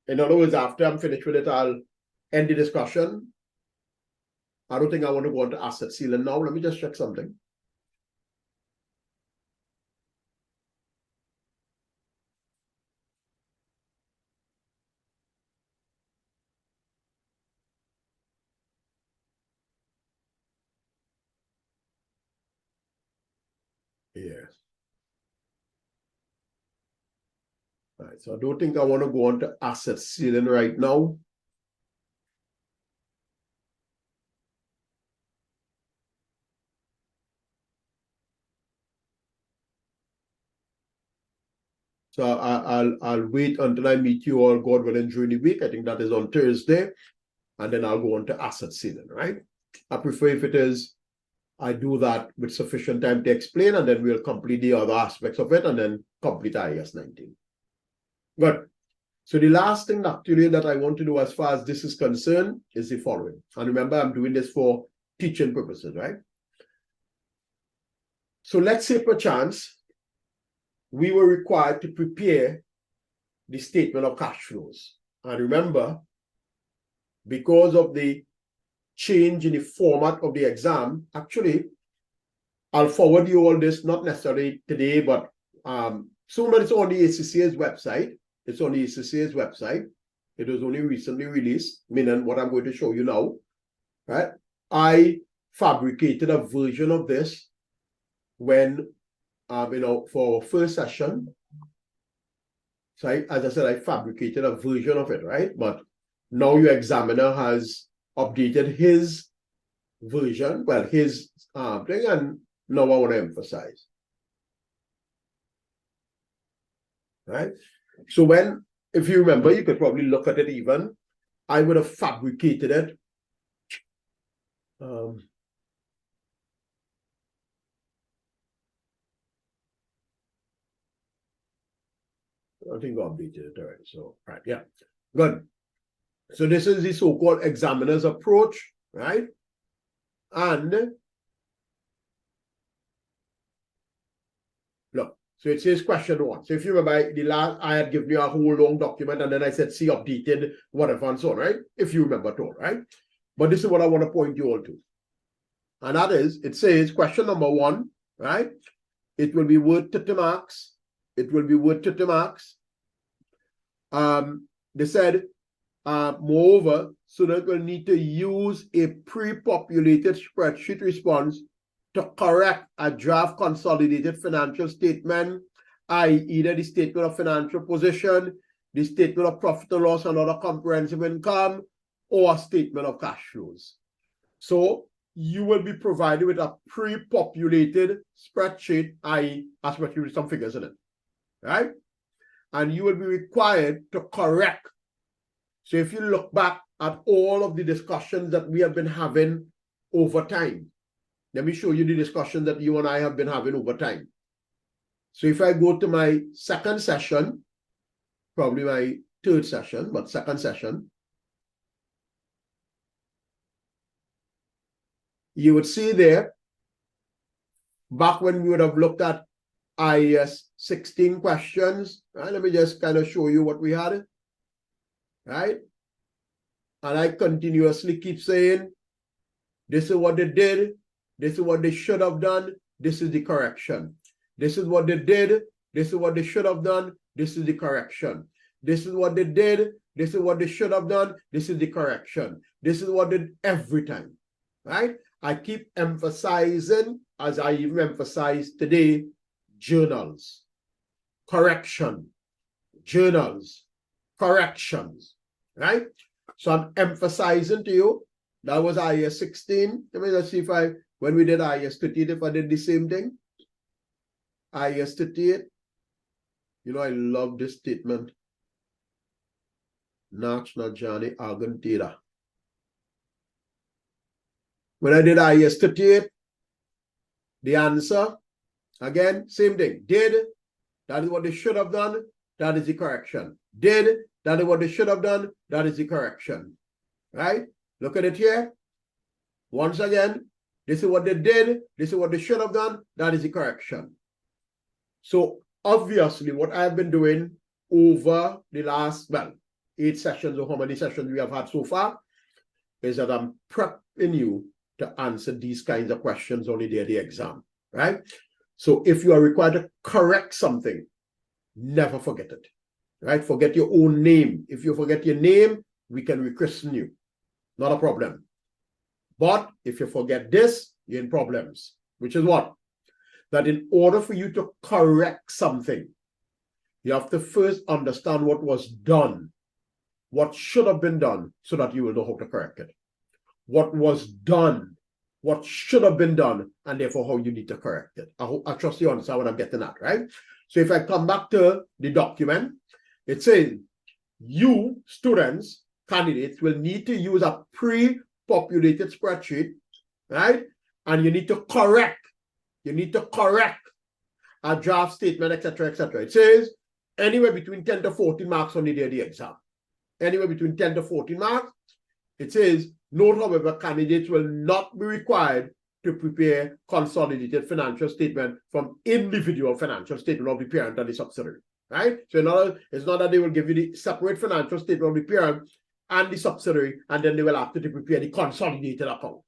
In other words, after I'm finished with it, I'll end the discussion. I don't think I want to go on to asset ceiling now. Let me just check something. Yes. All right, so I don't think I want to go on to asset ceiling right now. So I'll wait until I meet you all, God willing, during the week. I think that is on Thursday. And then I'll go on to asset ceiling, right? I prefer if it is, I do that with sufficient time to explain, and then we'll complete the other aspects of it and then complete IAS 19. Good. So the last thing actually that I want to do as far as this is concerned is the following. And remember, I'm doing this for teaching purposes, right? So let's say perchance we were required to prepare the statement of cash flows. And remember, because of the change in the format of the exam, actually, I'll forward you all this, not necessarily today, but soon, but it's on the ACCA's website. It's on the ACCA's website. It was only recently released, meaning what I'm going to show you now, right? I fabricated a version of this when, for our first session. So as I said, I fabricated a version of it, right? But now your examiner has updated his version, well, his thing, and now I want to emphasize, right? So if you remember, you could probably look at it even. I would have fabricated it. I think I updated it already. So, right, yeah, good. So this is the so-called examiner's approach, right? And look, so it says question 1. So if you remember, the last I had given you a whole long document, and then I said, see updated, whatever, and so on, right? If you remember at all, right? But this is what I want to point you all to. And that is, it says question number 1, right? It will be worth 30 marks. It will be worth 30 marks. They said, moreover, students will need to use a pre-populated spreadsheet response to correct a draft consolidated financial statement, i.e. either the statement of financial position, the statement of profit or loss and other comprehensive income, or a statement of cash flows. So you will be provided with a pre-populated spreadsheet, i.e. a spreadsheet with some figures in it, right? And you will be required to correct. So if you look back at all of the discussions that we have been having over time, let me show you the discussion that you and I have been having over time. So if I go to my second session, probably my third session, but second session, you would see there, back when we would have looked at IAS 16 questions, right? Let me just kind of show you what we had, right? And I continuously keep saying, this is what they did, this is what they should have done, this is the correction. This is what they did, this is what they should have done, this is the correction. This is what they did, this is what they should have done, this is the correction. This is what they did every time, right? I keep emphasizing, as I even emphasized today, journals, correction, journals, corrections, right? So I'm emphasizing to you, that was IAS 16. Let me just see if when we did IAS 38, if I did the same thing. IAS 38, you know, I love this statement. Nach Najani Argentera. When I did IAS 38, the answer, again, same thing. Did, that is what they should have done, that is the correction. Did, that is what they should have done, that is the correction. Right? Look at it here. Once again, this is what they did, this is what they should have done, that is the correction. So obviously what I've been doing over the last, 8 sessions or how many sessions we have had so far, is that I'm prepping you to answer these kinds of questions on the day of the exam, right? So if you are required to correct something, never forget it, right? Forget your own name. If you forget your name, we can rechristen you. Not a problem. But if you forget this, you're in problems, which is what? That in order for you to correct something, you have to first understand what was done, what should have been done, so that you will know how to correct it. What was done, what should have been done, and therefore how you need to correct it. I trust you understand what I'm getting at, right? So if I come back to the document, it says, you students, candidates, will need to use a pre-populated spreadsheet, right? And you need to correct a draft statement, etc., etc. It says anywhere between 10 to 14 marks on the day of the exam. Anywhere between 10 to 14 marks. It says, note, however, candidates will not be required to prepare consolidated financial statement from individual financial statement of the parent and the subsidiary, right? So it's not that they will give you the separate financial statement of the parent and the subsidiary, and then they will have to prepare the consolidated account.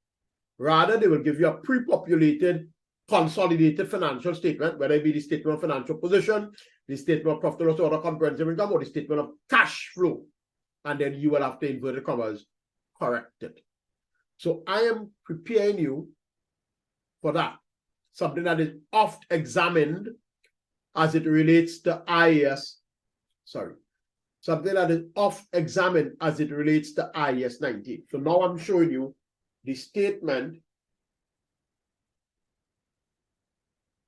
Rather, they will give you a pre-populated consolidated financial statement, whether it be the statement of financial position, the statement of profit and loss or comprehensive income, or the statement of cash flow. And then you will have to, inverted commas, correct it. So I am preparing you for that. Something that is oft examined as it relates to IAS. Something that is oft examined as it relates to IAS 19. So now I'm showing you the statement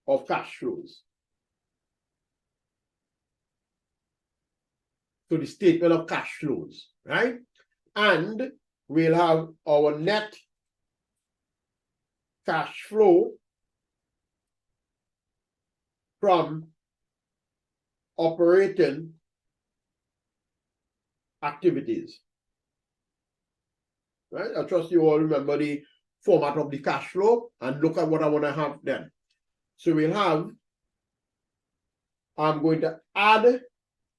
of cash flows. So the statement of cash flows, right? And we'll have our net cash flow from operating activities. Right? I trust you all remember the format of the cash flow and look at what I want to have then. So we'll have, I'm going to add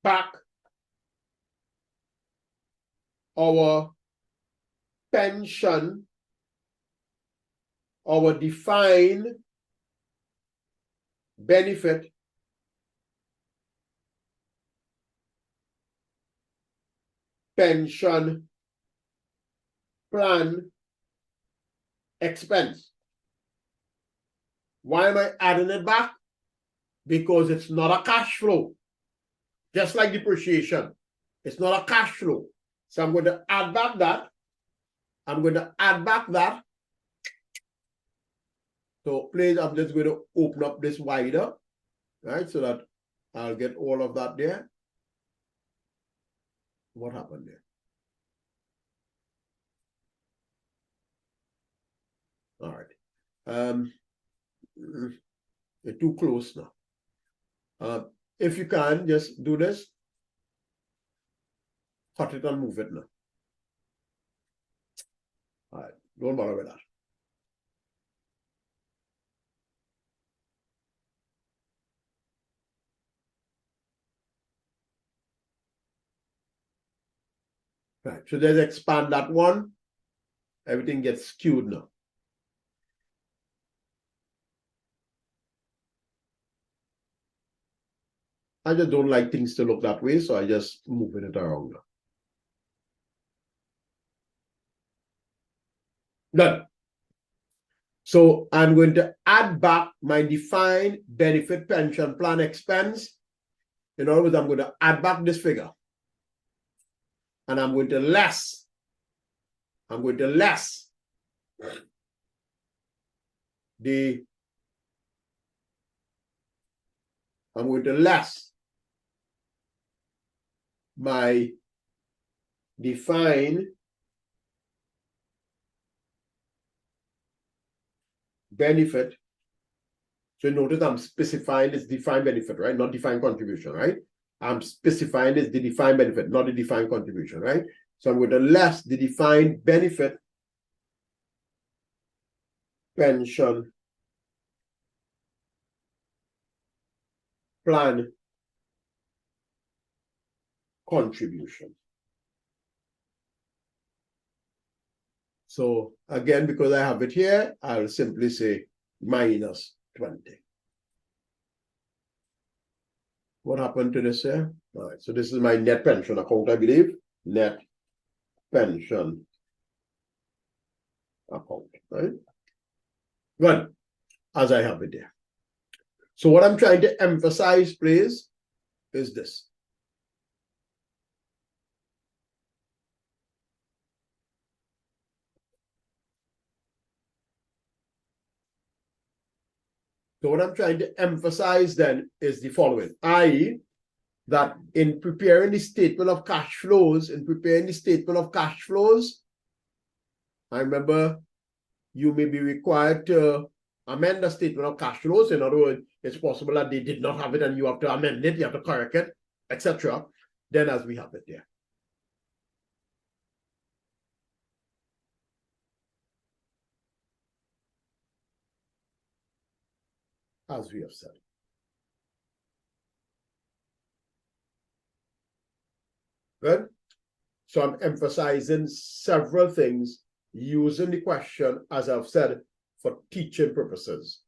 back our pension, our defined benefit pension plan expense. Why am I adding it back? Because it's not a cash flow. Just like depreciation, it's not a cash flow. So I'm going to add back that. I'm going to add back that. So please, I'm just going to open up this wider, right? So that I'll get all of that there. What happened there? All right. You're too close now. If you can, just do this. Cut it and move it now. All right. Don't bother with that. Right. So let's expand that one. Everything gets skewed now. I just don't like things to look that way, so I just moving it around now. Done. So I'm going to add back my defined benefit pension plan expense. In other words, I'm going to add back this figure. And I'm going to less my defined benefit. So notice I'm specifying this defined benefit, right? Not defined contribution, right? I'm specifying this the defined benefit, not the defined contribution, right? So I'm going to less the defined benefit pension plan contribution. So again, because I have it here, I'll simply say minus 20. What happened to this here? All right, so this is my net pension account, I believe. Net pension account, right? Good, as I have it there. So what I'm trying to emphasize, please, is this. So what I'm trying to emphasize then is the following, i.e., that in preparing the statement of cash flows, I remember you may be required to amend the statement of cash flows. In other words, it's possible that they did not have it and you have to amend it, you have to correct it, etc. Then as we have it there. As we have said. Good? So I'm emphasizing several things using the question, as I've said, for teaching purposes.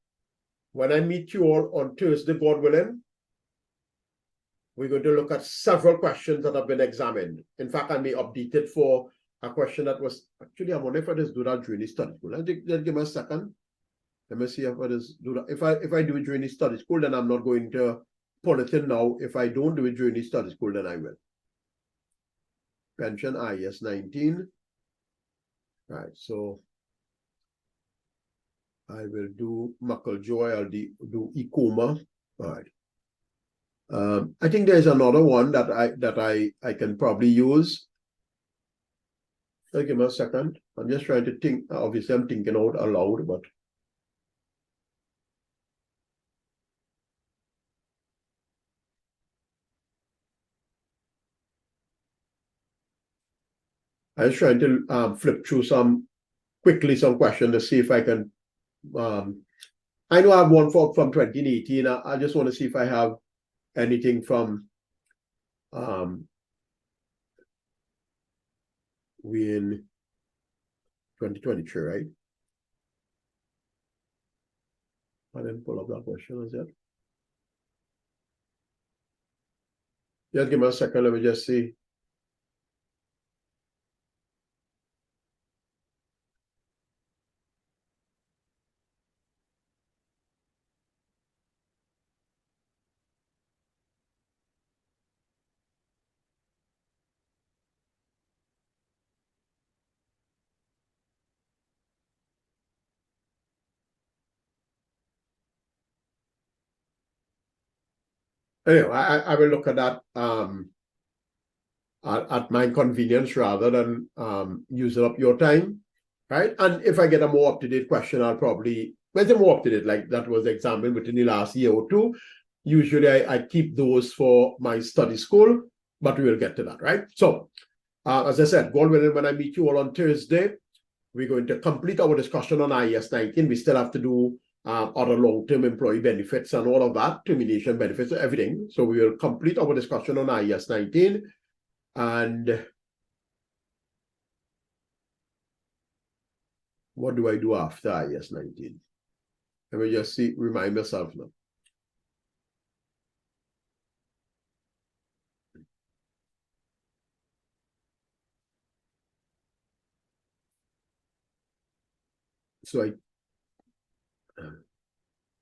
when I meet you all on Thursday, God willing, we're going to look at several questions that have been examined. In fact, I may update it for a question that was actually, I wonder if I just do that during the study school. Just give me a second. Let me see if I just do that. If I do it during the study school, then I'm not going to pull it in now. If I don't do it during the study school, then I will. Pension IS 19. Right, so I will do Mucklejoy, I'll do Ecoma. All right. I think there's another one that I can probably use. Give me a second. I'm just trying to think. Obviously, I'm thinking out aloud, but I was trying to flip through some questions to see if I can. I know I have one from 2018. I just want to see if I have anything from we in 2023, right? I didn't pull up that question as yet. Just give me a second. Let me just see. Anyway, I will look at that at my convenience rather than using up your time, right? And if I get a more up-to-date question, I'll probably, when it's more up-to-date, like that was examined within the last year or two, usually I keep those for my study school, but we will get to that, right? So, as I said, God willing, when I meet you all on Thursday, we're going to complete our discussion on IS 19. We still have to do other long-term employee benefits and all of that, termination benefits, everything. So we will complete our discussion on IS 19. And what do I do after IS 19? Let me just see, remind myself now. So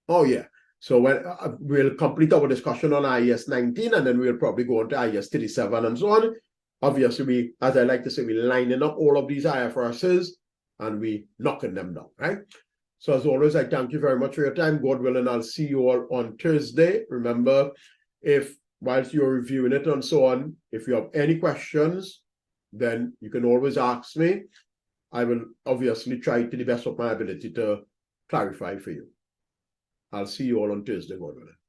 oh yeah. So when we'll complete our discussion on IS 19, and then we'll probably go on to IS 37 and so on. Obviously, we, as I like to say, we're lining up all of these IFRSs and we knocking them down, right? So as always, I thank you very much for your time. God willing, I'll see you all on Thursday. Remember, if whilst you're reviewing it and so on, if you have any questions, then you can always ask me. I will obviously try to the best of my ability to clarify for you. I'll see you all on Thursday, God willing.